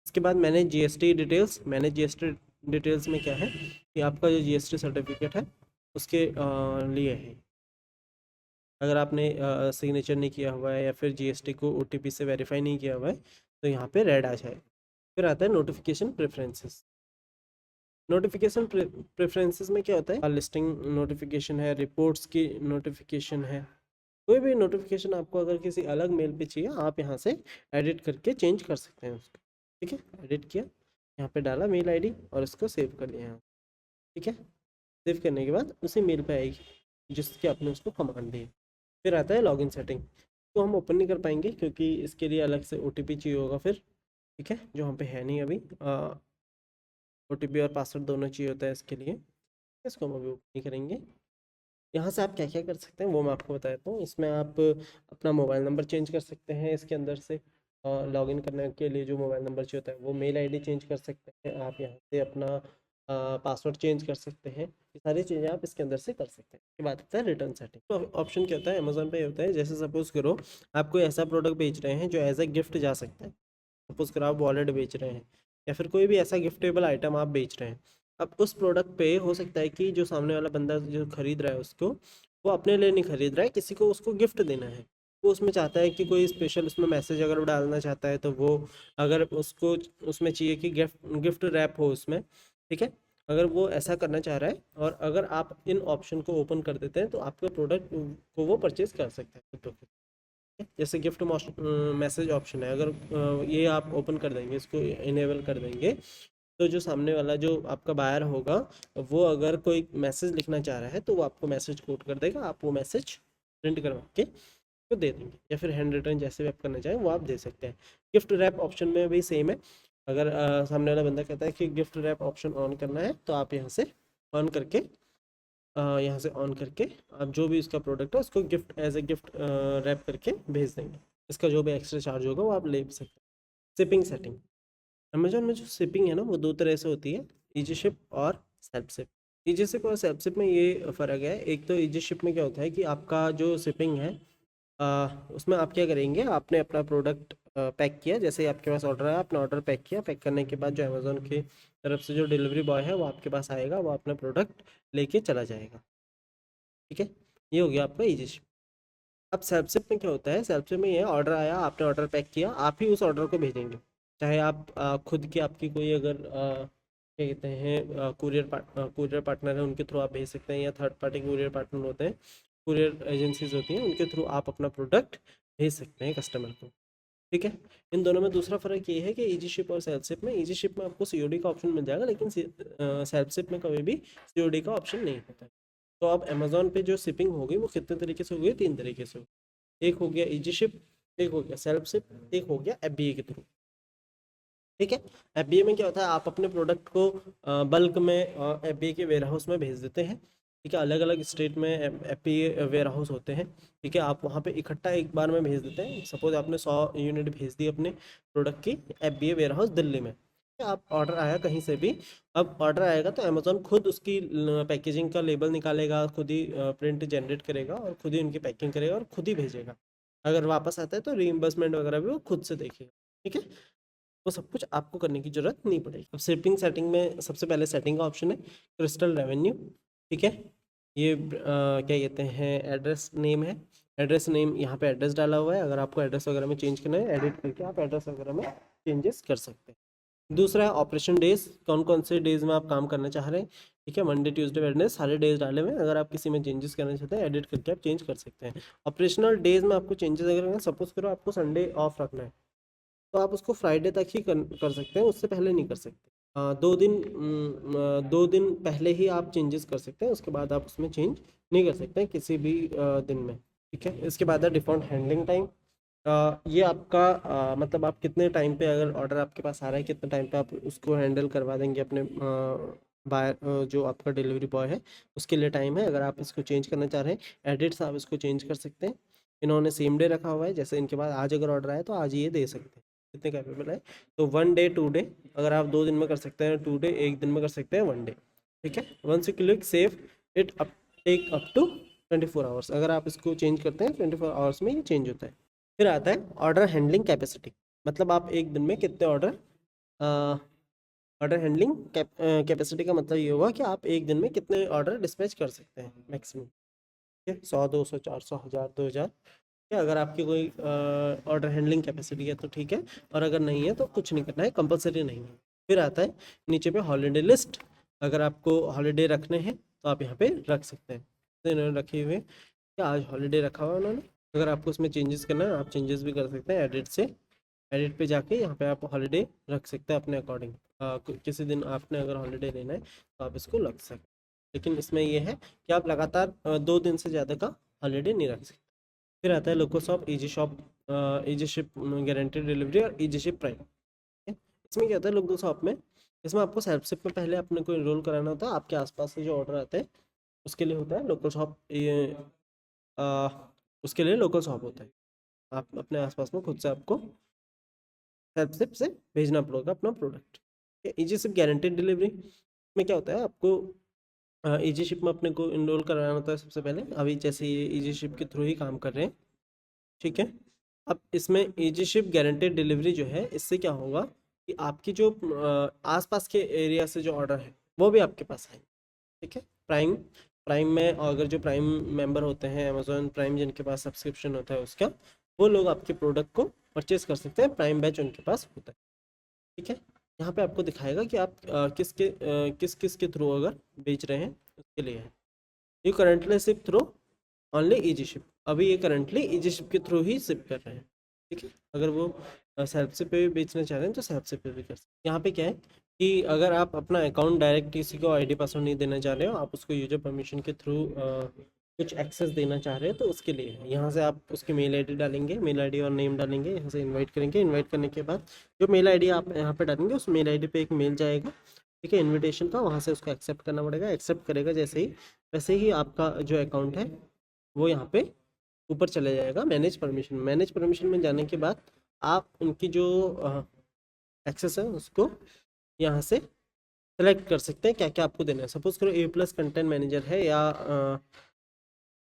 इसके बाद manage GST details. Manage GST details में क्या है कि आपका जो जीएसटी सर्टिफिकेट है उसके लिए है। अगर आपने सिग्नेचर नहीं किया हुआ है या फिर जीएसटी को ओटीपी से वेरीफाई नहीं किया हुआ है, तो यहाँ पे रेड आ जाएगा। फिर आता है नोटिफिकेशन प्रेफरेंसेस। नोटिफिकेशन प्रेफरेंसेस में क्या होता है, लिस्टिंग नोटिफिकेशन है, रिपोर्ट्स की नोटिफिकेशन है। कोई भी नोटिफिकेशन आपको अगर किसी अलग मेल पे चाहिए, आप यहाँ से एडिट करके चेंज कर सकते हैं उसको, ठीक है। एडिट किया, यहाँ पे डाला मेल आईडी और इसको सेव कर लिया यहाँ, ठीक है। सेव करने के बाद उसी मेल पे आएगी जिसकी आपने उसको कमांड दी। फिर आता है लॉगिन सेटिंग। तो हम ओपन नहीं कर पाएंगे क्योंकि इसके लिए अलग से ओटीपी चाहिए होगा फिर, ठीक है, जो हम पे है नहीं अभी। ओटीपी और पासवर्ड दोनों चाहिए होता है इसके लिए, इसको हम अभी ओपन नहीं करेंगे। यहाँ से आप क्या क्या कर सकते हैं वो मैं आपको बता देता हूँ। इसमें आप अपना मोबाइल नंबर चेंज कर सकते हैं, इसके अंदर से लॉगिन करने के लिए जो मोबाइल नंबर चाहिए होता है वो मेल आईडी चेंज कर सकते हैं आप, यहाँ से अपना पासवर्ड चेंज कर सकते हैं। ये सारी चीज़ें आप इसके अंदर से कर सकते हैं। इसके बाद आता है रिटर्न सेटिंग। तो ऑप्शन क्या होता है अमेजोन पे होता है, जैसे सपोज करो आप कोई ऐसा प्रोडक्ट बेच रहे हैं जो एज ए गिफ्ट जा सकता है। सपोज करो आप वॉलेट बेच रहे हैं या फिर कोई भी ऐसा गिफ्टेबल आइटम आप बेच रहे हैं। अब उस प्रोडक्ट पे हो सकता है कि जो सामने वाला बंदा जो खरीद रहा है उसको, वो अपने लिए नहीं खरीद रहा है, किसी को उसको गिफ्ट देना है। वो उसमें चाहता है कि कोई स्पेशल उसमें मैसेज अगर वो डालना चाहता है तो वो, अगर उसको उसमें चाहिए कि गिफ्ट गिफ्ट रैप हो उसमें, ठीक है। अगर वो ऐसा करना चाह रहा है और अगर आप इन ऑप्शन को ओपन कर देते हैं तो आपके प्रोडक्ट को वो परचेज कर सकते हैं। जैसे गिफ्ट मैसेज ऑप्शन है, अगर ये आप ओपन कर देंगे, इसको इनेबल कर देंगे, तो जो सामने वाला जो आपका बायर होगा वो अगर कोई मैसेज लिखना चाह रहा है तो वो आपको मैसेज कोड कर देगा, आप वो मैसेज प्रिंट करवा के तो दे देंगे, या फिर हैंड रिटर्न जैसे भी आप करना चाहें वो आप दे सकते हैं। गिफ्ट रैप ऑप्शन में भी सेम है। अगर सामने वाला बंदा कहता है कि गिफ्ट रैप ऑप्शन ऑन करना है तो आप यहाँ से ऑन करके यहाँ से ऑन करके आप जो भी इसका प्रोडक्ट है उसको gift as a gift wrap करके भेज देंगे। इसका जो भी एक्स्ट्रा चार्ज होगा वो आप ले सकते हैं। Shipping setting. अमेजोन में जो शिपिंग है ना वो 2 तरह से होती है, ईजी शिप और सेल्फ शिप। ईजी शिप और सेल्फ शिप में ये फ़र्क है। एक तो ईजी शिप में क्या होता है कि आपका जो शिपिंग है उसमें आप क्या करेंगे, आपने अपना प्रोडक्ट पैक किया, जैसे ही आपके पास ऑर्डर आया आपने ऑर्डर पैक किया, पैक करने के बाद जो अमेज़ोन की तरफ से जो डिलीवरी बॉय है वो आपके पास आएगा, वो अपना प्रोडक्ट लेके चला जाएगा, ठीक है। ये हो गया आपका ईजी शिप। अब सेल्फ शिप में क्या होता है, सेल्फ शिप में ये ऑर्डर आया, आपने ऑर्डर पैक किया, आप ही उस ऑर्डर को भेजेंगे। चाहे आप खुद की आपकी कोई अगर क्या कहते हैं कुरियर पार्टनर है उनके थ्रू आप भेज सकते हैं, या थर्ड पार्टी कुरियर पार्टनर होते हैं, कुरियर एजेंसीज होती हैं, उनके थ्रू आप अपना प्रोडक्ट भेज सकते हैं कस्टमर को, ठीक है। इन दोनों में दूसरा फ़र्क ये है कि ईजी शिप और सेल्फ शिप में, ईजी शिप में आपको सीओडी का ऑप्शन मिल जाएगा, लेकिन सेल्फ शिप में कभी भी सीओडी का ऑप्शन नहीं होता है। तो अब अमेज़ोन पे जो शिपिंग होगी वो कितने तरीके से होगी, 3 तरीके से होगी। एक हो गया ईजी शिप, एक हो गया सेल्फ शिप, एक हो गया एफबीए के थ्रू, ठीक है। एफबीए में क्या होता है, आप अपने प्रोडक्ट को बल्क में एफबीए के वेयर हाउस में भेज देते हैं, ठीक है। अलग अलग स्टेट में एफबीए वेयर हाउस होते हैं, ठीक है। आप वहाँ पे इकट्ठा एक बार में भेज देते हैं। सपोज आपने 100 यूनिट भेज दी अपने प्रोडक्ट की एफबीए वेयर हाउस दिल्ली में, आप ऑर्डर आया कहीं से भी, अब ऑर्डर आएगा तो अमेज़ोन खुद उसकी पैकेजिंग का लेबल निकालेगा, खुद ही प्रिंट जनरेट करेगा और खुद ही उनकी पैकिंग करेगा और खुद ही भेजेगा। अगर वापस आता है तो रीइंबर्समेंट वगैरह भी वो खुद से देखेगा, ठीक है। वो सब कुछ आपको करने की ज़रूरत नहीं पड़ेगी। अब शिपिंग सेटिंग में सबसे पहले सेटिंग का ऑप्शन है क्रिस्टल रेवेन्यू, ठीक है। ये क्या कहते हैं, एड्रेस नेम है। एड्रेस नेम यहाँ पे एड्रेस डाला हुआ है, अगर आपको एड्रेस वगैरह में चेंज करना है एडिट करके आप एड्रेस वगैरह में चेंजेस कर सकते हैं। दूसरा है ऑपरेशन डेज, कौन कौन से डेज में आप काम करना चाह रहे हैं, ठीक है। मंडे ट्यूसडे वेडनेसडे सारे डेज डाले हुए हैं, अगर आप किसी में चेंजेस करना चाहते हैं एडिट करके आप चेंज कर सकते हैं। ऑपरेशनल डेज में आपको चेंजेस अगर सपोज करो आपको संडे ऑफ रखना है, तो आप उसको फ्राइडे तक ही कर सकते हैं, उससे पहले नहीं कर सकते। 2 दिन पहले ही आप चेंजेस कर सकते हैं, उसके बाद आप उसमें चेंज नहीं कर सकते हैं किसी भी दिन में। ठीक है, इसके बाद है डिफ़ॉल्ट हैंडलिंग टाइम। ये आपका मतलब आप कितने टाइम पे, अगर ऑर्डर आपके पास आ रहा है, कितने टाइम पे आप उसको हैंडल करवा देंगे अपने बायर, जो आपका डिलीवरी बॉय है उसके लिए टाइम है। अगर आप इसको चेंज करना चाह रहे हैं एडिट्स, आप इसको चेंज कर सकते हैं। इन्होंने सेम डे रखा हुआ है, जैसे इनके पास आज अगर ऑर्डर आए तो आज ये दे सकते हैं, कितने कैपेबल है। तो 1 डे 2 डे, अगर आप 2 दिन में कर सकते हैं 2 डे, 1 दिन में कर सकते हैं 1 डे। ठीक है, once you click save it up, take up to 24 hours. अगर आप इसको चेंज करते हैं 24 आवर्स में ये चेंज होता है। फिर आता है ऑर्डर हैंडलिंग कैपेसिटी, मतलब आप एक दिन में कितने ऑर्डर, ऑर्डर हैंडलिंग कैपेसिटी का मतलब ये होगा कि आप एक दिन में कितने ऑर्डर डिस्पैच कर सकते हैं मैक्सिमम। ठीक है, 100 200 400 1000 2000। अगर आपकी कोई ऑर्डर हैंडलिंग कैपेसिटी है तो ठीक है, और अगर नहीं है तो कुछ नहीं करना है, कंपलसरी नहीं है। फिर आता है नीचे पे हॉलीडे लिस्ट, अगर आपको हॉलीडे रखने हैं तो आप यहाँ पे रख सकते हैं। तो इन्होंने रखे हुए, क्या आज हॉलीडे रखा हुआ है उन्होंने, अगर आपको उसमें चेंजेस करना है आप चेंजेस भी कर सकते हैं एडिट से। एडिट पे जाके यहाँ पे आप हॉलीडे रख सकते हैं अपने अकॉर्डिंग। किसी दिन आपने अगर हॉलीडे लेना है तो आप इसको रख सकते हैं, लेकिन इसमें ये है कि आप लगातार 2 दिन से ज़्यादा का हॉलीडे नहीं रख सकते। फिर आता है local shop, easy shop, easy ship guaranteed delivery और ईजी शिप प्राइम। इसमें क्या होता है लोको शॉप में, इसमें आपको सेल्फ शिप में पहले अपने को इनरोल कराना होता है। आपके आसपास से जो ऑर्डर आते हैं उसके लिए होता है लोकल शॉप, ये उसके लिए लोकल शॉप होता है। आप अपने आसपास में खुद से आपको सेल्फ शिप से भेजना पड़ेगा अपना product. Easy ship guaranteed delivery में क्या होता है, आपको ईजी शिप में अपने को इनरोल कराना होता है सबसे पहले। अभी जैसे ये ईजी शिप के थ्रू ही काम कर रहे हैं, ठीक है। अब इसमें ईजी शिप गारंटेड डिलीवरी जो है, इससे क्या होगा कि आपकी जो आसपास के एरिया से जो ऑर्डर है वो भी आपके पास आएंगे। ठीक है, प्राइम प्राइम में, और अगर जो प्राइम मेंबर होते हैं अमेजोन प्राइम, जिनके पास सब्सक्रिप्शन होता है उसका, वो लोग आपके प्रोडक्ट को परचेज कर सकते हैं, प्राइम बैच उनके पास होता है। ठीक है, यहाँ पे आपको दिखाएगा कि आप किस किस के थ्रू अगर बेच रहे हैं उसके लिए है। You currently ship through only easy ship, अभी ये करंटली ईजी शिप के थ्रू ही शिप कर रहे हैं। ठीक है, अगर वो सेल्फ शिप पे भी बेचना चाह रहे हैं तो सेल्फ शिप पे भी कर सकते हैं। यहाँ पे क्या है कि अगर आप अपना अकाउंट डायरेक्ट किसी को आईडी पासवर्ड नहीं देना चाह रहे हो, आप उसको यूजर परमिशन के थ्रू कुछ एक्सेस देना चाह रहे हैं, तो उसके लिए है। यहाँ से आप उसकी मेल आईडी डालेंगे, मेल आईडी और नेम डालेंगे, यहाँ से इनवाइट करेंगे। इनवाइट करने के बाद जो मेल आईडी आप यहाँ पे डालेंगे उस मेल आईडी पे एक मेल जाएगा, ठीक है, इनविटेशन का, वहाँ से उसको एक्सेप्ट करना पड़ेगा। एक्सेप्ट करेगा जैसे ही, वैसे ही आपका जो अकाउंट है वो यहाँ पे ऊपर चले जाएगा मैनेज परमिशन। मैनेज परमिशन में जाने के बाद आप उनकी जो एक्सेस है उसको यहाँ से सेलेक्ट कर सकते हैं, क्या क्या आपको देना है। सपोज करो A+ कंटेंट मैनेजर है या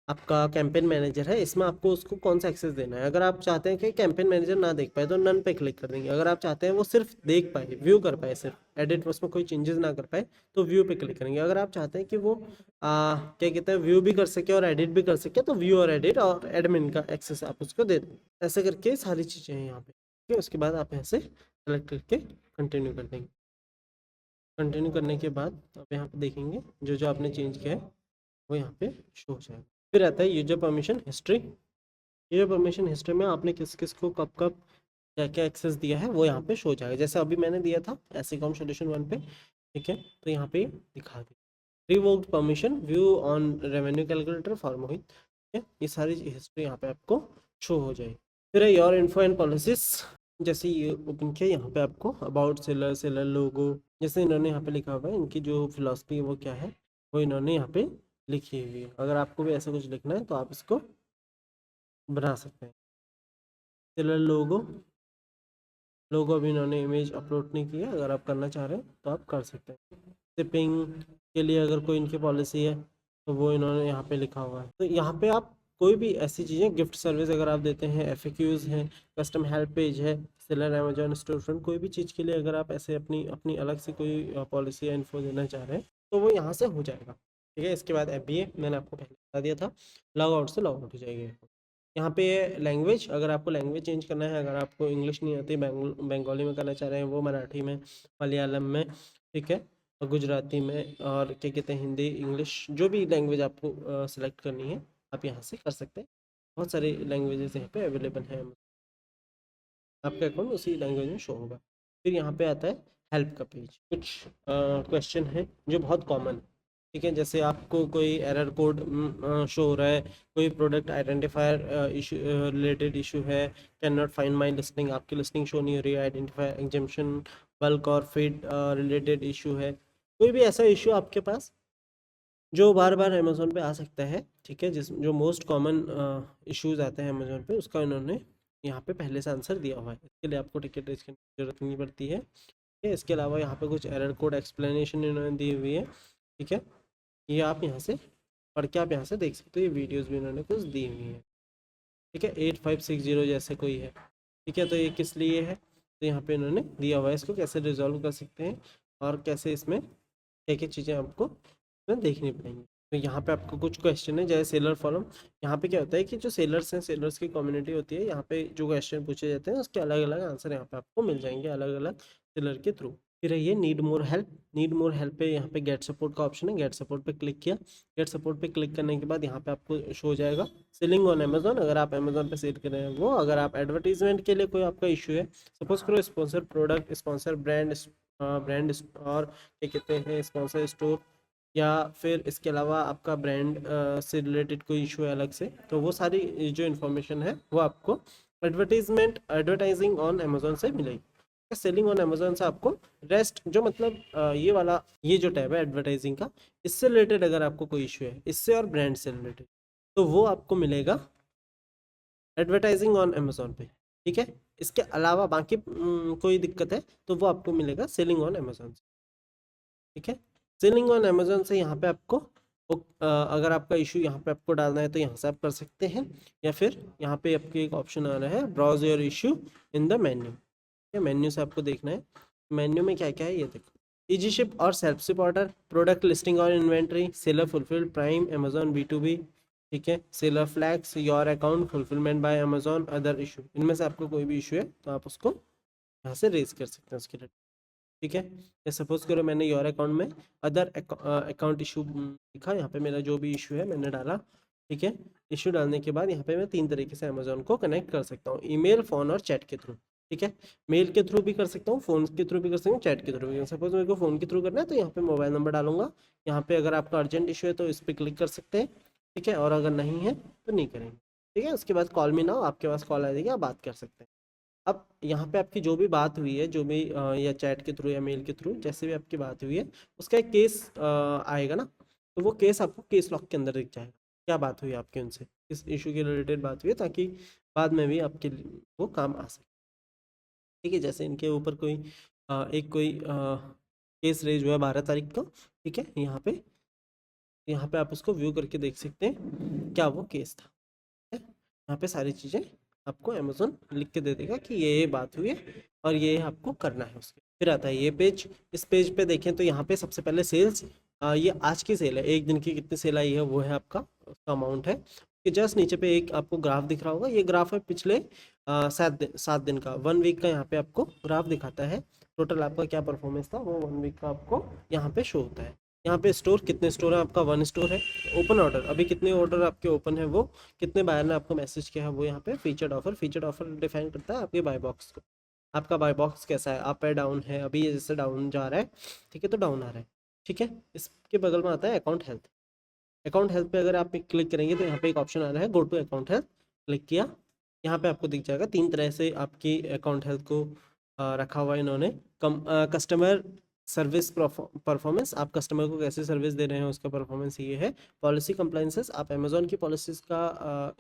आपका कैंपेन मैनेजर है, इसमें आपको उसको कौन सा एक्सेस देना है। अगर आप चाहते हैं कि कैंपेन मैनेजर ना देख पाए तो नन पे क्लिक कर देंगे। अगर आप चाहते हैं वो सिर्फ देख पाए, व्यू कर पाए, सिर्फ एडिट उसमें कोई चेंजेस ना कर पाए, तो व्यू पे क्लिक करेंगे। अगर आप चाहते हैं कि वो क्या कहते हैं, व्यू भी कर सके और एडिट भी कर सके, तो व्यू और एडिट और एडमिन का एक्सेस आप उसको दे दें। ऐसे करके सारी चीज़ें हैं यहाँ पे। ठीक है, उसके बाद आप यहाँ से सेलेक्ट करके कंटिन्यू कर देंगे। कंटिन्यू करने के बाद आप यहाँ पे देखेंगे जो जो आपने चेंज किया है वो यहाँ पे शो हो जाएगा। फिर आता है user permission history. User permission history में आपने किस किस को कब कब क्या क्या एक्सेस दिया है वो यहाँ पे शो हो जाएगा। जैसे अभी मैंने दिया था एसीकॉम सॉल्यूशन 1 पे, ठीक है, तो यहाँ पे दिखा दी। Revoked permission view on revenue calculator for Mohit, ठीक है, ये सारी हिस्ट्री यहाँ पे आपको शो हो जाएगी। फिर है योर इन्फो एंड पॉलिसीज, जैसे ये ओपन किया, यहाँ पे आपको अबाउट सेलर, सेलर लोगो, जैसे इन्होंने यहाँ पे लिखा हुआ है, इनकी जो फिलॉसफी है वो क्या है वो इन्होंने यहाँ पे लिखी हुई है। अगर आपको भी ऐसा कुछ लिखना है तो आप इसको बना सकते हैं। सेलर लोगो, लोगो अभी इन्होंने इमेज अपलोड नहीं की है, अगर आप करना चाह रहे हैं तो आप कर सकते हैं। शिपिंग के लिए अगर कोई इनकी पॉलिसी है तो वो इन्होंने यहाँ पे लिखा हुआ है। तो यहाँ पे आप कोई भी ऐसी चीज़ें, गिफ्ट सर्विस अगर आप देते हैं, FAQs हैं, कस्टम हेल्प पेज है, सेलर अमेजोन स्टोर फ्रंट, कोई भी चीज़ के लिए अगर आप ऐसे अपनी अपनी अलग से कोई पॉलिसी या इन्फो देना चाह रहे हैं तो वो यहाँ से हो जाएगा। ठीक है, इसके बाद FBA मैंने आपको पहले बता दिया था, लॉग आउट से लॉग आउट हो जाएगी। यहाँ पे लैंग्वेज, अगर आपको लैंग्वेज चेंज करना है, अगर आपको इंग्लिश नहीं आती, बंगाली में करना चाह रहे हैं वो, मराठी में, मलयालम में, ठीक है, और गुजराती में, और क्या कहते हैं, हिंदी, इंग्लिश, जो भी लैंग्वेज आपको सेलेक्ट करनी है आप यहाँ से कर सकते हैं। बहुत सारी लैंग्वेजेस यहाँ पे अवेलेबल हैं। आपका अकाउंट उसी लैंग्वेज में शो होगा। फिर यहाँ पे आता है हेल्प का पेज। कुछ क्वेश्चन है जो बहुत कॉमन है, ठीक है। जैसे आपको कोई एरर कोड शो हो रहा है, कोई product identifier issue related issue है, can not find my listing, आपकी लिस्टिंग शो नहीं हो रही है, आइडेंटिफाई एग्जाम्शन बल्क और फीड रिलेटेड इशू है, कोई भी ऐसा इशू आपके पास जो बार बार अमेजोन पे आ सकता है, ठीक है, जिस जो मोस्ट कॉमन इश्यूज आते हैं अमेजोन पे, उसका इन्होंने यहाँ पे पहले से आंसर दिया हुआ है। इसके लिए आपको टिकट रेज करने की जरूरत नहीं पड़ती है, ठीक है। इसके अलावा यहाँ पे कुछ एरर कोड एक्सप्लेनेशन इन्होंने दी हुई है, ठीक है। ये आप यहाँ से पढ़ के आप यहाँ से देख सकते हो, ये वीडियोज़ भी इन्होंने कुछ दी हुई है, ठीक है। 8560 जैसे कोई है, ठीक है। तो ये किस लिए है, तो यहाँ पे इन्होंने दिया हुआ है, इसको कैसे रिजॉल्व कर सकते हैं और कैसे इसमें एक एक चीज़ें आपको इसमें देखनी पड़ेंगी। तो यहाँ पे आपको कुछ क्वेश्चन है, जैसे सेलर फॉरम। यहाँ पे क्या होता है कि जो सेलर्स हैं, सेलर्स की कम्युनिटी होती है, यहाँ पे जो क्वेश्चन पूछे जाते हैं उसके अलग अलग आंसर यहाँ पे आपको मिल जाएंगे अलग अलग सेलर के थ्रू। फिर है ये need more help. Need more help पे यहाँ पे गेट सपोर्ट का ऑप्शन है, गेट सपोर्ट पे क्लिक किया। गेट सपोर्ट पे क्लिक करने के बाद यहाँ पे आपको शो हो जाएगा सेलिंग ऑन अमेजोन, अगर आप अमेजोन पे सेल कर रहे हैं वो, अगर आप एडवर्टीजमेंट के लिए कोई आपका इशू है, सपोज करो sponsor product, sponsor brand, brand और क्या कहते हैं स्पॉन्सर स्टोर, या फिर इसके अलावा आपका ब्रांड से रिलेटेड कोई इशू है अलग से, तो वो सारी जो इन्फॉर्मेशन है वो आपको एडवर्टाइजिंग ऑन अमेजोन से मिलेगी। सेलिंग ऑन अमेजोन से आपको रेस्ट जो मतलब ये वाला ये जो टैब है एडवर्टाइजिंग का, इससे रिलेटेड अगर आपको कोई इशू है इससे और ब्रांड से रिलेटेड, तो वो आपको मिलेगा एडवर्टाइजिंग ऑन अमेजोन पे, ठीक है। इसके अलावा बाकी कोई दिक्कत है तो वो आपको मिलेगा सेलिंग ऑन अमेजोन से, ठीक है। सेलिंग ऑन अमेजोन से यहाँ पे आपको अगर आपका इशू यहाँ पे आपको डालना है तो यहाँ से आप कर सकते हैं, या फिर यहाँ पे आपको एक ऑप्शन आ रहा है browse your issue in the menu, menu से आपको देखना है मेन्यू में क्या क्या है, ये देखो। इजी शिप और self ship order, product listing और inventory, seller fulfil, prime, Amazon B2B, ठीक है, seller flags, your account, fulfilment by Amazon, other issue. इनमें से आपको कोई भी इशू है तो आप उसको यहाँ से रेज कर सकते हैं उसके लिए, ठीक है। या सपोज करो मैंने योर अकाउंट में अदर अकाउंट इशू लिखा, यहाँ पे मेरा जो भी इशू है मैंने डाला, ठीक है। इशू डालने के बाद यहाँ पे मैं 3 तरीके से अमेजोन को कनेक्ट कर सकता हूँ, ईमेल, फ़ोन और चैट के थ्रू, ठीक है। मेल के थ्रू भी कर सकता हूँ, फ़ोन के थ्रू भी कर सकता हूँ, चैट के थ्रू भी। सपोज मेरे को फ़ोन के थ्रू करना है तो यहाँ पे मोबाइल नंबर डालूंगा, यहाँ पे अगर आपका अर्जेंट इशू है तो इस पर क्लिक कर सकते हैं, ठीक है, और अगर नहीं है तो नहीं करेंगे, ठीक है। उसके बाद कॉल मी नाउ, आपके पास कॉल आ जाएगी, आप बात कर सकते हैं। अब यहाँ पे आपकी जो भी बात हुई है, जो भी या चैट के थ्रू या मेल के थ्रू जैसे भी आपकी बात हुई है, उसका एक केस आएगा ना, तो वो केस आपको केस लॉग के अंदर दिख जाएगा, क्या बात हुई आपके उनसे, किस इशू के रिलेटेड बात हुई है, ताकि बाद में भी आपके वो काम आ सके, ठीक है। जैसे इनके ऊपर कोई एक कोई केस रेज हुआ है 12 तारीख को, ठीक है। यहाँ पे आप उसको व्यू करके देख सकते हैं क्या वो केस था, है। यहाँ पे सारी चीज़ें आपको अमेजोन लिख के दे देगा कि ये बात हुई है और ये आपको करना है उसके। फिर आता है ये पेज, इस पेज पे देखें तो यहाँ पे सबसे पहले सेल्स, ये आज की सेल है, एक दिन की कितनी सेल आई है वो है आपका उसका अमाउंट है, कि जस्ट नीचे पे एक आपको ग्राफ दिख रहा होगा, ये ग्राफ है पिछले 7 दिन का, 1 वीक का यहाँ पे आपको ग्राफ दिखाता है, टोटल आपका क्या परफॉर्मेंस था वो 1 वीक का आपको यहाँ पे शो होता है। यहाँ पे स्टोर कितने स्टोर है, आपका 1 स्टोर है। ओपन ऑर्डर, अभी कितने ऑर्डर आपके ओपन है, वो कितने बायर ने आपको मैसेज किया है वो यहाँ पे। फीचर्ड ऑफर डिफाइन करता है आपके बाय बॉक्स को, आपका बाय बॉक्स कैसा है, अप है डाउन है, अभी ये जैसे डाउन जा रहा है, ठीक है, तो डाउन आ रहा है, ठीक है। इसके बगल में आता है अकाउंट हेल्थ। अकाउंट हेल्थ पे अगर आप क्लिक करेंगे तो यहाँ पे एक ऑप्शन आ रहा है go to account health, click किया, यहाँ पे आपको दिख जाएगा 3 तरह से आपकी अकाउंट हेल्थ को रखा हुआ है इन्होंने। कस्टमर सर्विस परफॉर्मेंस, आप कस्टमर को कैसे सर्विस दे रहे हैं उसका परफॉर्मेंस ये है। पॉलिसी कंप्लाइंसेस, आप अमेजोन की पॉलिसीज़ का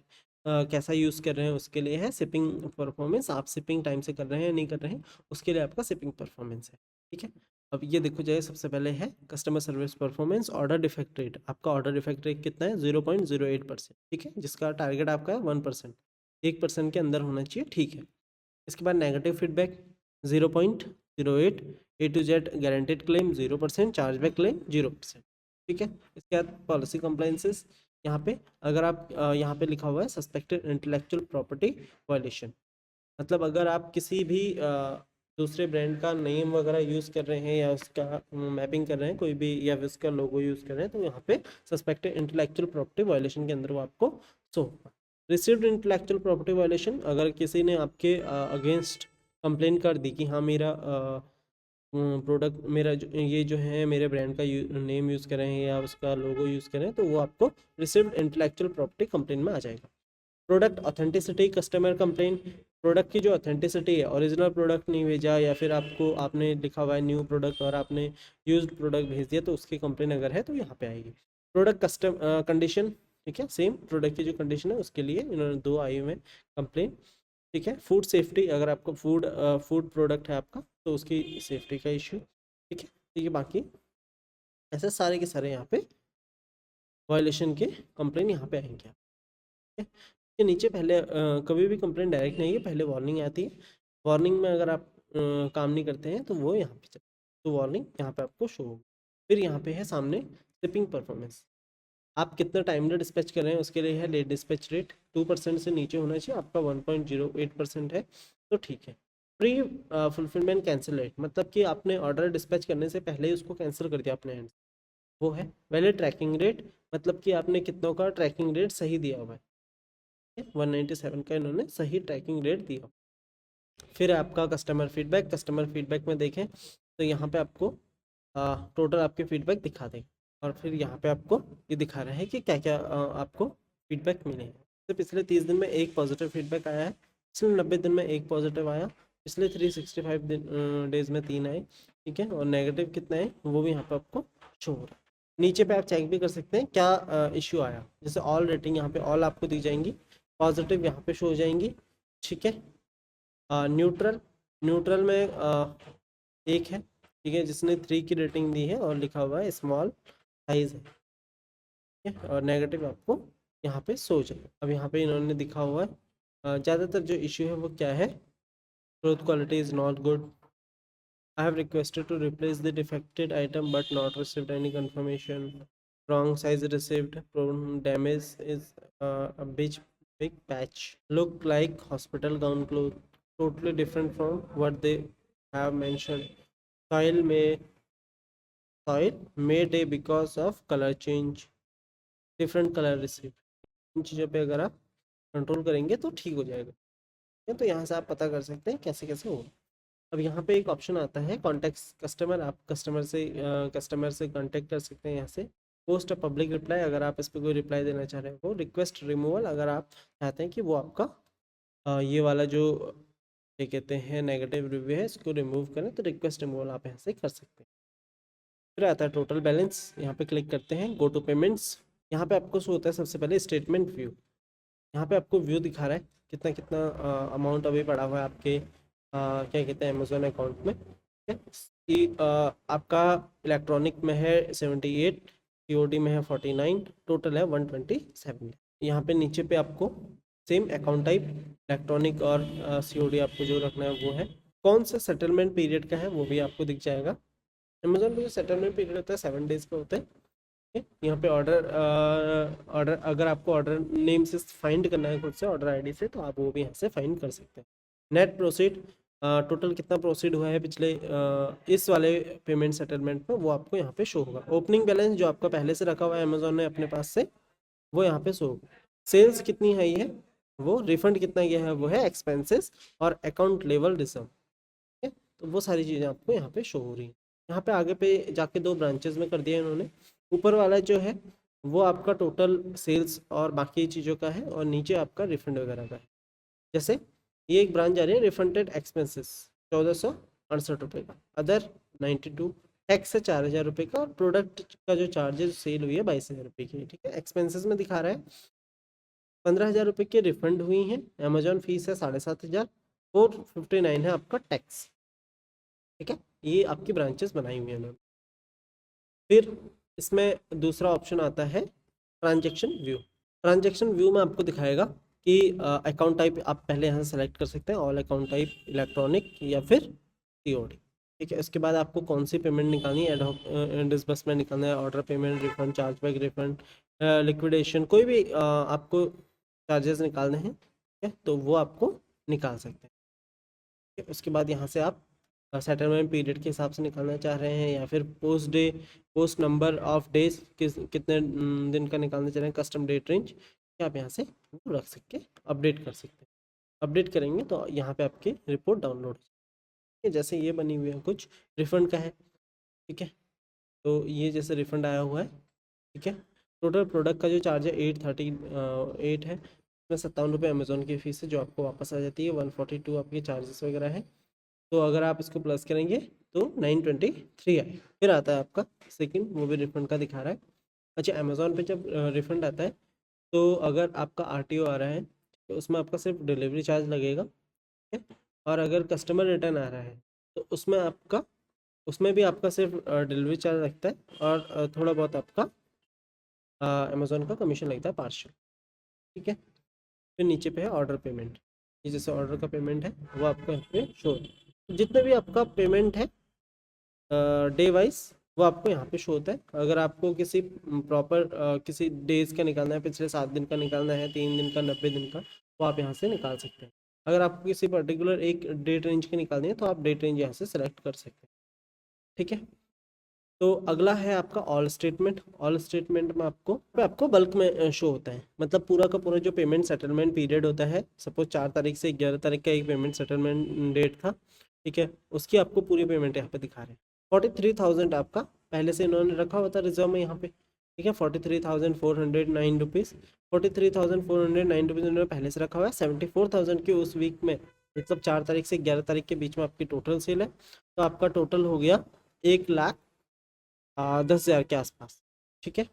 कैसा यूज़ कर रहे हैं उसके लिए है। शिपिंग परफॉर्मेंस, आप शिपिंग टाइम से कर रहे हैं नहीं कर रहे हैं उसके लिए आपका शिपिंग परफॉर्मेंस है, ठीक है। अब ये देखो जाए, सबसे पहले है customer service performance, order defect rate, आपका ऑर्डर डिफेक्ट रेट कितना है 0.08%, ठीक है, जिसका टारगेट आपका है 1%, 1% के अंदर होना चाहिए, ठीक है। इसके बाद negative feedback 0.08, A to Z guaranteed claim 0%, chargeback claim 0%, ठीक है। इसके बाद पॉलिसी कंप्लाइंसेस, यहाँ पे अगर आप यहाँ पे लिखा हुआ है सस्पेक्टेड इंटेलेक्चुअल प्रॉपर्टी वायलेशन, मतलब अगर आप किसी भी दूसरे ब्रांड का नेम वगैरह यूज़ कर रहे हैं या उसका मैपिंग कर रहे हैं कोई भी, या उसका लोगो यूज़ कर रहे हैं, तो यहाँ पे सस्पेक्टेड इंटेलेक्चुअल प्रॉपर्टी वायलेशन के अंदर वो आपको शो होगा, रिसीव्ड इंटेलेक्चुअल प्रॉपर्टी वायलेशन, अगर किसी ने आपके अगेंस्ट कंप्लेन कर दी कि हाँ मेरा प्रोडक्ट, मेरा ये जो है मेरे ब्रांड का नेम यूज़ करें या उसका लोगो यूज़ करें, तो वो आपको रिसीव्ड इंटेलेक्चुअल प्रॉपर्टी कंप्लेन में आ जाएगा। Product authenticity customer complain, product की जो ऑथेंटिसिटी है, ओरिजिनल प्रोडक्ट नहीं भेजा या फिर आपने लिखा हुआ है न्यू प्रोडक्ट और आपने यूज्ड प्रोडक्ट भेज दिया, तो उसकी कंप्लेन अगर है तो यहाँ पे आएगी। प्रोडक्ट कस्टम कंडीशन, ठीक है, सेम प्रोडक्ट की जो कंडीशन है उसके लिए इन्होंने 2 आई हुए कंप्लेन, ठीक है। फूड सेफ्टी, अगर आपका फूड प्रोडक्ट है आपका तो उसकी सेफ्टी का इश्यू, ठीक है। ठीक है, बाकी ऐसे सारे के सारे यहाँ पे वायलेशन के कंप्लेन यहाँ पे आएंगे, ठीक है। के नीचे पहले कभी भी कंप्लेंट डायरेक्ट नहीं है, पहले वार्निंग आती है। वार्निंग में अगर आप काम नहीं करते हैं तो वो यहाँ पे तो वार्निंग यहाँ पे आपको शो होगी। फिर यहाँ पे है सामने शिपिंग परफॉर्मेंस, आप कितना टाइमली डिस्पैच कर रहे हैं उसके लिए है लेट डिस्पैच रेट 2% से नीचे होना चाहिए, आपका 1.08% है तो ठीक है। प्री फुलफिलमेंट कैंसिल रेट, मतलब कि आपने ऑर्डर डिस्पैच करने से पहले ही उसको कैंसिल कर दिया अपने हैंड से, वो है। वैलिड ट्रैकिंग रेट, मतलब कि आपने कितनों का ट्रैकिंग रेट सही दिया हुआ है, 197 का इन्होंने सही ट्रैकिंग रेट दिया। फिर आपका कस्टमर फीडबैक, कस्टमर फीडबैक में देखें तो यहाँ पे आपको टोटल आपके फीडबैक दिखा देगा, और फिर यहाँ पे आपको ये दिखा रहा है कि क्या क्या आपको फीडबैक मिले हैं। तो पिछले 30 दिन में 1 पॉजिटिव फीडबैक आया है, पिछले 90 दिन में 1 पॉजिटिव आया, पिछले 365 डेज में 3 आए, ठीक है। और नेगेटिव कितने हैं वो भी यहाँ पे आपको शो हो रहा है। नीचे पे आप चेक भी कर सकते हैं क्या इश्यू आया, जैसे ऑल रेटिंग यहाँ पे ऑल आपको दी जाएंगी, पॉजिटिव यहाँ पे शो हो जाएंगी, ठीक है। न्यूट्रल, न्यूट्रल में एक है, ठीक है, जिसने 3 की रेटिंग दी है और लिखा हुआ है स्मॉल साइज है, ठीक है। और नेगेटिव आपको यहाँ पे शो हो जाएगा। अब यहाँ पे इन्होंने दिखा हुआ है ज़्यादातर जो इश्यू है वो क्या है, cloth quality is not good, I have requested to replace the defected item but not received any confirmation. Wrong size received. Prone damage is a big patch. Look like hospital gown cloth. Totally different from what they have mentioned. Soil may day because of color change. Different color received. इन चीज़ों पे अगर आप कंट्रोल करेंगे तो ठीक हो जाएगा। तो यहाँ से आप पता कर सकते हैं कैसे कैसे होगा। अब यहाँ पे एक ऑप्शन आता है कॉन्टेक्ट कस्टमर, आप कस्टमर से कांटेक्ट कर सकते हैं यहाँ से। पोस्ट अ पब्लिक रिप्लाई, अगर आप इस पर कोई रिप्लाई देना चाह रहे हो। रिक्वेस्ट रिमूवल, अगर आप चाहते हैं कि वो आपका ये वाला जो क्या कहते हैं नेगेटिव रिव्यू है इसको रिमूव करें, तो रिक्वेस्ट रिमूवल आप यहाँ से कर सकते हैं। फिर आता है टोटल बैलेंस, यहाँ पे क्लिक करते हैं, गो टू पेमेंट्स। यहाँ पे आपको शो होता है सबसे पहले स्टेटमेंट व्यू, यहाँ पे आपको व्यू दिखा रहा है कितना कितना अमाउंट अभी पड़ा हुआ है आपके क्या कहते हैं अमेजोन अकाउंट में, ठीक है। कि आपका इलेक्ट्रॉनिक में है 78, सीओडी में है 49, टोटल है 127। यहाँ पे नीचे पे आपको सेम अकाउंट टाइप इलेक्ट्रॉनिक और सीओडी आपको जो रखना है वो है। कौन सा सेटलमेंट पीरियड का है वो भी आपको दिख जाएगा। अमेजोन पे जो सेटलमेंट पीरियड होता है 7 डेज का होता है। यहाँ पे ऑर्डर अगर आपको ऑर्डर नेम से फाइंड करना है खुद से ऑर्डर आईडी से, तो आप वो भी यहाँ से फाइंड कर सकते हैं। नेट प्रोसीड, टोटल कितना प्रोसीड हुआ है पिछले इस वाले पेमेंट सेटलमेंट में, वो आपको यहाँ पे शो होगा। ओपनिंग बैलेंस जो आपका पहले से रखा हुआ है अमेजोन ने अपने पास से, वो यहाँ पे शो होगा। सेल्स कितनी आई है, वो रिफंड कितना गया है वो है, एक्सपेंसेस और अकाउंट लेवल रिजर्व, ठीक है। तो वो सारी चीज़ें आपको यहाँ पे शो हो रही हैं। यहाँ पे आगे पे जाके 2 ब्रांचेस में कर दिया इन्होंने। ऊपर वाला जो है वो आपका टोटल सेल्स और बाकी चीज़ों का है, और नीचे आपका रिफंड वगैरह का है। जैसे ये एक ब्रांच जा रही है, रिफंडेड एक्सपेंसेस 1468 रुपये का, अदर 92, टैक्स है 4000 रुपये का, और प्रोडक्ट का जो चार्जेस सेल हुई है 22,000 रुपये की, ठीक है। एक्सपेंसेस में दिखा रहा है 15,000 रुपये की रिफंड हुई हैं, अमेजोन फीस है 7,500, 459 है आपका टैक्स, ठीक है। ये आपकी ब्रांचेस बनाई हुई है उन्होंने। फिर इसमें दूसरा ऑप्शन आता है ट्रांजेक्शन व्यू। ट्रांजेक्शन व्यू में आपको दिखाएगा कि अकाउंट टाइप आप पहले यहाँ से सेलेक्ट कर सकते हैं, ऑल अकाउंट टाइप, इलेक्ट्रॉनिक या फिर सीओडी, ठीक है। इसके बाद आपको कौन सी पेमेंट निकालनी है, एडहॉक डिसबर्समेंट निकालना है, order payment, refund, chargeback refund, liquidation, कोई भी आपको चार्जेस निकालने हैं, ठीक है, तो वो आपको निकाल सकते हैं, ठीक है। उसके बाद यहाँ से आप सेटलमेंट पीरियड के हिसाब से निकालना चाह रहे हैं, या फिर पोस्ट नंबर ऑफ डेज कितने दिन का निकालना चाह रहे हैं, कस्टम डेट रेंज, आप यहाँ से वो रख सकते, अपडेट कर सकते हैं। अपडेट करेंगे तो यहाँ पे आपकी रिपोर्ट डाउनलोड हो जाएगी। जैसे ये बनी हुई है कुछ रिफंड का है, ठीक है। तो ये जैसे रिफंड आया हुआ है, ठीक है। टोटल प्रोडक्ट का जो चार्ज है 838 है, इसमें 57 रुपये अमेज़ोन की फ़ीस है जो आपको वापस आ जाती है। 142 आपके चार्जेस वगैरह है। तो अगर आप इसको प्लस करेंगे तो 923 आए। फिर आता है आपका सेकंड, वो भी रिफंड का दिखा रहा है। अच्छा, अमेज़ोन पे जब रिफंड आता है तो अगर आपका आरटीओ आ रहा है तो उसमें आपका सिर्फ डिलीवरी चार्ज लगेगा, ठीक है। और अगर कस्टमर रिटर्न आ रहा है तो उसमें भी आपका सिर्फ डिलीवरी चार्ज लगता है और थोड़ा बहुत आपका अमेज़ोन का कमीशन लगता है पार्शियल, ठीक है। फिर नीचे पे है ऑर्डर पेमेंट। ये जैसे ऑर्डर का पेमेंट है वो आपको यहाँ पे शो होता है। जितने भी आपका पेमेंट है डे वाइज वो आपको यहाँ पे शो होता है। अगर आपको किसी प्रॉपर किसी डेज का निकालना है, पिछले 7 दिन का निकालना है, 3 दिन का, 90 दिन का, वो आप यहाँ से निकाल सकते हैं। अगर आपको किसी पर्टिकुलर एक डेट रेंज के निकालनी है तो आप डेट रेंज यहाँ से सेलेक्ट कर सकते हैं, ठीक है। तो अगला है आपका ऑल स्टेटमेंट। ऑल स्टेटमेंट में आपको बल्क में शो होता है, मतलब पूरा का पूरा जो पेमेंट सेटलमेंट पीरियड होता है। सपोज 4 तारीख से 11 तारीख का एक पेमेंट सेटलमेंट डेट था, ठीक है, उसकी आपको पूरी पेमेंट यहाँ पे दिखा रहे हैं। 43,000 आपका पहले से इन्होंने रखा हुआ था रिजर्व में यहाँ पे, ठीक है। 43,409 रुपीज़, 43,409 रुपीज़ इन्होंने पहले से रखा हुआ है। 74,000 की उस वीक में, मतलब 4 तारीख से 11 तारीख के बीच में आपकी टोटल सेल है, तो आपका टोटल हो गया 1,10,000 के आसपास, ठीक है।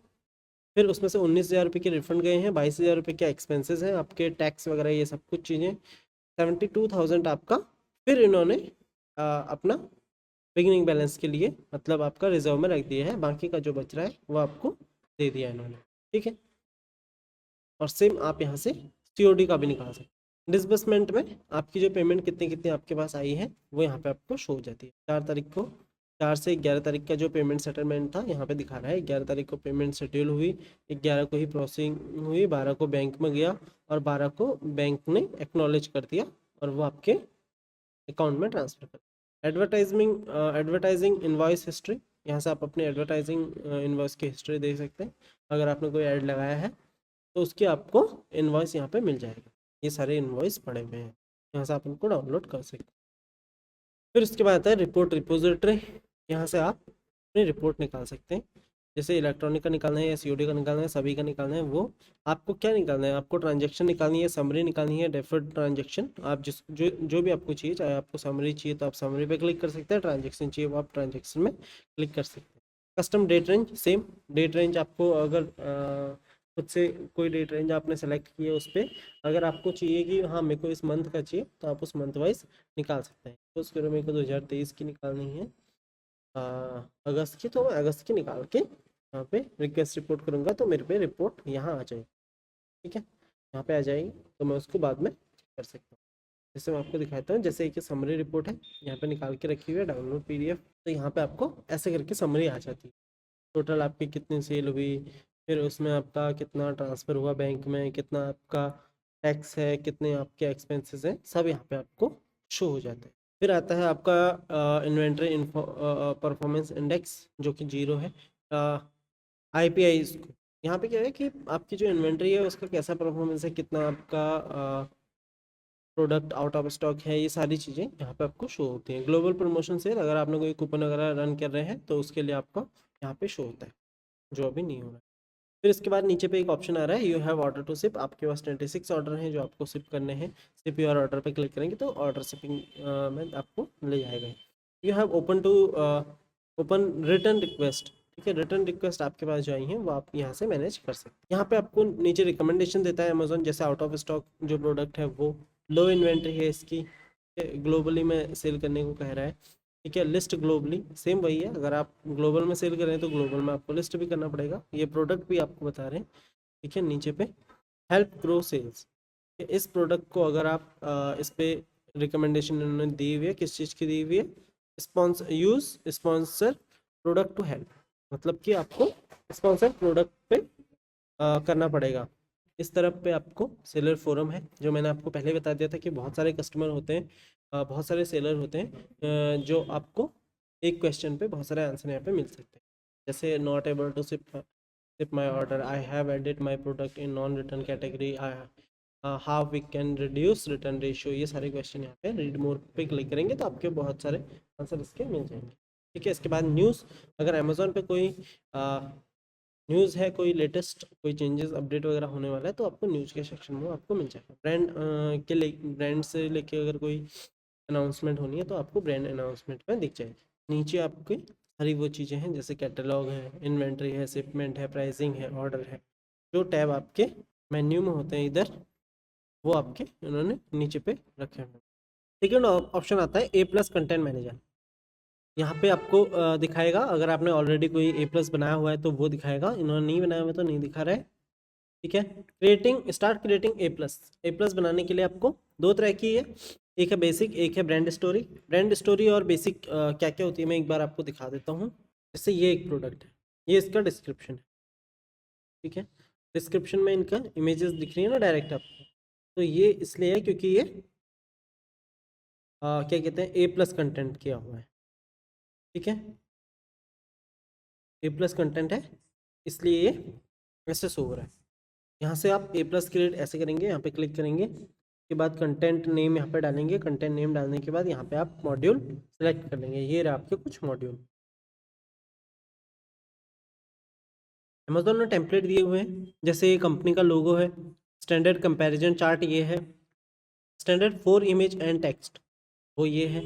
फिर उसमें से 19,000 रुपये के रिफंड गए हैं, 22,000 रुपये के एक्सपेंसेस हैं आपके, टैक्स वगैरह ये सब कुछ चीज़ें। 72,000 आपका फिर इन्होंने अपना बिगिनिंग बैलेंस के लिए, मतलब आपका रिजर्व में रख दिया है। बाकी का जो बच रहा है वो आपको दे दिया इन्होंने, ठीक है। और सेम आप यहाँ से सीओडी का भी निकाल सकते हैं। डिसबर्समेंट में आपकी जो पेमेंट कितनी कितनी आपके पास आई है वो यहाँ पे आपको शो हो जाती है। 4 तारीख को, 4 से 11 तारीख का जो पेमेंट सेटलमेंट था यहाँ पे दिखा रहा है। 11 तारीख को पेमेंट सेटल हुई, 11 को ही प्रोसेसिंग हुई, 12 को बैंक में गया और 12 को बैंक ने एक्नॉलेज कर दिया और वो आपके अकाउंट में ट्रांसफर कर। एडवर्टाइजिंग इनवॉइस हिस्ट्री, यहाँ से आप अपनी एडवर्टाइजिंग इनवॉइस की हिस्ट्री देख सकते हैं। अगर आपने कोई ऐड लगाया है तो उसकी आपको इनवॉइस यहाँ पे मिल जाएगा। ये सारे इनवॉइस पड़े हुए हैं, यहाँ से आप उनको डाउनलोड कर सकते हैं। फिर उसके बाद आता है रिपोर्ट रिपोजिटरी। यहाँ से आप अपनी रिपोर्ट निकाल सकते हैं। जैसे इलेक्ट्रॉनिक का निकालना है या सीओडी का निकालना है, सभी का निकालना है। वो आपको क्या निकालना है, आपको ट्रांजैक्शन निकालनी है, समरी निकालनी है, डेफर्ड ट्रांजैक्शन। आप जो भी आपको चाहिए, चाहे आपको समरी चाहिए तो आप समरी पे क्लिक कर सकते हैं, ट्रांजैक्शन चाहिए वो आप ट्रांजैक्शन में क्लिक कर सकते हैं। Custom date range, same date range आपको अगर खुद से कोई डेट रेंज आपने सेलेक्ट की है उस पर, अगर आपको चाहिए कि हाँ मेरे को इस मंथ का चाहिए तो आप उस मंथ वाइज निकाल सकते हैं। तो उसके मेरे को 2023 की निकालनी है, अगस्त की, तो मैं अगस्त की निकाल के यहाँ पे रिक्वेस्ट रिपोर्ट करूँगा तो मेरे पे रिपोर्ट यहाँ आ जाएगी, ठीक है। यहाँ पे आ जाएगी तो मैं उसको बाद में कर सकता हूँ। जैसे मैं आपको दिखाता हूँ, जैसे एक समरी रिपोर्ट है यहाँ पे निकाल के रखी हुई है, डाउनलोड पीडीएफ। तो यहाँ पे आपको ऐसे करके समरी आ जाती है। टोटल आपकी कितनी सेल हुई, फिर उसमें आपका कितना ट्रांसफ़र हुआ बैंक में, कितना आपका टैक्स है, कितने आपके एक्सपेंसेस हैं, सब यहाँ पे आपको शो हो जाते हैं। फिर आता है आपका इन्वेंट्री परफॉर्मेंस इंडेक्स जो कि 0 है। आईपीआई इसको, यहाँ पे क्या है कि आपकी जो इन्वेंट्री है उसका कैसा परफॉर्मेंस है, कितना आपका प्रोडक्ट आउट ऑफ स्टॉक है, ये सारी चीज़ें यहाँ पे आपको शो होती हैं। ग्लोबल प्रमोशन सेल, अगर आपने कोई कूपन वगैरह रन कर रहे हैं तो उसके लिए आपको यहाँ पे शो होता है, जो अभी नहीं हो रहा है। फिर इसके बाद नीचे पे एक ऑप्शन आ रहा है, you have order to ship. आपके पास 26 ऑर्डर हैं जो आपको शिप करने हैं। शिप योर ऑर्डर पे क्लिक करेंगे तो ऑर्डर शिपिंग में आपको ले जाएगा। You have open return request, ठीक है। रिटर्न रिक्वेस्ट आपके पास जो आई हैं वो आप यहाँ से मैनेज कर सकते हैं। यहाँ पे आपको नीचे रिकमेंडेशन देता है अमेजोन, जैसे आउट ऑफ स्टॉक जो प्रोडक्ट है वो, लो इन्वेंट्री है इसकी, ग्लोबली में सेल करने को कह रहा है, ठीक है। लिस्ट ग्लोबली, सेम वही है। अगर आप ग्लोबल में सेल कर रहे हैं तो ग्लोबल में आपको लिस्ट भी करना पड़ेगा। ये प्रोडक्ट भी आपको बता रहे हैं, ठीक है। नीचे पे हेल्प ग्रो सेल्स, इस प्रोडक्ट को अगर आप इस पे रिकमेंडेशन उन्होंने दी हुई है, किस चीज़ की दी हुई है, स्पॉन्सर प्रोडक्ट टू हेल्प, मतलब कि आपको स्पॉन्सर प्रोडक्ट पे करना पड़ेगा। इस तरफ पे आपको सेलर फोरम है, जो मैंने आपको पहले बता दिया था कि बहुत सारे कस्टमर होते हैं, बहुत सारे सेलर होते हैं, जो आपको एक क्वेश्चन पे बहुत सारे आंसर यहाँ पे मिल सकते हैं। जैसे not able to ship accept my order, I have added my product in non return category, how we can reduce return ratio, ये सारे क्वेश्चन यहाँ पे रीड मोर पे क्लिक करेंगे तो आपके बहुत सारे आंसर इसके मिल जाएंगे। ठीक है, इसके बाद न्यूज़, अगर अमेजोन पे कोई न्यूज़ है, कोई लेटेस्ट कोई चेंजेस अपडेट वगैरह होने वाला है तो आपको न्यूज़ के सेक्शन में आपको मिल जाएगा। ब्रांड से लेके अगर कोई अनाउंसमेंट होनी है तो आपको ब्रांड अनाउंसमेंट में दिख जाएगी। नीचे आपकी सारी वो चीज़ें हैं जैसे कैटलॉग है, इन्वेंट्री है, शिपमेंट है, प्राइसिंग है, ऑर्डर है, जो टैब आपके मेन्यू में होते हैं इधर, वो आपके इन्होंने नीचे पे रखे हुए हैं। सेकेंड ऑप्शन आता है A+ कंटेंट मैनेजर। यहाँ पे आपको दिखाएगा, अगर आपने ऑलरेडी कोई A+ बनाया हुआ है तो वो दिखाएगा, इन्होंने नहीं बनाया हुआ तो नहीं दिखा रहा है। ठीक है, स्टार्ट क्रिएटिंग A+ बनाने के लिए आपको दो तरह की है, एक है बेसिक, एक है ब्रांड स्टोरी। ब्रांड स्टोरी और बेसिक क्या क्या होती है मैं एक बार आपको दिखा देता हूँ। जैसे ये एक प्रोडक्ट है, ये इसका डिस्क्रिप्शन है। ठीक है, डिस्क्रिप्शन में इनका इमेजेस दिख रही है ना डायरेक्ट आपको, तो ये इसलिए है क्योंकि ये क्या कहते हैं A+ कंटेंट किया हुआ है। ठीक है, A+ कंटेंट है इसलिए ये ऐसे शो हो रहा है। यहाँ से आप A+ क्रिएट ऐसे करेंगे, यहाँ पे क्लिक करेंगे, के बाद कंटेंट नेम यहाँ पे डालेंगे, कंटेंट नेम डालने के बाद यहाँ पे आप मॉड्यूल सेलेक्ट कर लेंगे। ये रहे आपके कुछ मॉड्यूल। अमेजोन ने टेम्पलेट दिए हुए हैं, जैसे ये कंपनी का लोगो है, स्टैंडर्ड कंपैरिजन चार्ट ये है, standard for image and text वो ये है,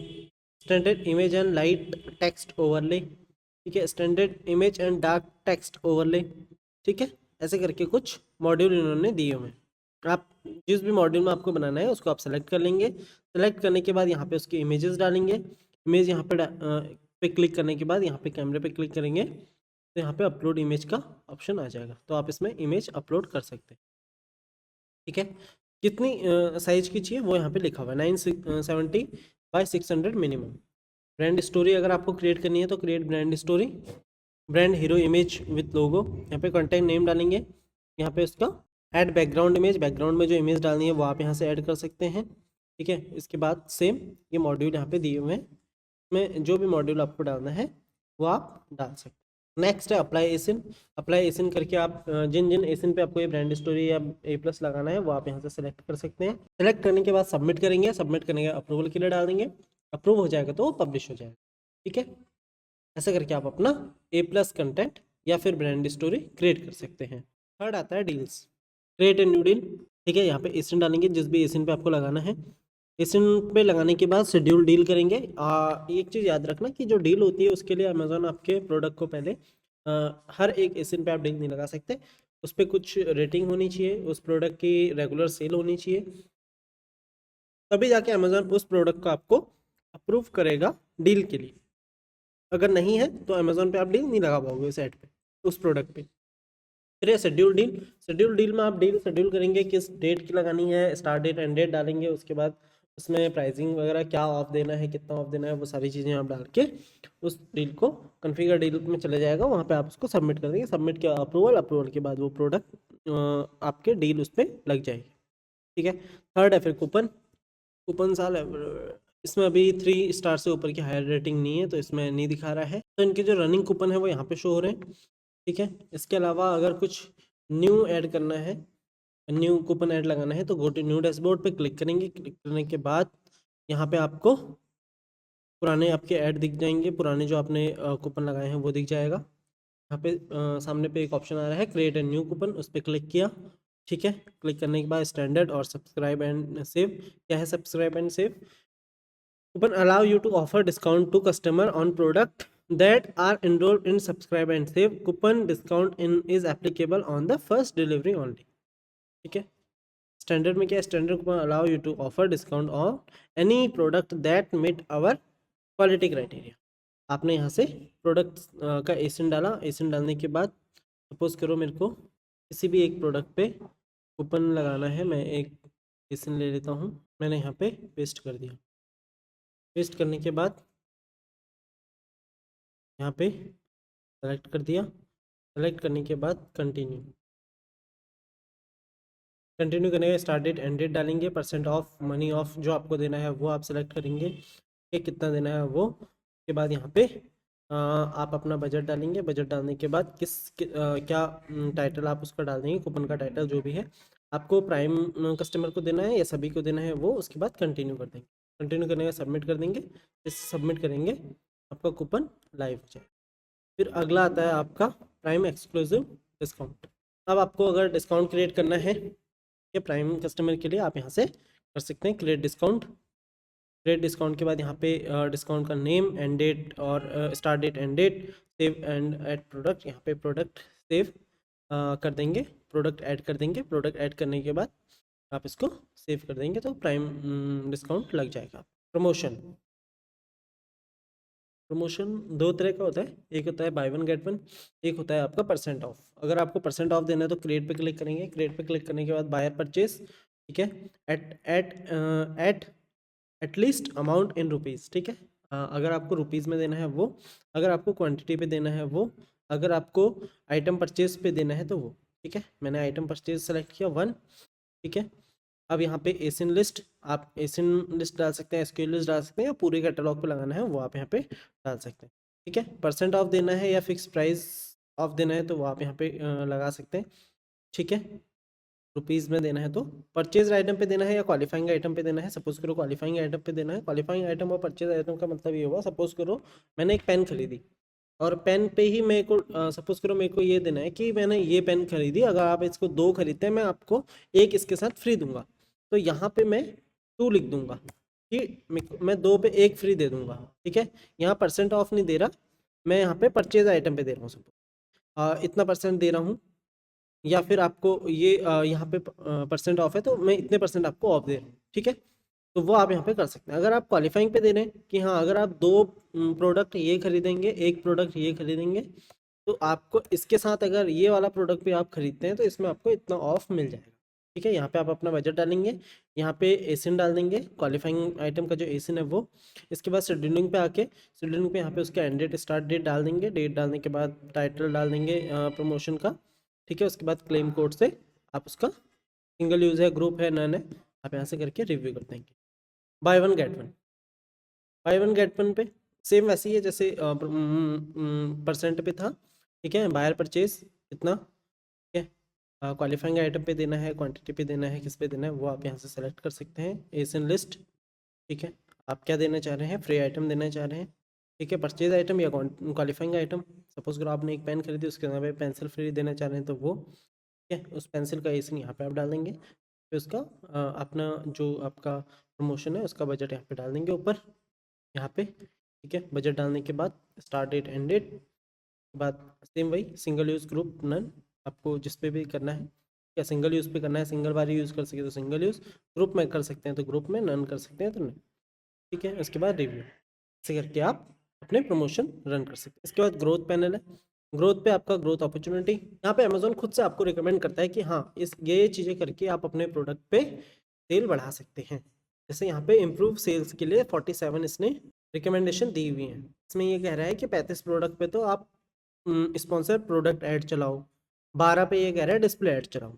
standard image and light text overlay, ठीक है, standard image and dark text overlay. ठीक है, ऐसे करके कुछ मॉड्यूल इन्होंने दिए हुए हैं। आप जिस भी मॉड्यूल में आपको बनाना है उसको आप सेलेक्ट कर लेंगे। सेलेक्ट करने के बाद यहाँ पे उसके इमेजेस डालेंगे। इमेज यहाँ पे क्लिक करने के बाद यहाँ पे कैमरे पे क्लिक करेंगे तो यहाँ पे अपलोड इमेज का ऑप्शन आ जाएगा, तो आप इसमें इमेज अपलोड कर सकते हैं। ठीक है, कितनी साइज की चाहिए वो यहाँ पे लिखा हुआ है, 970 बाई 600 मिनिमम। ब्रांड स्टोरी अगर आपको क्रिएट करनी है तो create brand story, brand hero image with लोगो, यहाँ पे कंटेंट नेम डालेंगे, यहाँ पे उसका ऐड बैकग्राउंड इमेज, बैकग्राउंड में जो इमेज डालनी है वो आप यहाँ से ऐड कर सकते हैं। ठीक है, इसके बाद सेम ये मॉड्यूल यहाँ पे दिए हुए हैं, में जो भी मॉड्यूल आपको डालना है वो आप डाल सकते हैं। नेक्स्ट है अप्लाई एसिन। अप्लाई एसिन करके आप जिन जिन एसिन पे आपको ये ब्रांड स्टोरी या A+ लगाना है वो आप यहाँ से सेलेक्ट कर सकते हैं। सेलेक्ट करने के बाद सबमिट करेंगे, सबमिट करने के अप्रूवल के लिए डाल देंगे, अप्रूव हो जाएगा तो वो पब्लिश हो जाएगा। ठीक है, ऐसा करके आप अपना A+ कंटेंट या फिर ब्रांड स्टोरी क्रिएट कर सकते हैं। थर्ड आता है deals, create a new deal. ठीक है, यहाँ पे एसिन डालेंगे, जिस भी एसिन पे आपको लगाना है। एसिन पे लगाने के बाद शेड्यूल डील करेंगे। एक चीज़ याद रखना कि जो डील होती है उसके लिए अमेजोन आपके प्रोडक्ट को पहले हर एक एसिन पे आप डील नहीं लगा सकते, उस पर कुछ रेटिंग होनी चाहिए, उस प्रोडक्ट की रेगुलर सेल होनी चाहिए, तभी जाके अमेजोन उस प्रोडक्ट को आपको अप्रूव करेगा डील के लिए। अगर नहीं है तो अमेजोन पे आप डील नहीं लगा पाओगे उस ऐड पे, उस प्रोडक्ट पे। फिर शेड्यूल डील, शेड्यूल डील में आप डील शेड्यूल करेंगे किस डेट की लगानी है, स्टार्ट डेट एंड डेट डालेंगे, उसके बाद उसमें प्राइसिंग वगैरह क्या ऑफ देना है, कितना ऑफ देना है, वो सारी चीज़ें आप डाल के उस डील को कॉन्फ़िगर डील में चले जाएगा, वहाँ पे आप उसको सबमिट कर देंगे। सबमिट किया अप्रूवल के बाद वो प्रोडक्ट आपके डील उस पर लग जाएगी। ठीक है, थर्ड है फिर कूपन। कूपन साल इसमें अभी 3 स्टार से ऊपर की हायर रेटिंग नहीं है तो इसमें नहीं दिखा रहा है, तो इनके जो रनिंग कूपन है वो यहाँ पे शो हो रहे हैं। ठीक है, इसके अलावा अगर कुछ न्यू ऐड करना है, न्यू कूपन ऐड लगाना है तो गो टू न्यू डैशबोर्ड पे क्लिक करेंगे। क्लिक करने के बाद यहाँ पे आपको पुराने आपके ऐड दिख जाएंगे, पुराने जो आपने कूपन लगाए हैं वो दिख जाएगा। यहाँ पे सामने पे एक ऑप्शन आ रहा है क्रिएट ए न्यू कूपन, उस पर क्लिक किया। ठीक है, क्लिक करने के बाद स्टैंडर्ड और सब्सक्राइब एंड सेव। क्या है subscribe and save? Coupon allow you to offer discount to customer on product that are enrolled in subscribe and save. Coupon discount is applicable on the first delivery only. ठीक है, स्टैंडर्ड में क्या है, standard coupon allow you to offer discount on any product that meet our quality criteria. आपने यहाँ से प्रोडक्ट का एसिन डाला, एसिन डालने के बाद सपोज करो मेरे को किसी भी एक प्रोडक्ट पे कूपन लगाना है, मैं एक एसिन ले लेता हूँ, मैंने यहाँ पे पेस्ट कर दिया। पेस्ट करने के बाद यहाँ पे सेलेक्ट कर दिया, सेलेक्ट करने के बाद कंटिन्यू, कंटिन्यू करने के स्टार्ट डेट एंड डेट डालेंगे, परसेंट ऑफ, मनी ऑफ जो आपको देना है वो आप सेलेक्ट करेंगे कि कितना देना है वो। के बाद यहाँ पे आप अपना बजट डालेंगे, बजट डालने के बाद क्या टाइटल आप उसका डाल देंगे, कूपन का टाइटल जो भी है आपको प्राइम कस्टमर को देना है या सभी को देना है वो, उसके बाद कंटिन्यू कर देंगे, कंटिन्यू करने के बाद सबमिट कर देंगे। इस सबमिट करेंगे आपका कूपन लाइव हो जाए। फिर अगला आता है आपका प्राइम एक्सक्लूसिव डिस्काउंट। अब आपको अगर डिस्काउंट क्रिएट करना है ये प्राइम कस्टमर के लिए, आप यहाँ से कर सकते हैं क्रिएट डिस्काउंट। क्रिएट डिस्काउंट के बाद यहाँ पे डिस्काउंट का नेम, एंड डेट और start date, end date, save and add product, यहाँ पे प्रोडक्ट सेव कर देंगे, प्रोडक्ट ऐड कर देंगे। प्रोडक्ट ऐड करने के बाद आप इसको सेव कर देंगे तो प्राइम डिस्काउंट लग जाएगा। प्रमोशन, प्रमोशन दो तरह का होता है, एक होता है बाय वन गेट वन, एक होता है आपका परसेंट ऑफ। अगर आपको परसेंट ऑफ देना है तो क्रिएट पे क्लिक करेंगे, क्रिएट पे क्लिक करने के बाद बायर परचेज, ठीक है, at at least amount in rupees, ठीक है। अगर आपको रुपीज़ में देना है वो, अगर आपको क्वांटिटी पे देना है वो, अगर आपको आइटम परचेज पे देना है तो वो, ठीक है। मैंने आइटम परचेज सेलेक्ट किया 1, ठीक है। अब यहाँ पे एसिन लिस्ट, आप एसिन लिस्ट डाल सकते हैं, एसक्यूएल लिस्ट डाल सकते हैं, या पूरे कैटलॉग पे लगाना है वो आप यहाँ पे डाल सकते हैं, ठीक है। परसेंट ऑफ देना है या फिक्स प्राइस ऑफ देना है तो वो आप यहाँ पे लगा सकते हैं, ठीक है। रुपीज़ में देना है तो परचेज आइटम पे देना है या क्वालिफाइंग आइटम पे देना है। सपोज करो क्वालिफाइंग आइटम पे देना है। क्वालिफाइंग आइटम और परचेज आइटम का मतलब ये हुआ, सपोज करो मैंने एक पेन खरीदी और पेन पे ही मेरे को सपोज करो मेरे को ये देना है कि मैंने ये पेन खरीदी, अगर आप इसको 2 खरीदते हैं मैं आपको एक इसके साथ फ्री दूंगा। तो यहाँ पे मैं 2 लिख दूंगा कि मैं 2 पे 1 फ्री दे दूंगा, ठीक है। यहाँ परसेंट ऑफ नहीं दे रहा, मैं यहाँ पे परचेज आइटम पे दे रहा हूँ, सपोज इतना परसेंट दे रहा हूँ, या फिर आपको ये यहाँ पे परसेंट ऑफ है तो मैं इतने परसेंट आपको ऑफ दे रहा हूँ, ठीक है। तो वो आप यहाँ पे कर सकते हैं। अगर आप क्वालिफाइंग पे दे रहे हैं कि हाँ अगर आप 2 प्रोडक्ट ये खरीदेंगे, 1 प्रोडक्ट ये खरीदेंगे, तो आपको इसके साथ अगर ये वाला प्रोडक्ट भी आप खरीदते हैं तो इसमें आपको इतना ऑफ मिल जाएगा, ठीक है। यहाँ पे आप अपना बजट डालेंगे, यहाँ पे एसिन डाल देंगे, क्वालिफाइंग आइटम का जो एसिन है वो। इसके बाद शेड्यूलिंग पे आके, शेड्यूलिंग पे यहाँ पे उसका एंड डेट, स्टार्ट डेट डाल देंगे, डेट डालने के बाद टाइटल डाल देंगे प्रमोशन का, ठीक है। उसके बाद क्लेम कोड से आप उसका सिंगल यूज़ है, ग्रुप है, नन है, आप यहाँ से करके रिव्यू कर देंगे। By one get one, by one get one पे सेम वैसे ही है जैसे परसेंट पे था, ठीक है। बायर परचेज इतना, ठीक है। क्वालिफाइंग आइटम पे देना है, क्वांटिटी पे देना है, किस पे देना है वो आप यहाँ से सेलेक्ट कर सकते हैं। एसिन लिस्ट, ठीक है, आप क्या देना चाह रहे हैं, फ्री आइटम देना चाह रहे हैं, ठीक है। परचेज आइटम या क्वालिफाइंग आइटम, सपोज करो आपने एक पेन खरीदी उसके अंदर पेंसिल फ्री देना चाह रहे हैं तो वो, ठीक है, उस पेंसिल का एसिन यहाँ पे आप डाल देंगे। फिर उसका अपना जो आपका प्रमोशन है उसका बजट यहाँ पे डाल देंगे ऊपर यहाँ पे, ठीक है। बजट डालने के बाद स्टार्ट डेट, एंड डेट के बाद सेम वही सिंगल यूज़, ग्रुप, नन, आपको जिस पे भी करना है, या सिंगल यूज़ पे करना है, सिंगल बार यूज़ कर सकते तो सिंगल यूज़, ग्रुप में कर सकते हैं तो ग्रुप में, नन कर सकते हैं तो नन, ठीक है। उसके बाद रिव्यू, ऐसे करके आप अपने प्रमोशन रन कर सकते हैं। इसके बाद ग्रोथ पैनल है, ग्रोथ पे आपका ग्रोथ अपॉर्चुनिटी, यहाँ पे अमेजोन खुद से आपको रिकमेंड करता है कि हाँ इस ये चीज़ें करके आप अपने प्रोडक्ट पे सेल बढ़ा सकते हैं। जैसे यहाँ पे इम्प्रूव सेल्स के लिए 47 इसने रिकमेंडेशन दी हुई है। इसमें ये कह रहा है कि 35 प्रोडक्ट पे तो आप स्पॉन्सर प्रोडक्ट ऐड चलाओ, 12 पे ये कह रहा है डिस्प्ले ऐड चलाओ,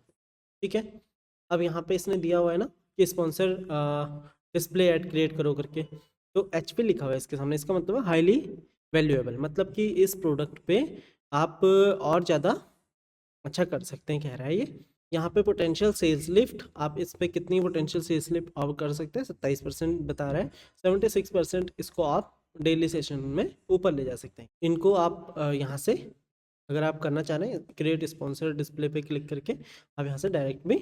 ठीक है। अब यहाँ पे इसने दिया हुआ है ना कि स्पॉन्सर डिस्प्ले ऐड क्रिएट करो करके, तो HP लिखा हुआ है इसके सामने, इसका मतलब है हाईली वैल्यूएबल, मतलब कि इस प्रोडक्ट पे आप और ज़्यादा अच्छा कर सकते हैं, कह रहा है ये। यहाँ पे पोटेंशियल सेल्स लिफ्ट, आप इस पे कितनी पोटेंशियल सेल्स लिफ्ट और कर सकते हैं, 27% बता रहा है। 76% इसको आप डेली सेशन में ऊपर ले जा सकते हैं। इनको आप यहाँ से अगर आप करना चाह रहे हैं क्रिएट स्पॉन्सर डिस्प्ले पे क्लिक करके आप यहाँ से डायरेक्ट भी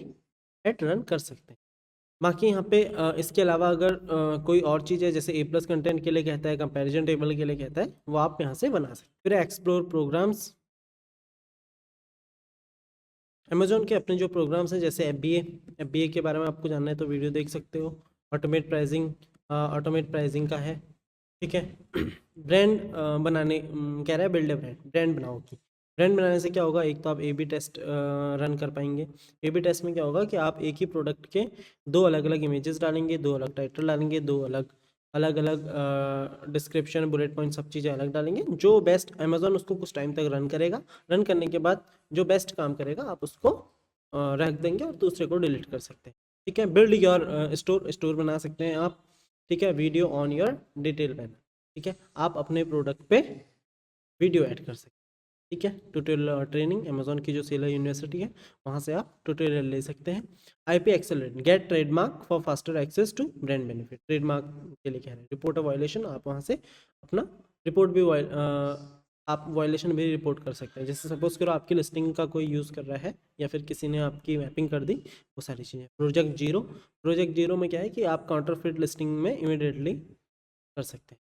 एड रन कर सकते हैं। बाकी यहाँ पे इसके अलावा अगर कोई और चीज़ है जैसे A+ कंटेंट के लिए कहता है, कंपैरिजन टेबल के लिए कहता है, वो आप यहाँ से बना सकते हैं। फिर एक्सप्लोर प्रोग्राम्स, अमेजोन के अपने जो प्रोग्राम्स हैं जैसे FBA के बारे में आपको जानना है तो वीडियो देख सकते हो। ऑटोमेट प्राइसिंग का है, ठीक है। ब्रांड बनाने कह रहा है, बिल्ड ब्रांड बनाओ की। ब्रांड बनाने से क्या होगा, एक तो आप A/B टेस्ट रन कर पाएंगे। A/B टेस्ट में क्या होगा कि आप एक ही प्रोडक्ट के 2 अलग अलग इमेजेस डालेंगे, 2 अलग टाइटल डालेंगे, 2 अलग अलग डिस्क्रिप्शन, बुलेट पॉइंट, सब चीज़ें अलग डालेंगे। जो बेस्ट अमेजोन उसको कुछ टाइम तक रन करेगा, रन करने के बाद जो बेस्ट काम करेगा आप उसको रख देंगे और दूसरे को डिलीट कर सकते हैं, ठीक है। बिल्ड योर स्टोर बना सकते हैं आप, ठीक है। Video on your detail banner, ठीक है। आप अपने प्रोडक्ट पे वीडियो ऐड कर सकते हैं। ठीक है, ट्यूटोरियल ट्रेनिंग अमेजोन की जो सेलर यूनिवर्सिटी है वहाँ से आप ट्यूटोरियल ले सकते हैं। IP accelerator get trademark for faster access to brand benefit, trademark के लिए कह रहे हैं। रिपोर्ट ऑफ वायलेशन, आप वहाँ से अपना रिपोर्ट भी आप वायलेशन भी रिपोर्ट कर सकते हैं। जैसे सपोज करो आपकी लिस्टिंग का कोई यूज़ कर रहा है या फिर किसी ने आपकी मैपिंग कर दी, वो सारी चीज़ें। प्रोजेक्ट जीरो में क्या है कि आप काउंटरफिट लिस्टिंग में इमिडिएटली कर सकते हैं।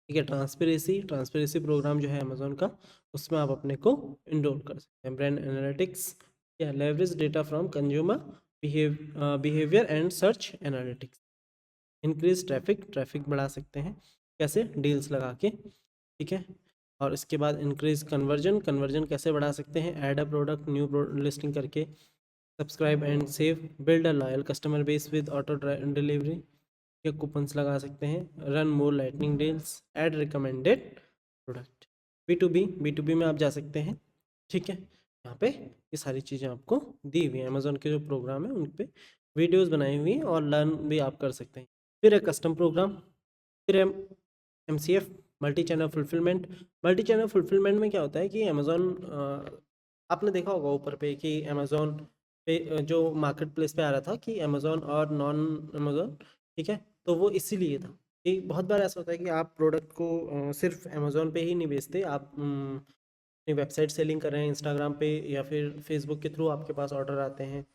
ठीक है, ट्रांसपेरेंसी प्रोग्राम जो है अमेजोन का, उसमें आप अपने को इनरोल कर सकते हैं। ब्रांड एनालिटिक्स, क्या leverage data from consumer behaviour and search analytics. Increase traffic बढ़ा सकते हैं कैसे, डील्स लगा के। ठीक है, और इसके बाद इंक्रीज कन्वर्जन कैसे बढ़ा सकते हैं, add a product new listing करके। Subscribe and save, build a loyal customer base with auto delivery, या कूपन्स लगा सकते हैं। Run more lightning deals, add recommended product. B to B में आप जा सकते हैं। ठीक है, यहाँ पे ये सारी चीज़ें आपको दी हुई हैं। अमेजोन के जो प्रोग्राम है उन पे वीडियोस बनाई हुई हैं और लर्न भी आप कर सकते हैं। फिर है कस्टम प्रोग्राम, फिर है MCF multi channel fulfilment. Multi channel fulfilment में क्या होता है कि अमेजोन, आपने देखा होगा ऊपर पे कि अमेजोन पे जो मार्केट प्लेस पे आ रहा था कि अमेजोन और नॉन अमेजोन। ठीक है, तो वो इसीलिए था कि बहुत बार ऐसा होता है कि आप प्रोडक्ट को सिर्फ अमेजोन पे ही नहीं बेचते, आप अपनी वेबसाइट सेलिंग कर रहे हैं इंस्टाग्राम पे या फिर फेसबुक के थ्रू आपके पास ऑर्डर आते हैं।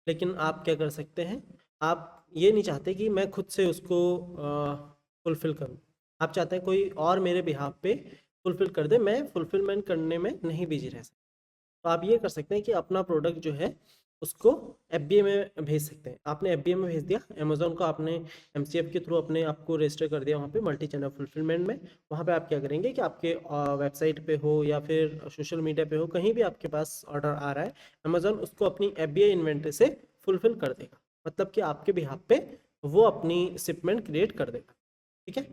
लेकिन आप क्या कर सकते हैं, आप ये नहीं चाहते कि मैं खुद से उसको फुलफ़िल करूँ। आप चाहते हैं कोई और मेरे बिहाफ़ पे फुलफ़िल कर दे, मैं फुलफ़िलमेंट करने में नहीं बिज़ी रह सकता। तो आप ये कर सकते हैं कि अपना प्रोडक्ट जो है उसको एफबीए में भेज सकते हैं। आपने एफबीए में भेज दिया, अमेज़न को आपने एमसीएफ के थ्रू अपने आप को रजिस्टर कर दिया वहाँ पे मल्टी चैनल फुलफिलमेंट में। वहाँ पे आप क्या करेंगे कि आपके वेबसाइट पे हो या फिर सोशल मीडिया पे हो, कहीं भी आपके पास ऑर्डर आ रहा है, अमेज़न उसको अपनी एफबीए इन्वेंटरी से फुलफिल कर देगा। मतलब कि आपके बिहाफ पे वो अपनी शिपमेंट क्रिएट कर देगा। ठीक है,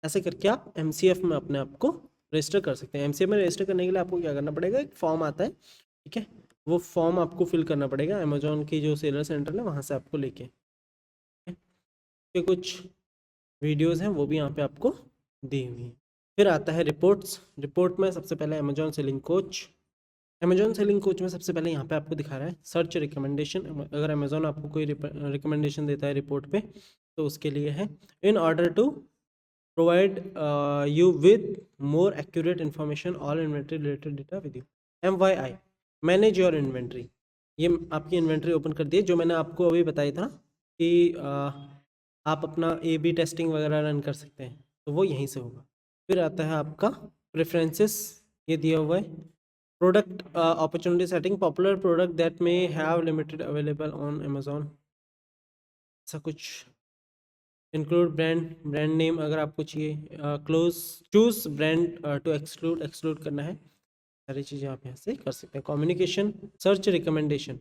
ऐसे करके आप एमसीएफ में अपने आप को रजिस्टर कर सकते हैं। एमसीएफ में रजिस्टर करने के लिए आपको क्या करना पड़ेगा, एक फॉर्म आता है। ठीक है, वो फॉर्म आपको फिल करना पड़ेगा अमेजोन की जो सेलर सेंटर है वहाँ से आपको लेके। ठीक है, कुछ वीडियोस हैं वो भी यहाँ पे आपको दी हुई हैं। फिर आता है रिपोर्ट्स। रिपोर्ट में सबसे पहले Amazon selling coach. Amazon selling coach में सबसे पहले यहाँ पे आपको दिखा रहा है सर्च रिकमेंडेशन। अगर अमेजोन आपको कोई रिकमेंडेशन देता है रिपोर्ट पे, तो उसके लिए है in order to provide you with more accurate information all inventory related data with you। MYI manage your inventory, ये आपकी इन्वेंट्री ओपन कर दी है, जो मैंने आपको अभी बताया था कि आप अपना A/B टेस्टिंग वगैरह रन कर सकते हैं, तो वो यहीं से होगा। फिर आता है आपका प्रेफरेंसेस, ये दिया हुआ है। Product opportunity setting, popular product that may have limited available on Amazon, ऐसा कुछ। इंक्लूड ब्रांड नेम अगर आपको चाहिए, चूज ब्रांड टू एक्सक्लूड करना है, सारी चीज़ें आप यहाँ से कर सकते हैं। कम्युनिकेशन, सर्च रिकमेंडेशन,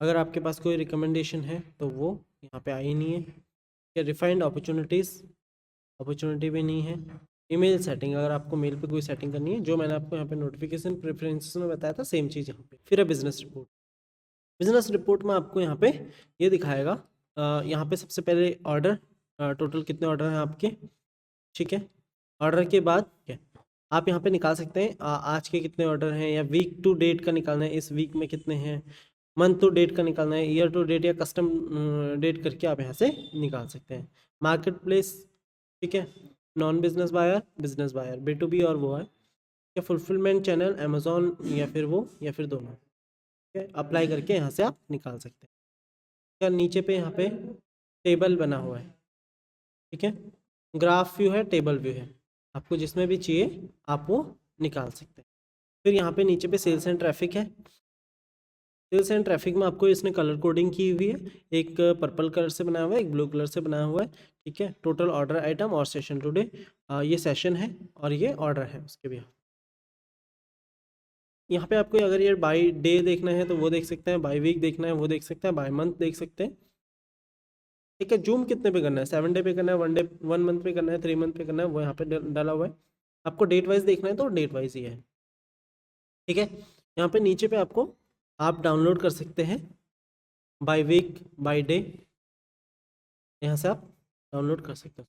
अगर आपके पास कोई रिकमेंडेशन है तो वो यहाँ पे आई नहीं है। रिफाइंड अपॉर्चुनिटी भी नहीं है। ईमेल सेटिंग, अगर आपको मेल पे कोई सेटिंग करनी है, जो मैंने आपको यहाँ पे नोटिफिकेशन प्रेफरेंसेस में बताया था, सेम चीज़ यहाँ पे। फिर है बिजनेस रिपोर्ट। बिजनेस रिपोर्ट में आपको यहाँ पे ये दिखाएगा, यहाँ पे सबसे पहले ऑर्डर, टोटल कितने ऑर्डर हैं आपके। ठीक है, ऑर्डर के बाद क्या आप यहाँ पे निकाल सकते हैं, आज के कितने ऑर्डर हैं, या वीक टू डेट का निकालना है, इस वीक में कितने हैं, मंथ टू डेट का निकालना है, ईयर टू डेट या कस्टम डेट करके आप यहाँ से निकाल सकते हैं। मार्केट प्लेस, ठीक है, नॉन बिजनेस बायर B2B और वो है, या फुलफिलमेंट चैनल अमेजोन या फिर वो या फिर दोनों। ठीक है, अप्लाई करके यहाँ से आप निकाल सकते हैं। क्या नीचे पे यहाँ पे टेबल बना हुआ है। ठीक है, ग्राफ व्यू है, टेबल व्यू है, आपको जिसमें भी चाहिए आप वो निकाल सकते हैं। फिर यहाँ पे नीचे पे सेल्स एंड ट्रैफिक है। सेल्स एंड ट्रैफिक में आपको इसने कलर कोडिंग की हुई है, एक पर्पल कलर से बनाया हुआ है, एक ब्लू कलर से बनाया हुआ है। ठीक है, टोटल ऑर्डर आइटम और सेशन टुडे, ये सेशन है और ये ऑर्डर है उसके भी। यहाँ पे आपको अगर ये बाई डे देखना है तो वो देख सकते हैं, बाई वीक देखना है वो देख सकते हैं, बाई मंथ देख सकते हैं। ठीक है, जूम कितने पे करना है, 7 डे पे करना है, 1 मंथ पे करना है, 3 मंथ पे करना है, वो यहाँ पे डाला हुआ है। आपको डेट वाइज देखना है तो डेट वाइज ही है। ठीक है, यहाँ पे नीचे पे आपको आप डाउनलोड कर सकते हैं बाय वीक बाय डे, यहाँ से आप डाउनलोड कर सकते हैं।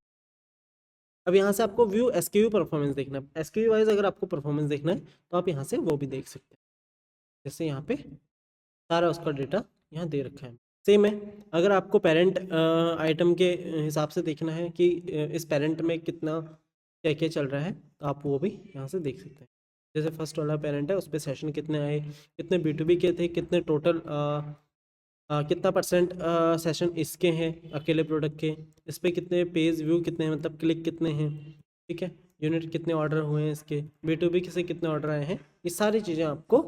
अब यहाँ से आपको व्यू SKU परफॉर्मेंस देखना है, SKU वाइज अगर आपको परफॉर्मेंस देखना है तो आप यहाँ से वो भी देख सकते हैं। जैसे यहाँ पे सारा उसका डेटा यहाँ दे रखा है। सेम है, अगर आपको पेरेंट आइटम के हिसाब से देखना है कि इस पेरेंट में कितना क्या क्या चल रहा है, तो आप वो भी यहाँ से देख सकते हैं। जैसे फर्स्ट वाला पेरेंट है, उस पर सेशन कितने आए, कितने B2B के थे, कितने टोटल कितना परसेंट सेशन इसके हैं अकेले प्रोडक्ट के, इस पर कितने पेज व्यू कितने हैं, मतलब क्लिक कितने हैं, ठीक है, यूनिट कितने ऑर्डर हुए हैं इसके, B2B से कितने ऑर्डर आए हैं, ये सारी चीज़ें आपको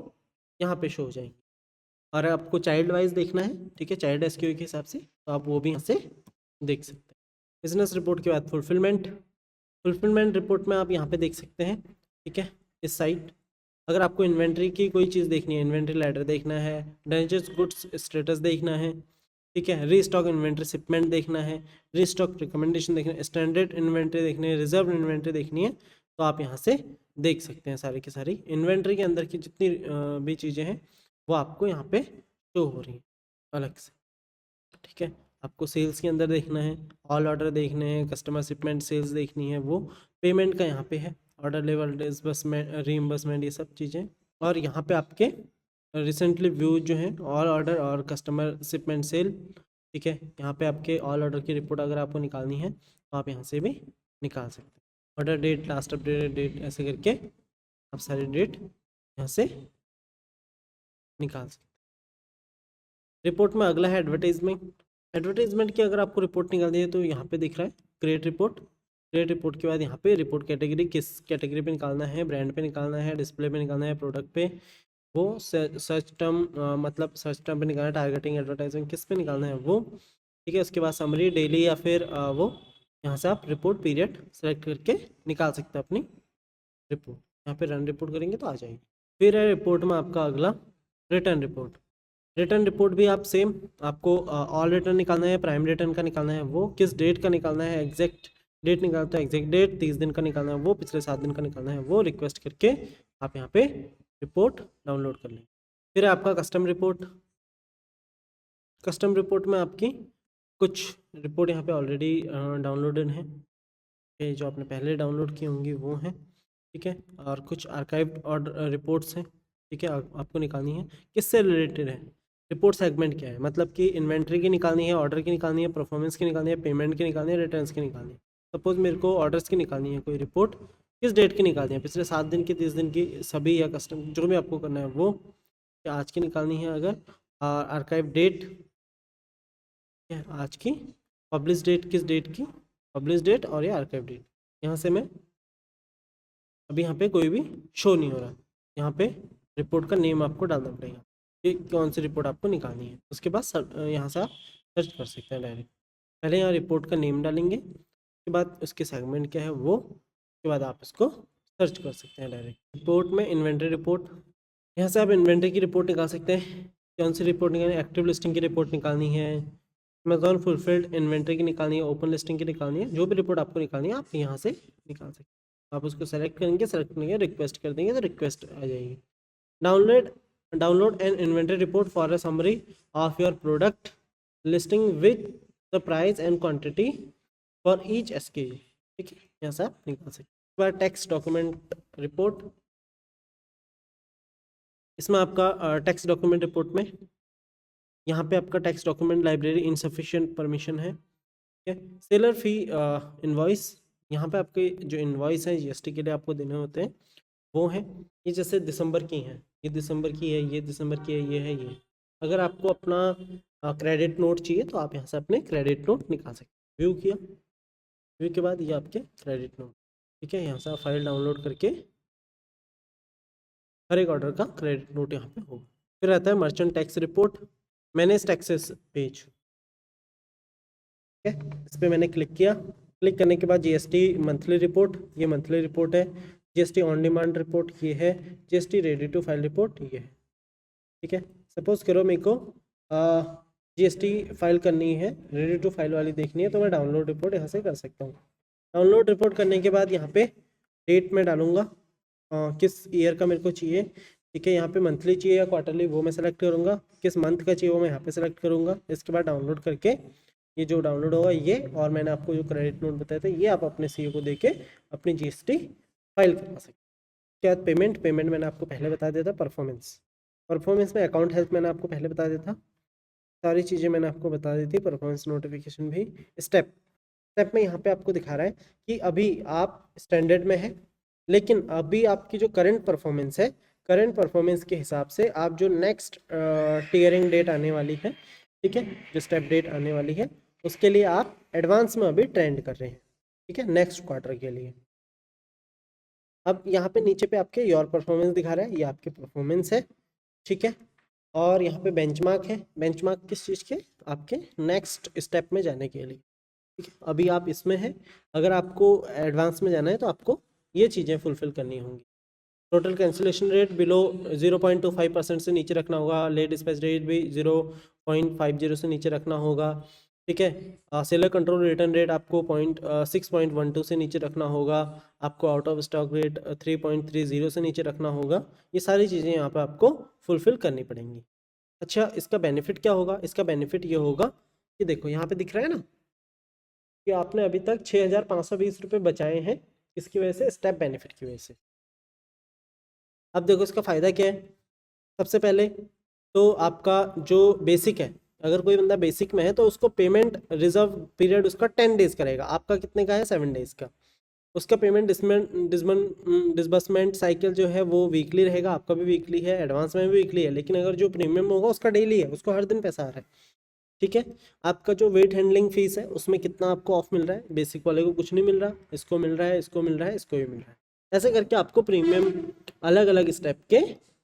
यहाँ पे शो हो जाएंगी। और आपको चाइल्ड वाइज देखना है, ठीक है, चाइल्ड SKU के हिसाब से, तो आप वो भी यहाँ से देख सकते हैं। बिजनेस रिपोर्ट के बाद फुलफिलमेंट रिपोर्ट में आप यहाँ पे देख सकते हैं, ठीक है, इस साइड अगर आपको इन्वेंट्री की कोई चीज़ देखनी है, इन्वेंट्री लेटर देखना है, डैमेजेस गुड्स स्टेटस देखना है, ठीक है, रीस्टॉक इन्वेंट्री शिपमेंट देखना है, रीस्टॉक रिकमेंडेशन देखना है, स्टैंडर्ड इन्वेंट्री देखनी है, रिजर्व इन्वेंट्री देखनी है, तो आप यहाँ से देख सकते हैं सारी की सारी इन्वेंट्री के अंदर की जितनी भी चीज़ें हैं वो आपको यहाँ पे शो हो रही हैं अलग से, ठीक है। आपको सेल्स के अंदर देखना है, ऑल ऑर्डर देखने हैं, कस्टमर शिपमेंट सेल्स देखनी है, वो पेमेंट का यहाँ पे है, ऑर्डर लेवल, डिसबर्समेंट, रीइंबर्समेंट, ये सब चीज़ें। और यहाँ पे आपके रिसेंटली व्यू जो है ऑल ऑर्डर और कस्टमर शिपमेंट सेल, ठीक है, यहाँ पे आपके ऑल ऑर्डर की रिपोर्ट अगर आपको निकालनी है तो आप यहाँ से भी निकाल सकते हैं। Order date, last updated date, ऐसे करके आप सारी डेट यहाँ से निकाल सकते हैं। रिपोर्ट में अगला है एडवर्टाइजमेंट की अगर आपको रिपोर्ट निकालनी है तो यहाँ पे दिख रहा है क्रिएट रिपोर्ट के बाद यहाँ पे रिपोर्ट कैटेगरी, किस कैटेगरी पे निकालना है, ब्रांड पे निकालना है, डिस्प्ले पे निकालना है, प्रोडक्ट पे, वो सर्च टर्म मतलब सर्च टर्म पे निकालना है, टारगेटिंग एडवर्टाइजिंग किस पे निकालना है वो, ठीक है। उसके बाद समरी, डेली या फिर वो यहाँ से आप रिपोर्ट पीरियड सेलेक्ट करके निकाल सकते हैं अपनी रिपोर्ट। यहाँ पे रन रिपोर्ट करेंगे तो आ जाएगी। फिर है रिपोर्ट में आपका अगला रिटर्न रिपोर्ट भी आप सेम, आपको ऑल रिटर्न निकालना है, प्राइम रिटर्न का निकालना है, वो किस डेट का निकालना है, एग्जैक्ट डेट निकालता है, एग्जैक्ट डेट 30 दिन का निकालना है, वो पिछले 7 दिन का निकालना है, वो रिक्वेस्ट करके आप यहाँ पे रिपोर्ट डाउनलोड कर लें। फिर है आपका कस्टम रिपोर्ट में आपकी कुछ रिपोर्ट यहाँ पे ऑलरेडी डाउनलोडेड हैं, जो आपने पहले डाउनलोड की होंगी वो हैं, ठीक है, और कुछ आर्काइव्ड ऑर्डर रिपोर्ट्स हैं, ठीक है, आपको निकालनी है। किससे रिलेटेड है, रिपोर्ट सेगमेंट क्या है, मतलब कि इन्वेंट्री की निकालनी है, ऑर्डर की निकालनी है, परफॉर्मेंस की निकालनी है, पेमेंट की निकालनी है, रिटर्न्स की निकालनी है। सपोज मेरे को ऑर्डर्स की निकालनी है कोई रिपोर्ट, किस डेट की निकालनी है, पिछले 7 दिन की, 30 दिन की, सभी, या कस्टम जो भी आपको करना है वो, आज की निकालनी है अगर, आर्काइव डेट आज की, पब्लिश डेट किस डेट की, पब्लिश डेट और ये आर्काइव डेट। यहाँ से मैं अभी यहाँ पे कोई भी शो नहीं हो रहा, यहाँ पे रिपोर्ट का नेम आपको डालना पड़ेगा कि कौन सी रिपोर्ट आपको निकालनी है। उसके बाद यहाँ से आप सर्च कर सकते हैं डायरेक्ट। पहले यहाँ रिपोर्ट का नेम डालेंगे, उसके बाद उसके सेगमेंट क्या है वो, उसके बाद आप इसको सर्च कर सकते हैं डायरेक्ट। रिपोर्ट में इन्वेंट्री रिपोर्ट, यहाँ से आप इन्वेंट्री की रिपोर्ट निकाल सकते हैं। कौन सी रिपोर्ट निकालनी है, एक्टिव लिस्टिंग की रिपोर्ट निकालनी है, अमेजॉन फुलफिल्ड इन्वेंट्री की निकालनी है, ओपन लिस्टिंग की निकालनी है, जो भी रिपोर्ट आपको निकालनी है आप यहाँ से निकाल सकते हैं। आप उसको सेलेक्ट करेंगे, सेलेक्ट करेंगे, रिक्वेस्ट कर देंगे तो रिक्वेस्ट आ जाएगी। Download an inventory report for a summary of your product listing with the price and quantity for each SKU, ठीक है, यहाँ से आप निकाल सकते हैं। टेक्स्ट डॉक्यूमेंट रिपोर्ट, इसमें आपका टेक्स्ट डॉक्यूमेंट रिपोर्ट में यहाँ पे आपका text document library insufficient permission है, ठीक है। सेलर फी इनवॉइस, यहाँ पे आपके जो इनवॉइस है GST के लिए आपको देने होते हैं वो हैं, ये जैसे दिसंबर की हैं, ये दिसंबर की है, ये दिसंबर की है, ये है, ये। अगर आपको अपना क्रेडिट नोट चाहिए तो आप यहाँ से अपने क्रेडिट नोट निकाल सकते हैं। व्यू किया, व्यू के बाद ये आपके क्रेडिट नोट, ठीक है, यहाँ से आप फाइल डाउनलोड करके हर एक ऑर्डर का क्रेडिट नोट यहाँ पे होगा। फिर आता है merchant tax report, manage taxes page, ठीक है, इस पर मैंने क्लिक किया। क्लिक करने के बाद GST मंथली रिपोर्ट, ये मंथली रिपोर्ट है। GST ऑन डिमांड रिपोर्ट ये है। GST ready to file report ये है, ठीक है। सपोज करो मेरे को GST फाइल करनी है, रेडी टू फाइल वाली देखनी है, तो मैं डाउनलोड रिपोर्ट यहाँ से कर सकता हूँ। डाउनलोड रिपोर्ट करने के बाद यहाँ पे डेट में डालूंगा किस ईयर का मेरे को चाहिए, ठीक है। यहाँ पे मंथली चाहिए या क्वार्टरली वो मैं सेलेक्ट करूँगा, किस मंथ का चाहिए वो मैं यहाँ पे सेलेक्ट करूँगा। इसके बाद डाउनलोड करके ये जो डाउनलोड होगा ये, और मैंने आपको जो क्रेडिट नोट बताया था ये आप अपने सीईओ को देके अपनी जीएसटी फाइल करवा सकते हैं। क्या पेमेंट मैंने आपको पहले बता दिया था। परफॉर्मेंस में अकाउंट हेल्थ मैंने आपको पहले बता दिया था, सारी चीज़ें मैंने आपको बता दी थी, परफॉर्मेंस नोटिफिकेशन भी। स्टेप में यहाँ पे आपको दिखा रहा है कि अभी आप स्टैंडर्ड में है, लेकिन अभी आपकी जो करंट परफॉर्मेंस है, करंट परफॉर्मेंस के हिसाब से आप जो नेक्स्ट टीयरिंग डेट आने वाली है, ठीक है, जो स्टेप डेट आने वाली है उसके लिए आप एडवांस में अभी ट्रेंड कर रहे हैं, ठीक है, नेक्स्ट क्वार्टर के लिए। अब यहाँ पे नीचे पे आपके योर परफॉर्मेंस दिखा रहा है, ये आपके परफॉर्मेंस है, ठीक है। और यहाँ पे बेंचमार्क है, बेंचमार्क किस चीज़ के, आपके नेक्स्ट स्टेप में जाने के लिए, ठीक है। अभी आप इसमें हैं, अगर आपको एडवांस में जाना है तो आपको ये चीज़ें फुलफिल करनी होंगी। टोटल कैंसिलेशन रेट बिलो 0.25% से नीचे रखना होगा, लेट डिस्पैच रेट भी 0.50 से नीचे रखना होगा, ठीक है। सेलर कंट्रोल रिटर्न रेट आपको 6.12 से नीचे रखना होगा, आपको आउट ऑफ स्टॉक रेट 3.30 से नीचे रखना होगा। ये सारी चीज़ें यहाँ पे आपको फुलफिल करनी पड़ेंगी। अच्छा, इसका बेनिफिट क्या होगा? इसका बेनिफिट ये होगा कि देखो यहाँ पे दिख रहा है ना कि आपने अभी तक 6,520 रुपये बचाए हैं, इसकी वजह से, स्टेप बेनिफिट की वजह से। अब देखो इसका फ़ायदा क्या है। सबसे पहले तो आपका जो बेसिक है, अगर कोई बंदा बेसिक में है तो उसको पेमेंट रिजर्व पीरियड उसका 10 डेज का रहेगा, आपका कितने का है 7 डेज का। उसका पेमेंट डिसबर्समेंट साइकिल जो है वो वीकली रहेगा, आपका भी वीकली है, एडवांस में भी वीकली है, लेकिन अगर जो प्रीमियम होगा उसका डेली है, उसको हर दिन पैसा आ रहा है, ठीक है। आपका जो वेट हैंडलिंग फीस है उसमें कितना आपको ऑफ मिल रहा है, बेसिक वाले को कुछ नहीं मिल रहा, इसको मिल रहा है, इसको मिल रहा है, इसको भी मिल रहा है। ऐसे करके आपको प्रीमियम अलग अलग स्टेप के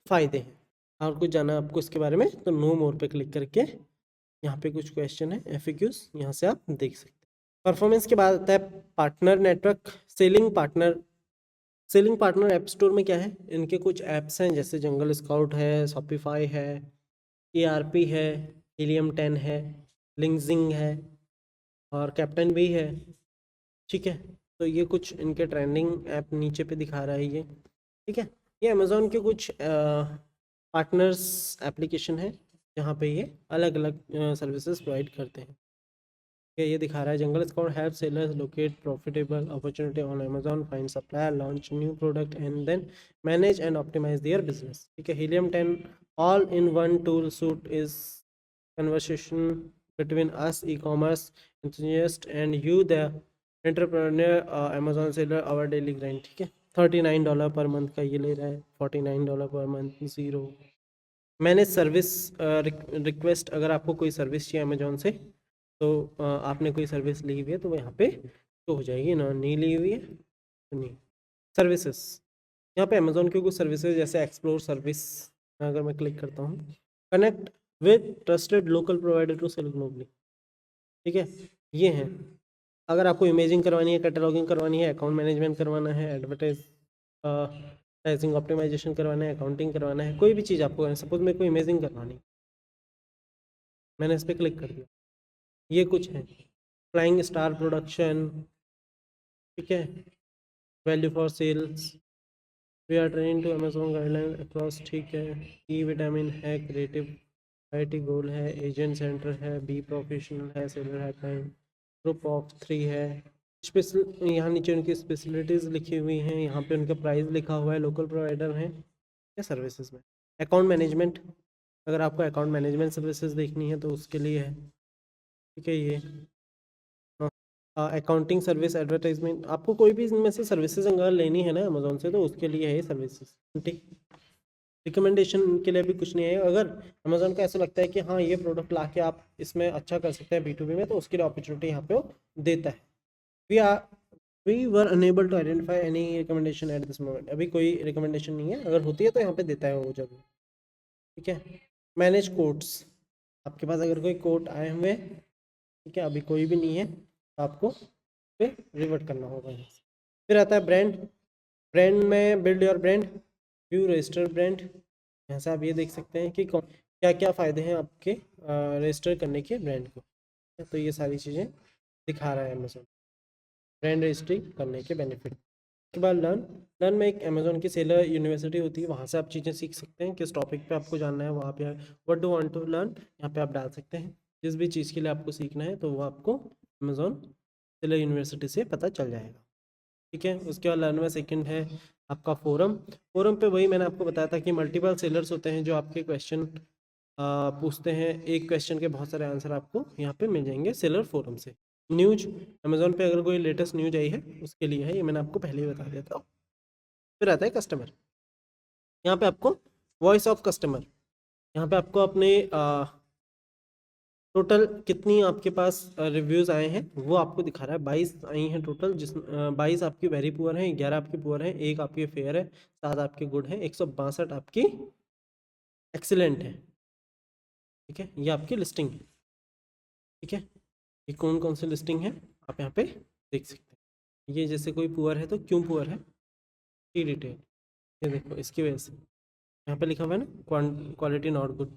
फ़ायदे हैं। और कुछ जाना आपको इसके बारे में तो नो मोर पे क्लिक करके यहाँ पे कुछ क्वेश्चन है FAQs, यहाँ से आप देख सकते हैं। परफॉर्मेंस के बाद आता है partner network. Selling partner app store में क्या है, इनके कुछ ऐप्स हैं जैसे जंगल स्काउट है, शॉपिफाई है, ERP है, हीलियम 10 है, लिंक्जिंग है और कैप्टन भी है, ठीक है। तो ये कुछ इनके ट्रेंडिंग ऐप नीचे पे दिखा रहा है ये, ठीक है। ये अमेज़ॉन के कुछ पार्टनर्स एप्लीकेशन है जहाँ पे ये अलग अलग सर्विसेज प्रोवाइड करते हैं। ये दिखा रहा है Jungle Scout help sellers locate profitable opportunity on Amazon, find supplier, launch new product and then manage and optimise their business, ठीक है। Helium 10 all in one tool suite is conversation between us e-commerce enthusiast and you the entrepreneur, Amazon seller, our daily grind, ठीक है। $39 पर मंथ का ये ले रहा है, $49 per month, 0 manage service request. अगर आपको कोई सर्विस चाहिए अमेजोन से तो आपने कोई सर्विस ली हुई है तो वो यहाँ पे तो हो जाएगी ना, नहीं ली हुई है तो नहीं। सर्विसेज, यहाँ पे अमेजोन की कुछ सर्विसेज जैसे एक्सप्लोर सर्विस, अगर मैं क्लिक करता हूँ, connect with trusted local provider to sell globally, ठीक है, ये हैं। अगर आपको इमेजिंग करवानी है, कैटलॉगिंग करवानी है, अकाउंट मैनेजमेंट करवाना है, एडवर्टाइजिंग ऑप्टिमाइजेशन करवाना है, अकाउंटिंग करवाना है, कोई भी चीज़ आपको, सपोज मेरे को इमेजिंग करवानी, मैंने इस पर क्लिक कर दिया, ये कुछ है। फ्लाइंग स्टार प्रोडक्शन, ठीक है, value for sales, we are training to Amazon guideline across, ठीक है। ई विटामिन है, क्रिएटिव IT गोल है, एजेंट सेंटर है, बी प्रोफेशनल है, सेलर हेल्पलाइन, ग्रुप ऑफ 3 है। स्पेशल यहाँ नीचे उनकी स्पेशलिटीज़ लिखी हुई हैं, यहाँ पे उनका प्राइस लिखा हुआ है, लोकल प्रोवाइडर हैं या सर्विसेज में। अकाउंट मैनेजमेंट, अगर आपको अकाउंट मैनेजमेंट सर्विसेज देखनी है तो उसके लिए है, ठीक है। ये अकाउंटिंग सर्विस, एडवर्टाइजमेंट, आपको कोई भी इनमें से सर्विसेज अगर लेनी है ना अमेजोन से तो उसके लिए है ये सर्विसेज, ठीक। रिकमेंडेशन के लिए भी कुछ नहीं है। अगर अमेजोन को ऐसा लगता है कि हाँ ये प्रोडक्ट ला के आप इसमें अच्छा कर सकते हैं B2B में, तो उसके लिए अपॉर्चुनिटी यहाँ पे वो देता है। We were unable to identify any recommendation at this moment, अभी कोई रिकमेंडेशन नहीं है, अगर होती है तो यहाँ पे देता है वो जब, ठीक है। मैनेज कोड्स, आपके पास अगर कोई कोड आए हुए, ठीक है, अभी कोई भी नहीं है तो आपको पे रिवर्ट करना होगा यहाँ से। फिर आता है ब्रांड में build your brand, view register brand, यहाँ से आप ये देख सकते हैं कि क्या क्या फ़ायदे हैं आपके रजिस्टर करने के ब्रांड को, तो ये सारी चीज़ें दिखा रहा है अमेजोन, ब्रांड रजिस्ट्री करने के बेनिफिट। उसके बाद लर्न में एक अमेजोन की सेलर यूनिवर्सिटी होती है, वहाँ से आप चीज़ें सीख सकते हैं, किस टॉपिक पे आपको जानना है वहाँ पे what do want to learn यहाँ पे आप डाल सकते हैं, जिस भी चीज़ के लिए आपको सीखना है तो वो आपको अमेज़ॉन सेलर यूनिवर्सिटी से पता चल जाएगा। ठीक है, उसके बाद लर्न में सेकंड है आपका फोरम। फोरम पे वही मैंने आपको बताया था कि मल्टीपल सेलर्स होते हैं जो आपके क्वेश्चन पूछते हैं, एक क्वेश्चन के बहुत सारे आंसर आपको यहाँ पे मिल जाएंगे सेलर फोरम से। न्यूज, अमेज़ॉन पे अगर कोई लेटेस्ट न्यूज आई है उसके लिए है, ये मैंने आपको पहले ही बता दिया था। फिर आता है कस्टमर, यहाँ पे आपको वॉइस ऑफ कस्टमर, यहाँ पे आपको अपने टोटल कितनी आपके पास रिव्यूज़ आए हैं वो आपको दिखा रहा है। 22 आई हैं टोटल, 22 आपकी वेरी पुअर हैं, 11 आपकी पुअर हैं, 1 आपकी फेयर है, 7 आपकी गुड है, 162 आपकी एक्सीलेंट है। ठीक है, ये आपकी लिस्टिंग है। ठीक है, ये कौन कौन सी लिस्टिंग है आप यहाँ पे देख सकते हैं। ये जैसे कोई पुअर है तो क्यों पुअर है, की डिटेल, ये देखो इसकी वजह से यहाँ पे लिखा हुआ है ना, क्वालिटी नॉट गुड,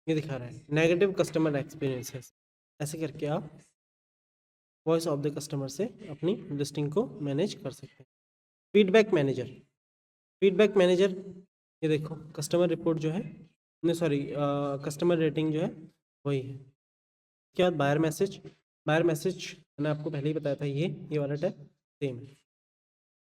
ये दिखा रहा है। नेगेटिव कस्टमर एक्सपीरियंसेस, ऐसे करके आप वॉइस ऑफ द कस्टमर से अपनी लिस्टिंग को मैनेज कर सकते हैं। फीडबैक मैनेजर, फीडबैक मैनेजर, ये देखो कस्टमर रिपोर्ट जो है, नहीं सॉरी, कस्टमर रेटिंग जो है वही है। उसके बाद बायर मैसेज, बायर मैसेज मैंने आपको पहले ही बताया था, ये वाला टैब सेम है।